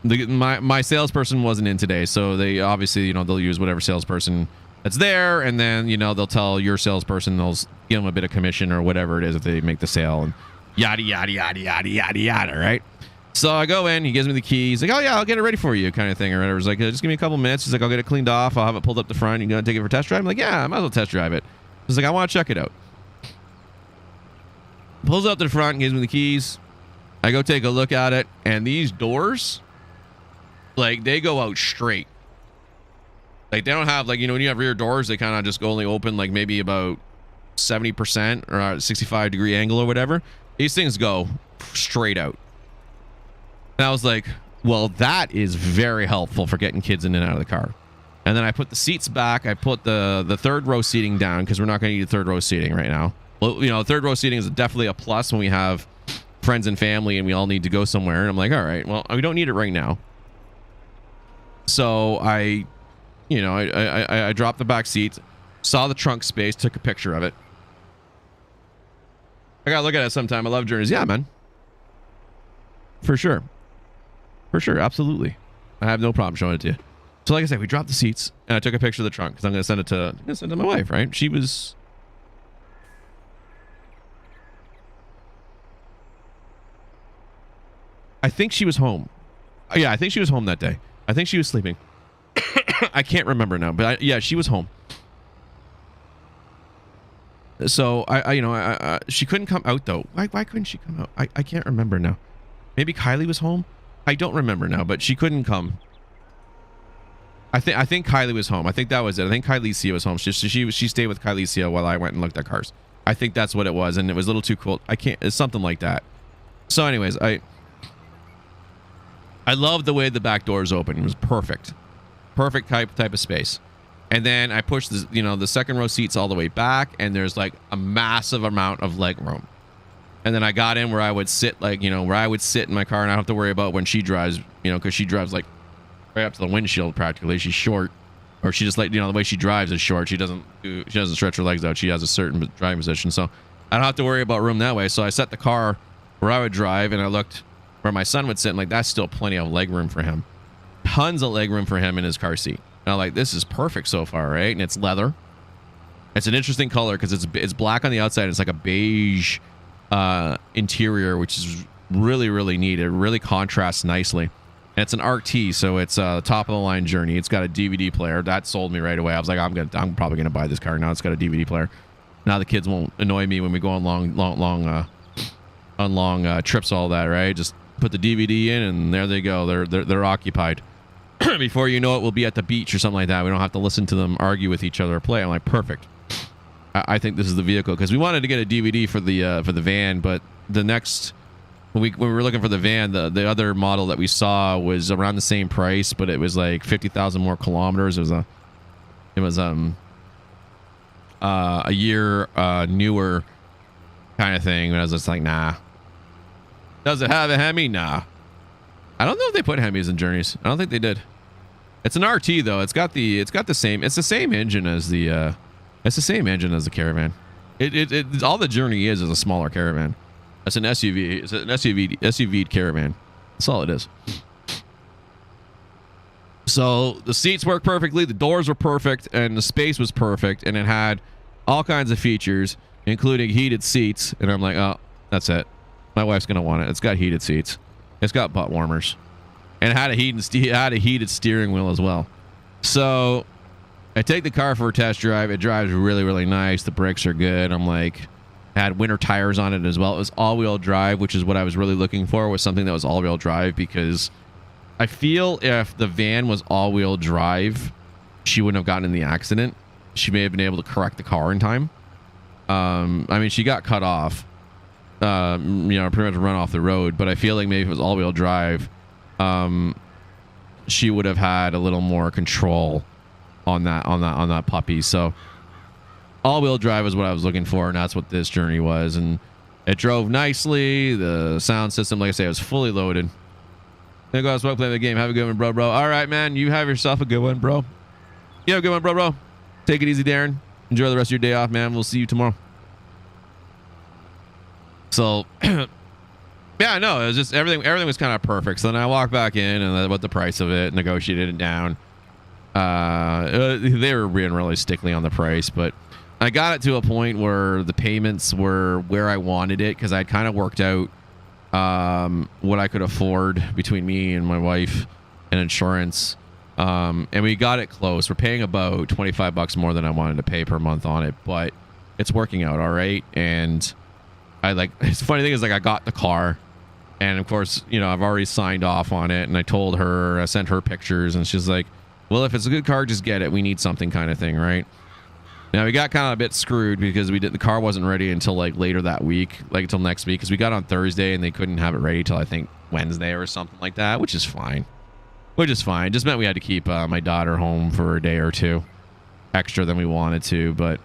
my salesperson wasn't in today, so they obviously, they'll use whatever salesperson that's there, and then they'll tell your salesperson, they'll give them a bit of commission or whatever it is if they make the sale, and yada yada yada yada yada yada, right? So I go in, he gives me the keys, like, oh yeah, I'll get it ready for you, kind of thing, or whatever. He's like, just give me a couple minutes. He's like, I'll get it cleaned off, I'll have it pulled up the front. You gonna take it for a test drive? I'm like, yeah, I might as well test drive it. He's like, I want to check it out. Pulls up to the front, gives me the keys. I go take a look at it, and these doors, like, they go out straight. Like, they don't have, like, when you have rear doors, they kind of just only open, like, maybe about 70% or 65-degree angle or whatever. These things go straight out. And I was like, well, that is very helpful for getting kids in and out of the car. And then I put the seats back. I put the third row seating down because we're not going to need third row seating right now. Well, third row seating is definitely a plus when we have friends and family and we all need to go somewhere. And I'm like, all right, well, we don't need it right now. So I dropped the back seats, saw the trunk space, took a picture of it. I gotta look at it sometime. I love Journeys. Yeah, man. For sure. For sure. Absolutely. I have no problem showing it to you. So like I said, we dropped the seats and I took a picture of the trunk because I'm going to send it to my wife, right? She was... I think she was home. Yeah, I think she was home that day. I think she was sleeping. I can't remember now, but yeah, she was home. So I she couldn't come out though. Why couldn't she come out? I can't remember now. Maybe Kylie was home. I don't remember now, but she couldn't come. I think Kylie was home. I think that was it. I think Kylie was home. She stayed with Kylie while I went and looked at cars. I think that's what it was, and it was a little too cold. It's something like that. So, anyways, I love the way the back doors open. It was perfect. Perfect type of space. And then I pushed the second row seats all the way back, and there's like a massive amount of leg room. And then I got in where I would sit, where I would sit in my car, and I don't have to worry about when she drives, because she drives like right up to the windshield practically. She's short, or she just the way she drives is short. She doesn't stretch her legs out. She has a certain driving position. So I don't have to worry about room that way. So I set the car where I would drive, and I looked where my son would sit, and like, that's still plenty of leg room for him. Tons of leg room for him in his car seat. And I'm like, this is perfect so far, right? And it's leather. It's an interesting color because it's black on the outside. It's like a beige interior, which is really, really neat. It really contrasts nicely. And it's an RT, so it's top of the line Journey. It's got a DVD player. That sold me right away. I was like, I'm probably gonna buy this car now. It's got a DVD player. Now the kids won't annoy me when we go on long trips. All that, right? Just put the DVD in, and there they go. They're occupied. Before you know it, we'll be at the beach or something like that. We don't have to listen to them argue with each other or play. I'm like, perfect. I think this is the vehicle, because we wanted to get a DVD for the van, but the next when we were looking for the van, the other model that we saw was around the same price, but it was like 50,000 more kilometers. It was a year newer kind of thing. And I was just like, nah. Does it have a Hemi? Nah. I don't know if they put Hemis in Journeys. I don't think they did. It's an RT though. It's the same engine as the Caravan. It all the Journey is a smaller Caravan. It's an SUV. It's an SUV Caravan. That's all it is. So the seats work perfectly, the doors were perfect, and the space was perfect, and it had all kinds of features, including heated seats. And I'm like, oh, that's it. My wife's gonna want it. It's got heated seats. It's got butt warmers, and it had a heated steering wheel as well. So I take the car for a test drive. It drives really, really nice. The brakes are good. I'm like, had winter tires on it as well. It was all-wheel drive, which is what I was really looking for, was something that was all-wheel drive, because I feel if the van was all-wheel drive, she wouldn't have gotten in the accident. She may have been able to correct the car in time. I mean, she got cut off, pretty much run off the road, but I feel like maybe if it was all-wheel drive, she would have had a little more control on that puppy. So all-wheel drive is what I was looking for, and that's what this Journey was. And it drove nicely. The sound system, like I say, was fully loaded. Gonna go outside, play the game. Have a good one, bro. All right, man. You have yourself a good one, bro. You have a good one, bro. Take it easy, Darren. Enjoy the rest of your day off, man. We'll see you tomorrow. So, yeah, no, it was just everything was kind of perfect. So then I walked back in, and what the price of it, negotiated it down. They were being really stickly on the price, but I got it to a point where the payments were where I wanted it, because I'd kind of worked out what I could afford between me and my wife and insurance, and we got it close. We're paying about $25 more than I wanted to pay per month on it, but it's working out all right. And it's the funny thing is, like, I got the car, and of course, I've already signed off on it, and I told her, I sent her pictures, and she's like, well, if it's a good car, just get it. We need something, kind of thing, right? Now, we got kind of a bit screwed because the car wasn't ready until like later that week, like until next week, because we got on Thursday and they couldn't have it ready till I think Wednesday or something like that, which is fine. Just meant we had to keep my daughter home for a day or two extra than we wanted to. But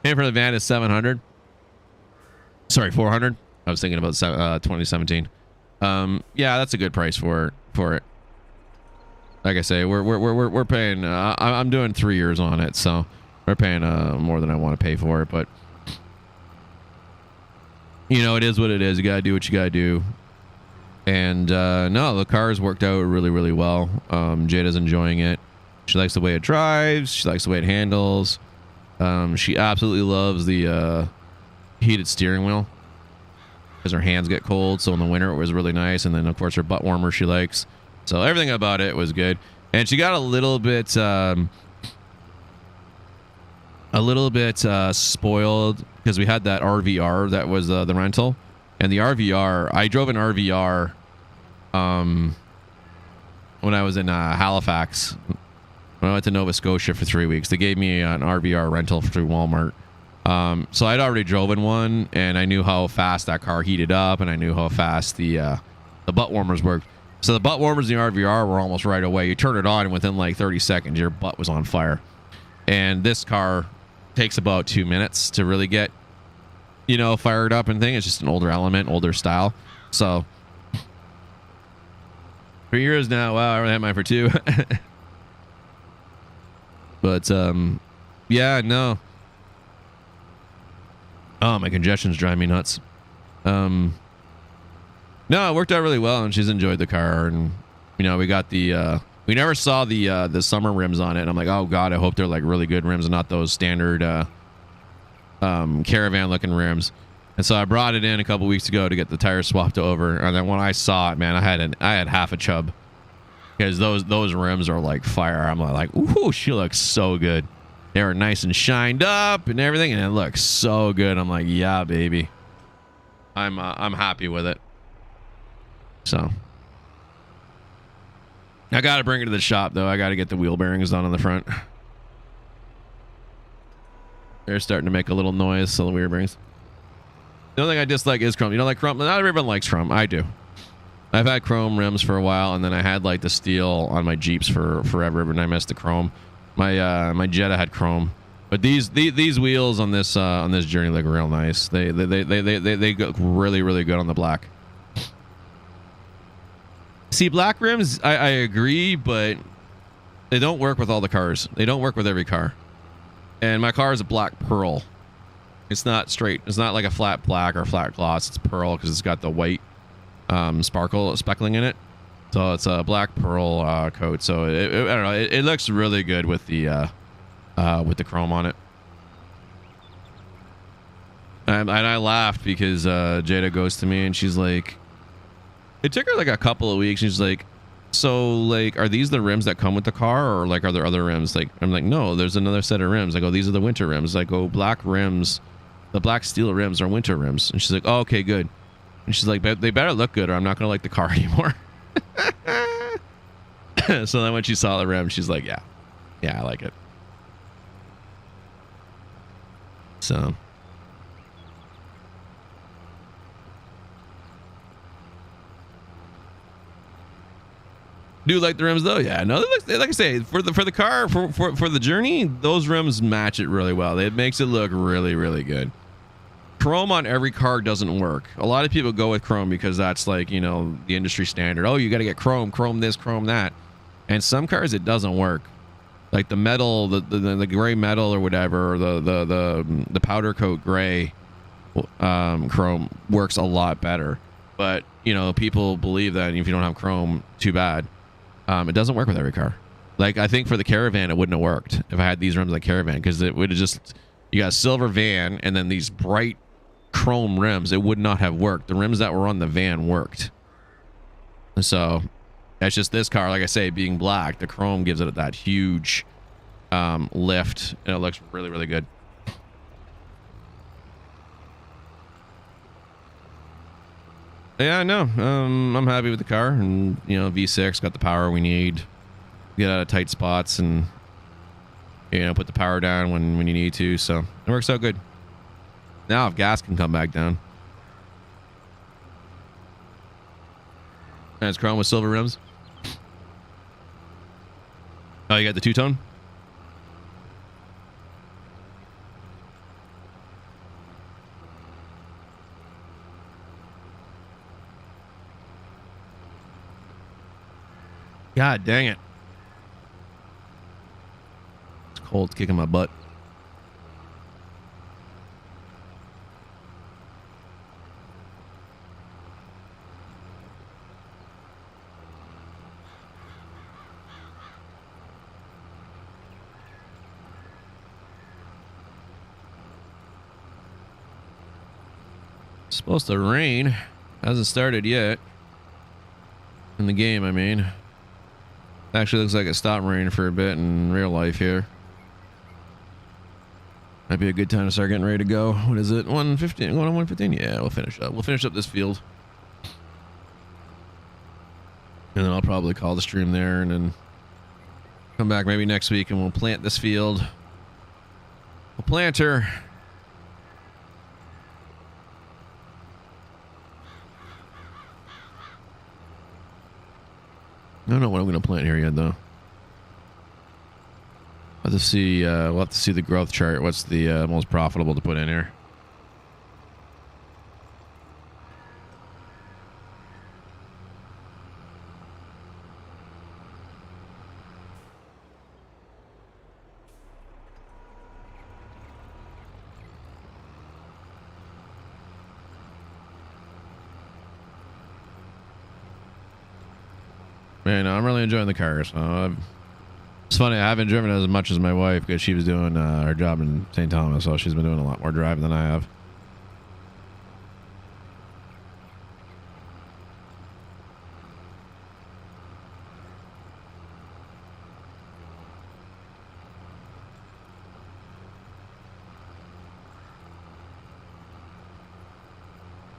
paying for the van is $700. Sorry, $400. I was thinking about 2017. Yeah, that's a good price for it. Like I say, we're paying. I'm doing 3 years on it, so we're paying more than I want to pay for it. But it is what it is. You gotta do what you gotta do. And no, the car's worked out really, really well. Jada's enjoying it. She likes the way it drives. She likes the way it handles. She absolutely loves the heated steering wheel, because her hands get cold. So in the winter, it was really nice. And then, of course, her butt warmer she likes. So everything about it was good. And she got a little bit spoiled because we had that RVR that was the rental. And the RVR, I drove an RVR when I was in Halifax. When I went to Nova Scotia for 3 weeks, they gave me an RVR rental through Walmart. So I'd already driven one, and I knew how fast that car heated up, and I knew how fast the butt warmers worked. So the butt warmers in the RVR were almost right away. You turn it on, and within like 30 seconds, your butt was on fire. And this car takes about 2 minutes to really get, fired up and thing. It's just an older element, older style. So 3 years now. Wow, I already had mine for 2. But yeah, no. Oh, my congestion's driving me nuts. No, it worked out really well, and she's enjoyed the car. And you know, we got the we never saw the summer rims on it. And I'm like, oh god, I hope they're like really good rims and not those standard caravan looking rims. And so I brought it in a couple weeks ago to get the tires swapped over. And then when I saw it, man, I had half a chub because those rims are like fire. I'm like, ooh, she looks so good. They were nice and shined up and everything, and it looks so good. I'm like, yeah, baby. I'm happy with it. So I got to bring it to the shop though. I got to get the wheel bearings done on the front. They're starting to make a little noise, so the wheel bearings. The only thing I dislike is chrome. You don't like chrome? Not everyone likes chrome. I do. I've had chrome rims for a while, and then I had like the steel on my Jeeps for forever, and I missed the chrome. My Jetta had chrome, but these wheels on this journey look real nice. They go really good on the black. See, black rims, I agree, but they don't work with all the cars. They don't work with every car. And my car is a black pearl. It's not straight. It's not like a flat black or flat gloss. It's pearl because it's got the white speckling in it. So it's a black pearl coat. So I don't know. It looks really good with the chrome on it. And I laughed because Jada goes to me and she's like, it took her like a couple of weeks. She's like, so like, are these the rims that come with the car, or like, are there other rims? Like, I'm like, no, there's another set of rims. I go, these are the winter rims. I go, black rims, the black steel rims are winter rims. And she's like, oh, okay, good. And she's like, but they better look good or I'm not going to like the car anymore. So then when she saw the rim, she's like, yeah, I like it. So. Do you like the rims though? Yeah, no, like I say, for the car, for the journey, those rims match it really well. It makes it look really good. Chrome on every car doesn't work. A lot of people go with chrome because that's like, you know, the industry standard. Oh, you got to get chrome this, chrome that. And some cars it doesn't work. Like the metal, the gray metal or whatever, or the powder coat gray chrome works a lot better. But, you know, people believe that if you don't have chrome, too bad. It doesn't work with every car. Like, I think for the Caravan, it wouldn't have worked if I had these rims like Caravan, because it would have just, you got a silver van and then these bright chrome rims. It would not have worked. The rims that were on the van worked. So that's just this car, like I say, being black, the chrome gives it that huge lift, and it looks really good. Yeah, no, I'm happy with the car, and you know, V6 got the power we need. Get out of tight spots, and you know, put the power down when you need to. So it works out good. Now, if gas can come back down, and it's chrome with silver rims. Oh, you got the two-tone. God dang it. It's cold. It's kicking my butt. It's supposed to rain. Hasn't started yet. In the game, I mean. Actually looks like it stopped raining for a bit in real life here. Might be a good time to start getting ready to go. What is it? 1:15? Going on 1:15? Yeah, we'll finish up. We'll finish up this field. And then I'll probably call the stream there and then come back maybe next week and we'll plant this field. We'll plant her. I don't know what I'm going to plant here yet, though. We'll have to see. We'll have to see the growth chart. What's the most profitable to put in here? And I'm really enjoying the car. So it's funny, I haven't driven as much as my wife because she was doing her job in St. Thomas, so she's been doing a lot more driving than I have.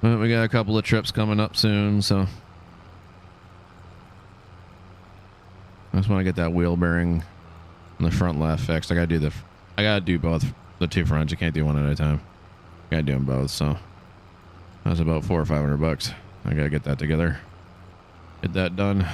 But we got a couple of trips coming up soon, so I just want to get that wheel bearing on the front left fixed. I gotta do both the two fronts. You can't do one at a time. Gotta do them both. So that's about $400 or $500. I gotta get that together, get that done.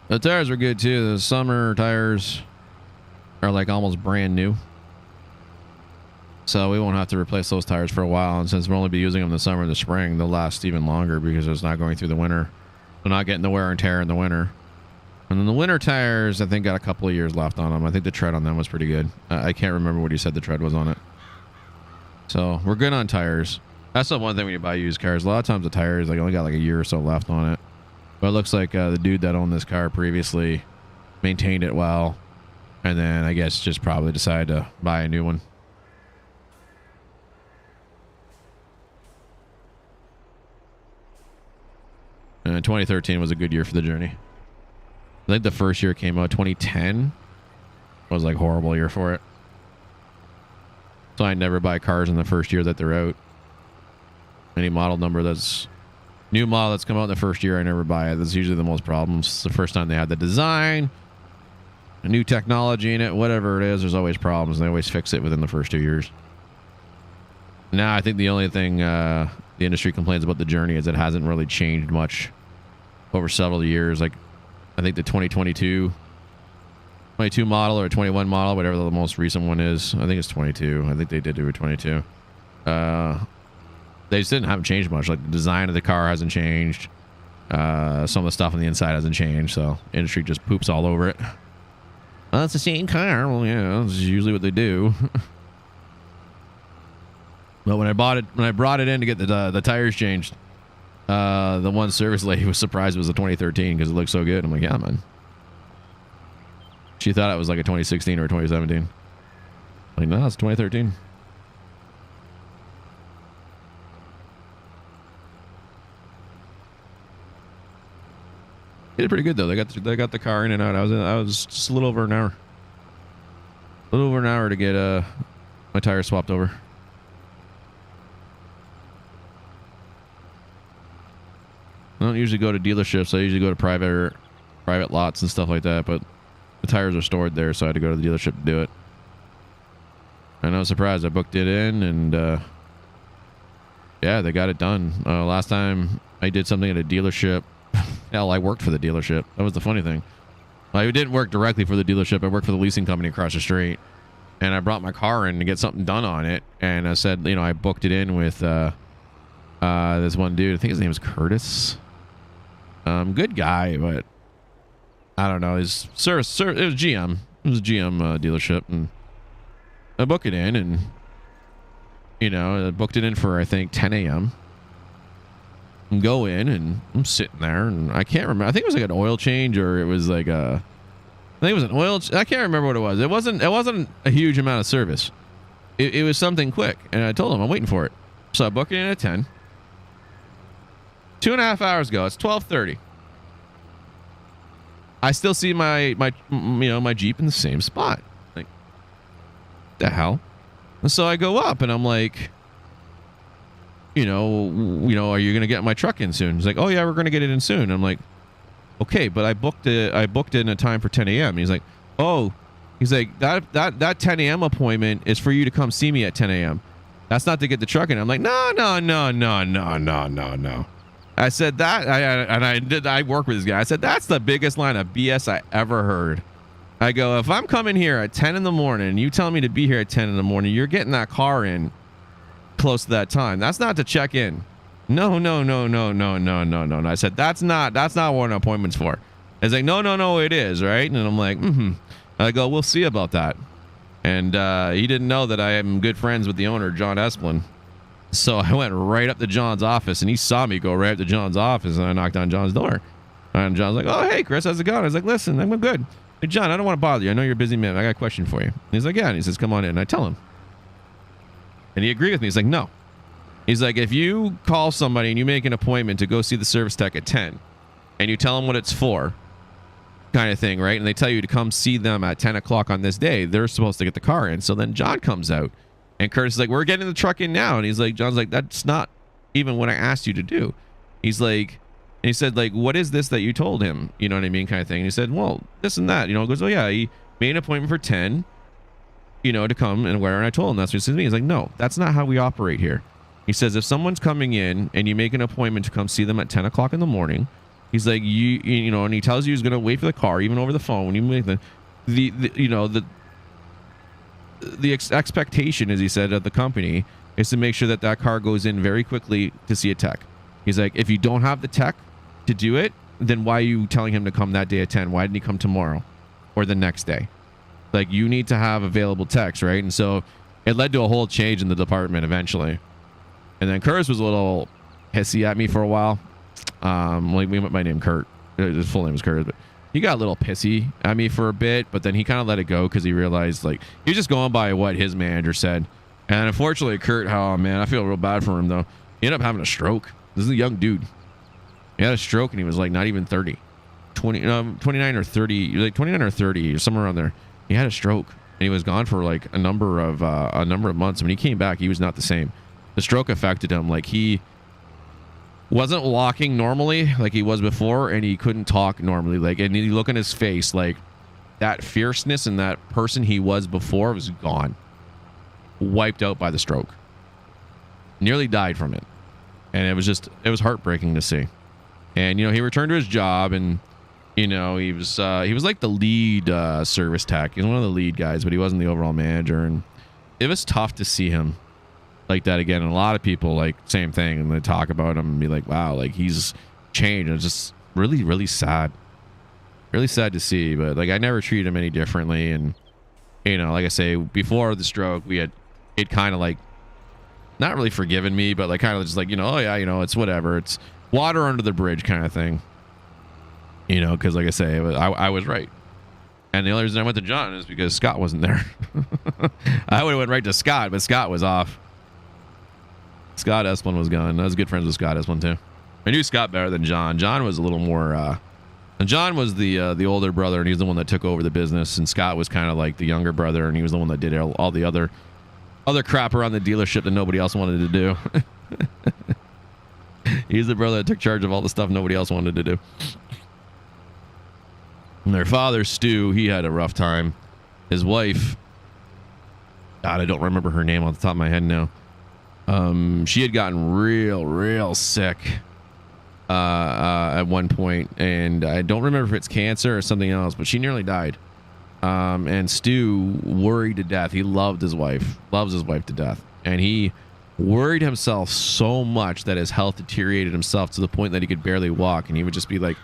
The tires are good too. The summer tires are like almost brand new. So we won't have to replace those tires for a while. And since we'll only be using them in the summer and the spring, they'll last even longer because it's not going through the winter. They're not getting the wear and tear in the winter. And then the winter tires, I think, got a couple of years left on them. I think the tread on them was pretty good. I can't remember what he said the tread was on it. So we're good on tires. That's the one thing when you buy used cars. A lot of times the tires like only got like a year or so left on it. But it looks like the dude that owned this car previously maintained it well, and then I guess just probably decided to buy a new one. And 2013 was a good year for the Journey. I think the first year it came out, 2010, was like a horrible year for it. So I never buy cars in the first year that they're out. Any model number that's new model that's come out in the first year, I never buy it. That's usually the most problems. It's the first time they had the design, a new technology in it, whatever it is, there's always problems. They always fix it within the first 2 years. Now, I think the only thing the industry complains about the Journey is it hasn't really changed much over several years. Like, I think the 2022 model or 21 model, whatever the most recent one is, I think it's 22. I think they did do a 22. They just haven't changed much. Like the design of the car hasn't changed. Some of the stuff on the inside hasn't changed. So industry just poops all over it. Well, it's the same car. Well, yeah, that's usually what they do. But when I brought it in to get the tires changed, the one service lady was surprised it was a 2013 because it looked so good. I'm like, yeah, man. She thought it was like a 2016 or a 2017. Like, no, it's 2013. They did pretty good though. They got the car in and out. I was just a little over an hour. A little over an hour to get my tires swapped over. I don't usually go to dealerships. I usually go to private lots and stuff like that. But the tires are stored there, so I had to go to the dealership to do it. And I was surprised. I booked it in, and yeah, they got it done. Last time I did something at a dealership. Hell, I worked for the dealership. That was the funny thing. I didn't work directly for the dealership. I worked for the leasing company across the street. And I brought my car in to get something done on it. And I said, you know, I booked it in with this one dude. I think his name is Curtis. Good guy, but I don't know. His service, it was GM. It was a GM dealership. And I booked it in, and, you know, I booked it in for, I think, 10 a.m. Go in, and I'm sitting there, and I can't remember. I think it was like an oil change, or it was like I think it was an oil. I can't remember what it was. It wasn't a huge amount of service. It was something quick, and I told him I'm waiting for it. So I booked it in at 10. 2.5 hours ago, it's 12:30. I still see my Jeep in the same spot. Like, the hell? And so I go up, and I'm like, you know, are you going to get my truck in soon? He's like, oh yeah, we're going to get it in soon. And I'm like, okay, but I booked it in a time for 10 a.m. He's like, oh, he's like, that 10 a.m. appointment is for you to come see me at 10 a.m. That's not to get the truck in. I'm like, no. I said that, I work with this guy. I said, that's the biggest line of BS I ever heard. I go, if I'm coming here at 10 in the morning and you tell me to be here at 10 in the morning, you're getting that car in close to that time. That's not to check in. No. I said, that's not what an appointment's for. I was like, no, it is, right? And I'm like, I go, we'll see about that. And he didn't know that I am good friends with the owner, John Esplin. So I went right up to John's office, and he saw me go right up to John's office, and I knocked on John's door. And John's like, oh, hey, Chris, how's it going? I was like, listen, I'm good. Hey, John, I don't want to bother you. I know you're a busy man. I got a question for you. And he's like, yeah. And he says, come on in. And I tell him. And he agreed with me. He's like, no. He's like, if you call somebody and you make an appointment to go see the service tech at 10, and you tell them what it's for, kind of thing, right? And they tell you to come see them at 10 o'clock on this day, they're supposed to get the car in. So then John comes out, and Curtis is like, we're getting the truck in now. And he's like, John's like, that's not even what I asked you to do. He's like, and he said, like, what is this that you told him? You know what I mean? Kind of thing. And he said, well, this and that. You know, he goes, oh, yeah, he made an appointment for 10, you know, to come and where. And I told him that's what he said to me. He's like, no, that's not how we operate here. He says, if someone's coming in and you make an appointment to come see them at 10 o'clock in the morning, he's like, you know, and he tells you he's going to wait for the car, even over the phone. When you make the expectation, as he said, of the company is to make sure that that car goes in very quickly to see a tech. He's like, if you don't have the tech to do it, then why are you telling him to come that day at 10? Why didn't he come tomorrow or the next day? Like, you need to have available techs, right? And so it led to a whole change in the department eventually. And then Curtis was a little hissy at me for a while. Like, we went by name Kurt. His full name was Kurt, but he got a little pissy at me for a bit, but then he kind of let it go because he realized, like, he was just going by what his manager said. And unfortunately, Kurt, oh man, I feel real bad for him though. He ended up having a stroke. This is a young dude. He had a stroke and he was like not even 30. 29 or 30, like 29 or 30, somewhere around there. He had a stroke and he was gone for like a number of months. When he came back, he was not the same. The stroke affected him. Like, he wasn't walking normally like he was before, and he couldn't talk normally. Like, and you look in his face, like, that fierceness and that person he was before was gone. Wiped out by the stroke. Nearly died from it. And it was heartbreaking to see. And, you know, he returned to his job, and, you know, he was like the lead service tech. He was one of the lead guys, but he wasn't the overall manager. And it was tough to see him like that again. And a lot of people, like, same thing, and they talk about him and be like, wow, like, he's changed. It's just really, really sad. Really sad to see. But, like, I never treated him any differently. And, you know, like I say, before the stroke, it kind of, like, not really forgiven me, but, like, kind of just like, you know, oh yeah, you know, it's whatever, it's water under the bridge kind of thing, you know, because, like I say, I was right. And the only reason I went to John is because Scott wasn't there. I would have went right to Scott, but Scott was off. Scott Esplin was gone. I was good friends with Scott Esplin too. I knew Scott better than John. John was a little more and John was the older brother, and he's the one that took over the business, and Scott was kind of like the younger brother, and he was the one that did all the other crap around the dealership that nobody else wanted to do. He's the brother that took charge of all the stuff nobody else wanted to do. And their father, Stu, he had a rough time. His wife, God, I don't remember her name off the top of my head now. She had gotten real sick at one point, and I don't remember if it's cancer or something else, but she nearly died. And Stu worried to death. He loved his wife, loves his wife to death. And he worried himself so much that his health deteriorated himself to the point that he could barely walk. And he would just be like,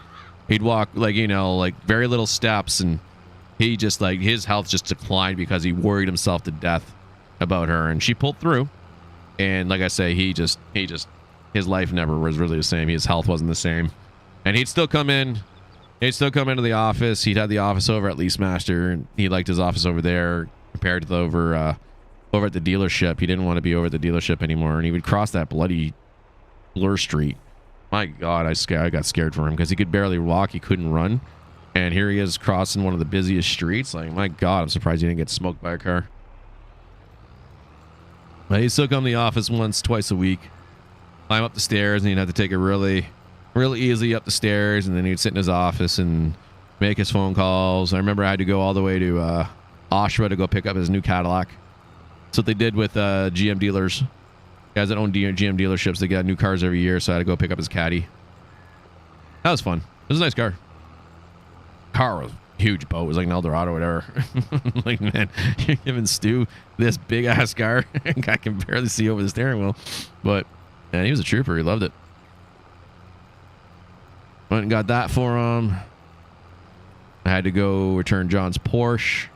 he'd walk like, you know, like very little steps. And he just, like, his health just declined because he worried himself to death about her. And she pulled through. And like I say, he just, his life never was really the same. His health wasn't the same. And he'd still come in. He'd still come into the office. He'd had the office over at Leasemaster, and he liked his office over there compared to the over at the dealership. He didn't want to be over at the dealership anymore, and he would cross that bloody Blur Street. My God, I got scared for him because he could barely walk. He couldn't run. And here he is crossing one of the busiest streets. Like, my God, I'm surprised he didn't get smoked by a car. But he'd still come to the office once, twice a week, climb up the stairs, and he'd have to take it really easily up the stairs, and then he'd sit in his office and make his phone calls. I remember I had to go all the way to Oshawa to go pick up his new Cadillac. That's what they did with GM dealers. Guys that own GM dealerships, they got new cars every year, so I had to go pick up his Caddy. That was fun. It was a nice car. Car was huge boat. It was like an Eldorado or whatever. Like, man, you're giving Stu this big ass car. I can barely see over the steering wheel. But man, he was a trooper. He loved it. Went and got that for him. I had to go return John's Porsche.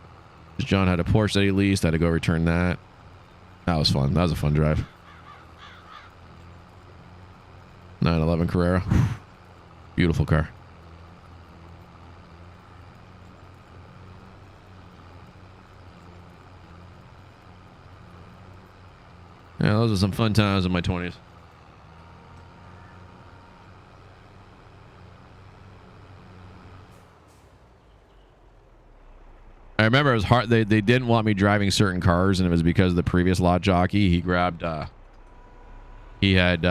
John had a Porsche that he leased. I had to go return that. That was fun. That was a fun drive. 911 Carrera. Beautiful car. Yeah, those are some fun times in my 20s. I remember it was hard. They didn't want me driving certain cars, and it was because the previous lot jockey, he grabbed, he had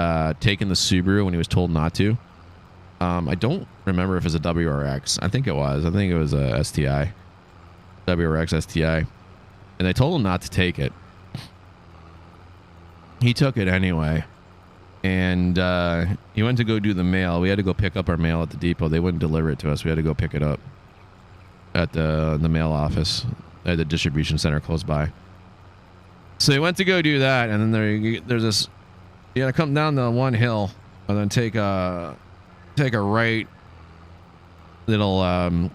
taken the Subaru when he was told not to. I don't remember if it was a WRX. I think it was. I think it was a STI. WRX STI. And they told him not to take it. He took it anyway. And he went to go do the mail. We had to go pick up our mail at the depot. They wouldn't deliver it to us. We had to go pick it up at the mail office at the distribution center close by. So he went to go do that, and then there's this. You gotta come down the one hill and then take a right little on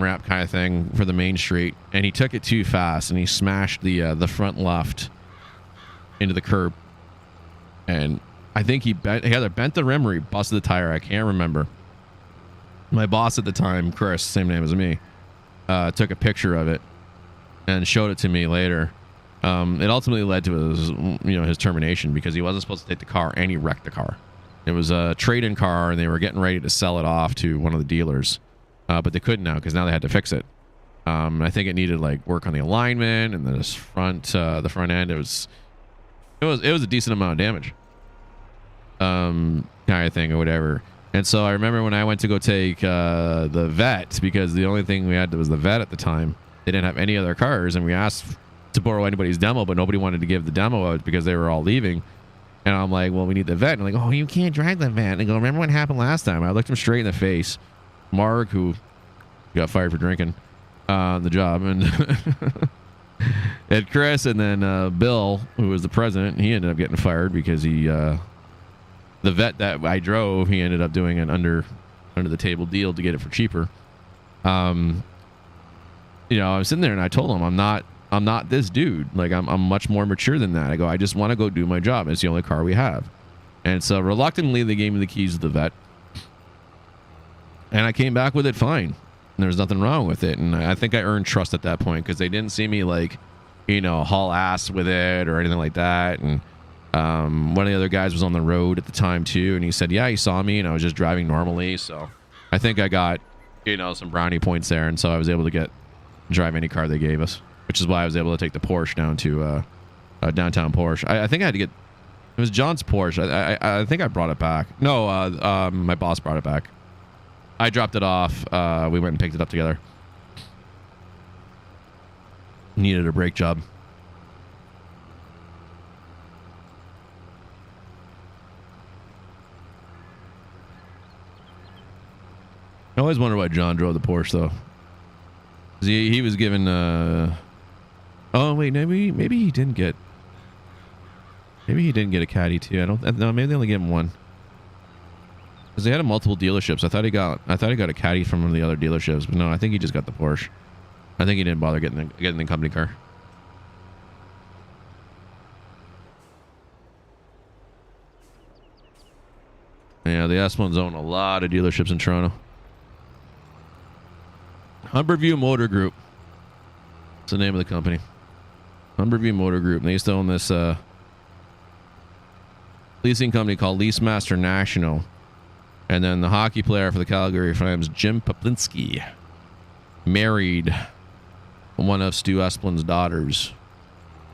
ramp kind of thing for the main street, and he took it too fast and he smashed the front left into the curb, and I think he either bent the rim or he busted the tire. I can't remember. My boss at the time, Chris, same name as me, took a picture of it and showed it to me later. It ultimately led to his termination because he wasn't supposed to take the car, and he wrecked the car. It was a trade-in car, and they were getting ready to sell it off to one of the dealers, but they couldn't now because now they had to fix it. I think it needed like work on the alignment and the front end. It was a decent amount of damage, kind of thing or whatever. And so I remember when I went to go take the vet, because the only thing we had was the vet at the time. They didn't have any other cars, and we asked to borrow anybody's demo, but nobody wanted to give the demo out because they were all leaving. And I'm like, well, we need the vet. And like, oh, you can't drive the vet. And I go, remember what happened last time? I looked him straight in the face. Mark, who got fired for drinking on the job, and and Chris, and then Bill, who was the president, he ended up getting fired because he the vet that I drove, he ended up doing an under the table deal to get it for cheaper. I was sitting there and I told him, I'm not this dude. Like, I'm much more mature than that. I go, I just want to go do my job. It's the only car we have. And so reluctantly, they gave me the keys to the vet, and I came back with it fine. And there was nothing wrong with it. And I think I earned trust at that point because they didn't see me like, haul ass with it or anything like that. And one of the other guys was on the road at the time too, and he said, yeah, he saw me and I was just driving normally. So I think I got, some brownie points there. And so I was able to drive any car they gave us, which is why I was able to take the Porsche down to downtown Porsche. I think I had to it was John's Porsche. I think I brought it back. No, my boss brought it back. I dropped it off. We went and picked it up together. Needed a brake job. I always wonder why John drove the Porsche though. He was given oh wait, maybe he didn't get a caddy too. No, maybe they only gave him one. Because they had multiple dealerships. I thought he got a caddy from one of the other dealerships, but no, I think he just got the Porsche. I think he didn't bother getting the company car. Yeah, the S1s own a lot of dealerships in Toronto. Humberview Motor Group. That's the name of the company. Humberview Motor Group. And they used to own this leasing company called Leasemaster National. And then the hockey player for the Calgary Flames, Jim Paplinski, married one of Stu Esplin's daughters.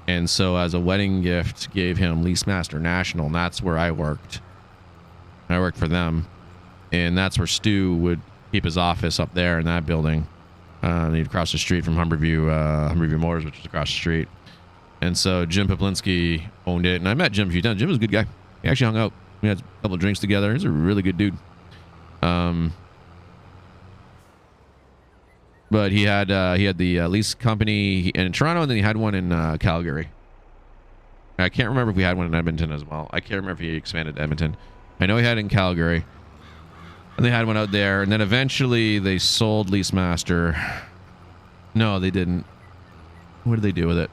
And so as a wedding gift, gave him Leasemaster National. And that's where I worked. I worked for them. And that's where Stu would keep his office up there in that building. He'd cross the street from Humberview Motors, which was across the street. And so Jim Paplinski owned it. And I met Jim a few times. Jim was a good guy. He actually hung out. We had a couple of drinks together. He's a really good dude. But he had the lease company in Toronto, and then he had one in Calgary. I can't remember if we had one in Edmonton as well. I can't remember if he expanded to Edmonton. I know he had it in Calgary, and they had one out there. And then eventually they sold LeaseMaster. No, they didn't. What did they do with it?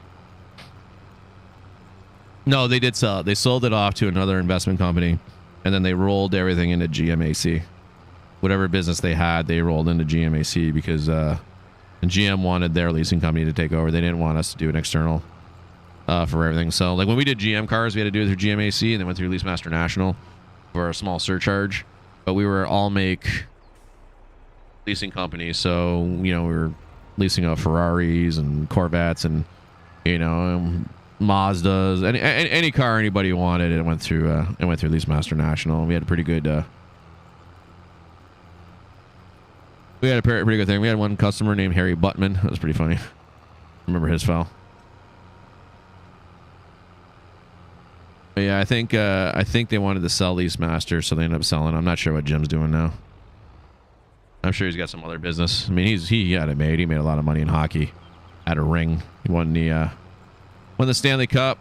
No, they did sell it. They sold it off to another investment company, and then they rolled everything into GMAC. Whatever business they had, they rolled into GMAC because GM wanted their leasing company to take over. They didn't want us to do an external for everything. So, like when we did GM cars, we had to do it through GMAC, and then went through LeaseMaster National for a small surcharge. But we were all make leasing company, so we were leasing out Ferraris and Corvettes and Mazdas, any car anybody wanted. It went through LeaseMaster National. We had a pretty good. We had a pretty good thing. We had one customer named Harry Buttman. That was pretty funny. Remember his file. But yeah, I think they wanted to sell LeaseMaster, so they ended up selling. I'm not sure what Jim's doing now. I'm sure he's got some other business. I mean, he had it made. He made a lot of money in hockey. Had a ring. He won the Stanley Cup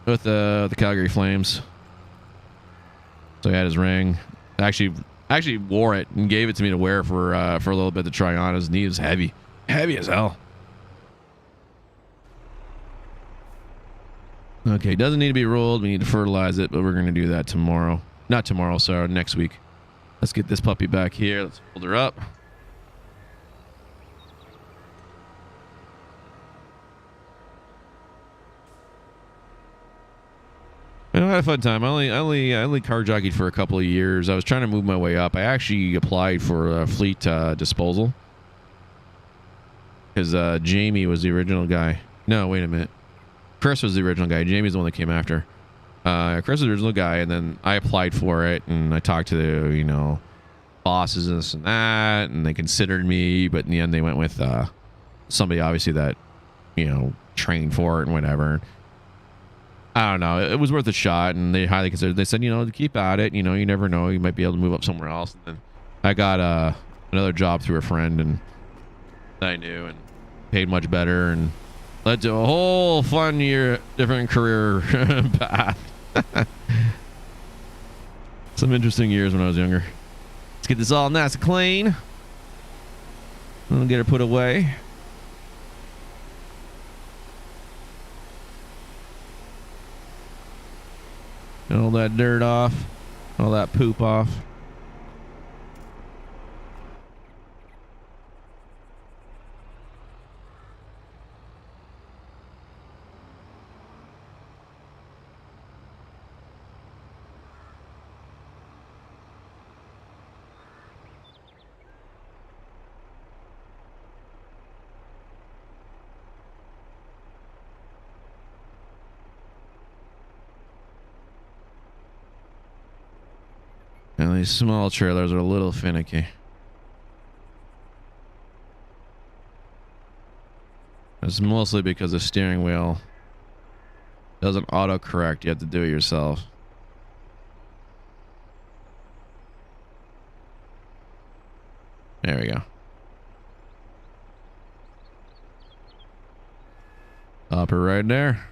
with the Calgary Flames. So he had his ring. Actually wore it and gave it to me to wear for a little bit to try on. His knee was heavy as hell. Okay, doesn't need to be rolled. We need to fertilize it, but we're going to do that tomorrow. Not tomorrow, sorry, next week. Let's get this puppy back here. Let's hold her up. I had a fun time. I only car jockeyed for a couple of years. I was trying to move my way up. I actually applied for fleet disposal because Jamie was the original guy. No, wait a minute. Chris was the original guy. Jamie's the one that came after. Chris was the original guy, and then I applied for it, and I talked to the bosses and this and that, and they considered me, but in the end they went with somebody obviously that trained for it and whatever. I don't know. It was worth a shot, and they highly considered. They said, keep at it. You never know. You might be able to move up somewhere else. And then I got another job through a friend, and that I knew, and paid much better, and led to a whole fun different career path. Some interesting years when I was younger. Let's get this all nice and clean. I'll get her put away. Get all that dirt off, all that poop off. And these small trailers are a little finicky. It's mostly because the steering wheel doesn't auto-correct. You have to do it yourself. There we go. Up her right there.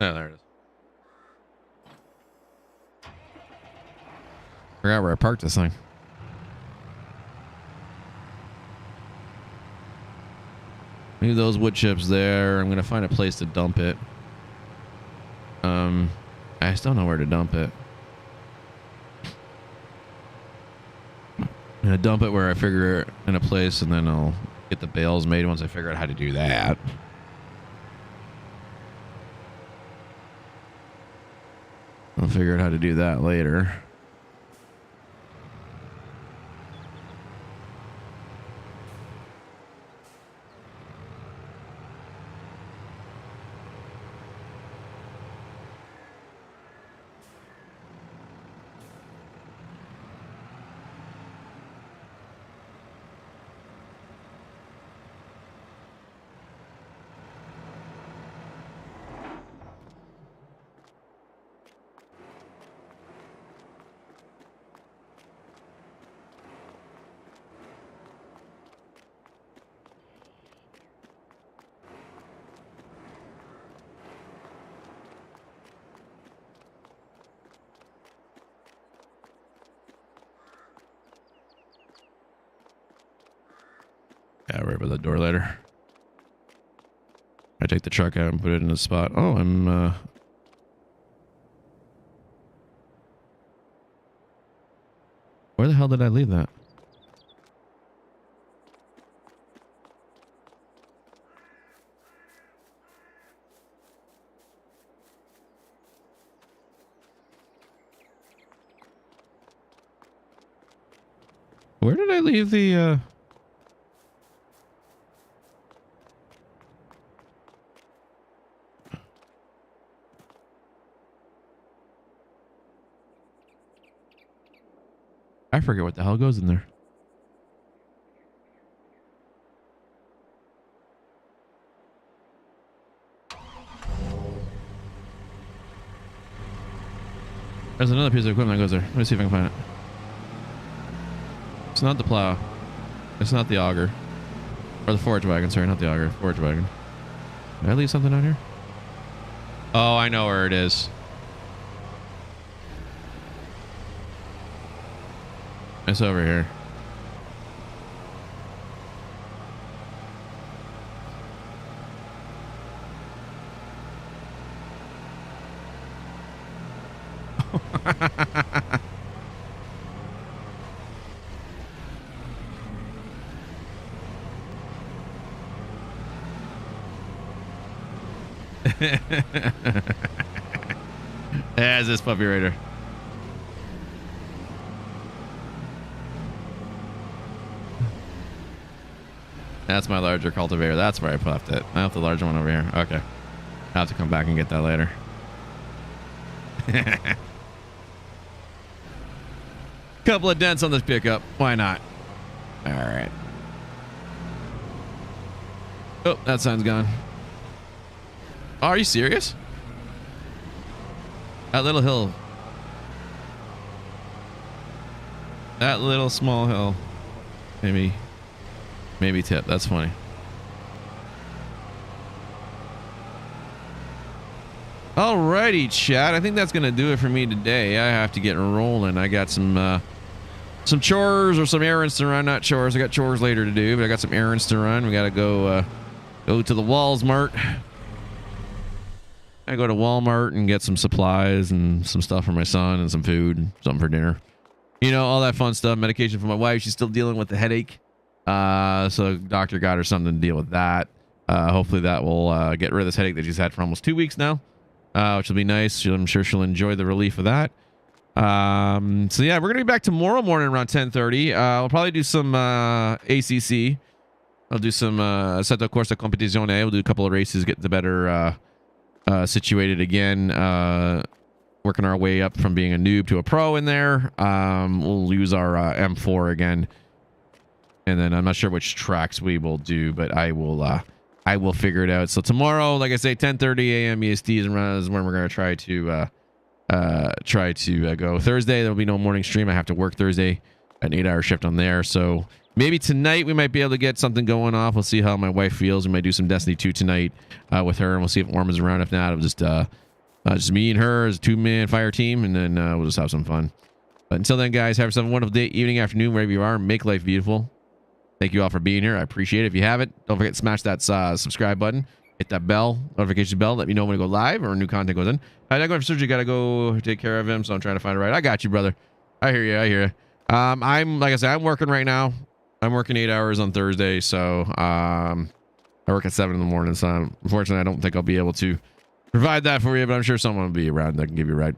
Oh, there it is. Forgot where I parked this thing. Leave those wood chips there. I'm gonna find a place to dump it. I just don't know where to dump it. I'm gonna dump it where I figure it in a place, and then I'll get the bales made once I figure out how to do that. I'll figure out how to do that later. Yeah, right by the door later. I take the truck out and put it in the spot. Oh, I'm where the hell did I leave that? Where did I leave the I forget what the hell goes in there. There's another piece of equipment that goes there. Let me see if I can find it. It's not the plow. It's not the auger. Or the forage wagon. Sorry, not the auger. Forage wagon. Did I leave something out here? Oh, I know where it is. It's over here. There's this puppy raider. That's my larger cultivator. That's where I left it. I have the larger one over here. Okay. I'll have to come back and get that later. Couple of dents on this pickup. Why not? All right. Oh, that sign's gone. Oh, are you serious? That little hill. That little small hill. Maybe tip. That's funny. Alrighty, chat. I think that's gonna do it for me today. I have to get rolling. I got some chores or some errands to run. Not chores. I got chores later to do, but I got some errands to run. We gotta go to the Walmart. I go to Walmart and get some supplies and some stuff for my son and some food and something for dinner. You know, all that fun stuff. Medication for my wife. She's still dealing with the headache. So doctor got her something to deal with that. Hopefully that will get rid of this headache that she's had for almost 2 weeks now, which will be nice. I'm sure she'll enjoy the relief of that. So yeah, we're gonna be back tomorrow morning around 10:30. I'll probably do some ACC. I'll do some Assetto Corsa Competizione. We'll do a couple of races, get the better situated again. Working our way up from being a noob to a pro in there. We'll use our M4 again. And then I'm not sure which tracks we will do, but I will figure it out. So tomorrow, like I say, 10:30 a.m. EST is when we're going to try to go. Thursday, there'll be no morning stream. I have to work Thursday, an 8-hour shift on there. So maybe tonight we might be able to get something going off. We'll see how my wife feels. We might do some Destiny 2 tonight with her, and we'll see if Orm is around. If not, it'll just me and her as a 2-man fire team, and then we'll just have some fun. But until then, guys, have yourself a wonderful day, evening, afternoon, wherever you are. Make life beautiful. Thank you all for being here. I appreciate it. If you haven't, don't forget to smash that subscribe button. Hit that bell, notification bell. Let me know when we go live or new content goes in. I going for surgery. Got to go take care of him, so I'm trying to find it right. I got you, brother. I hear you. I hear you. I'm like I said, I'm working right now. I'm working 8 hours on Thursday, so I work at 7 in the morning. So unfortunately, I don't think I'll be able to provide that for you, but I'm sure someone will be around that can give you a ride.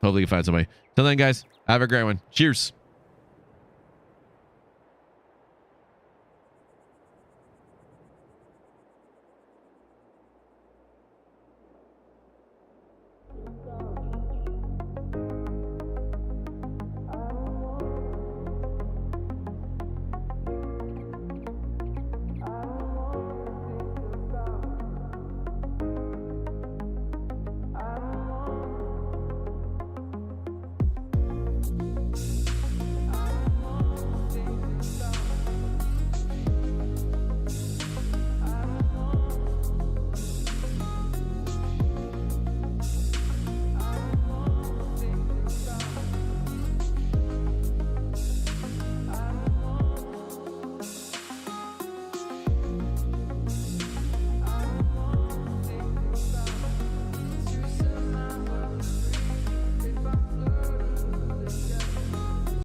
Hopefully, you can find somebody. Till then, guys, have a great one. Cheers.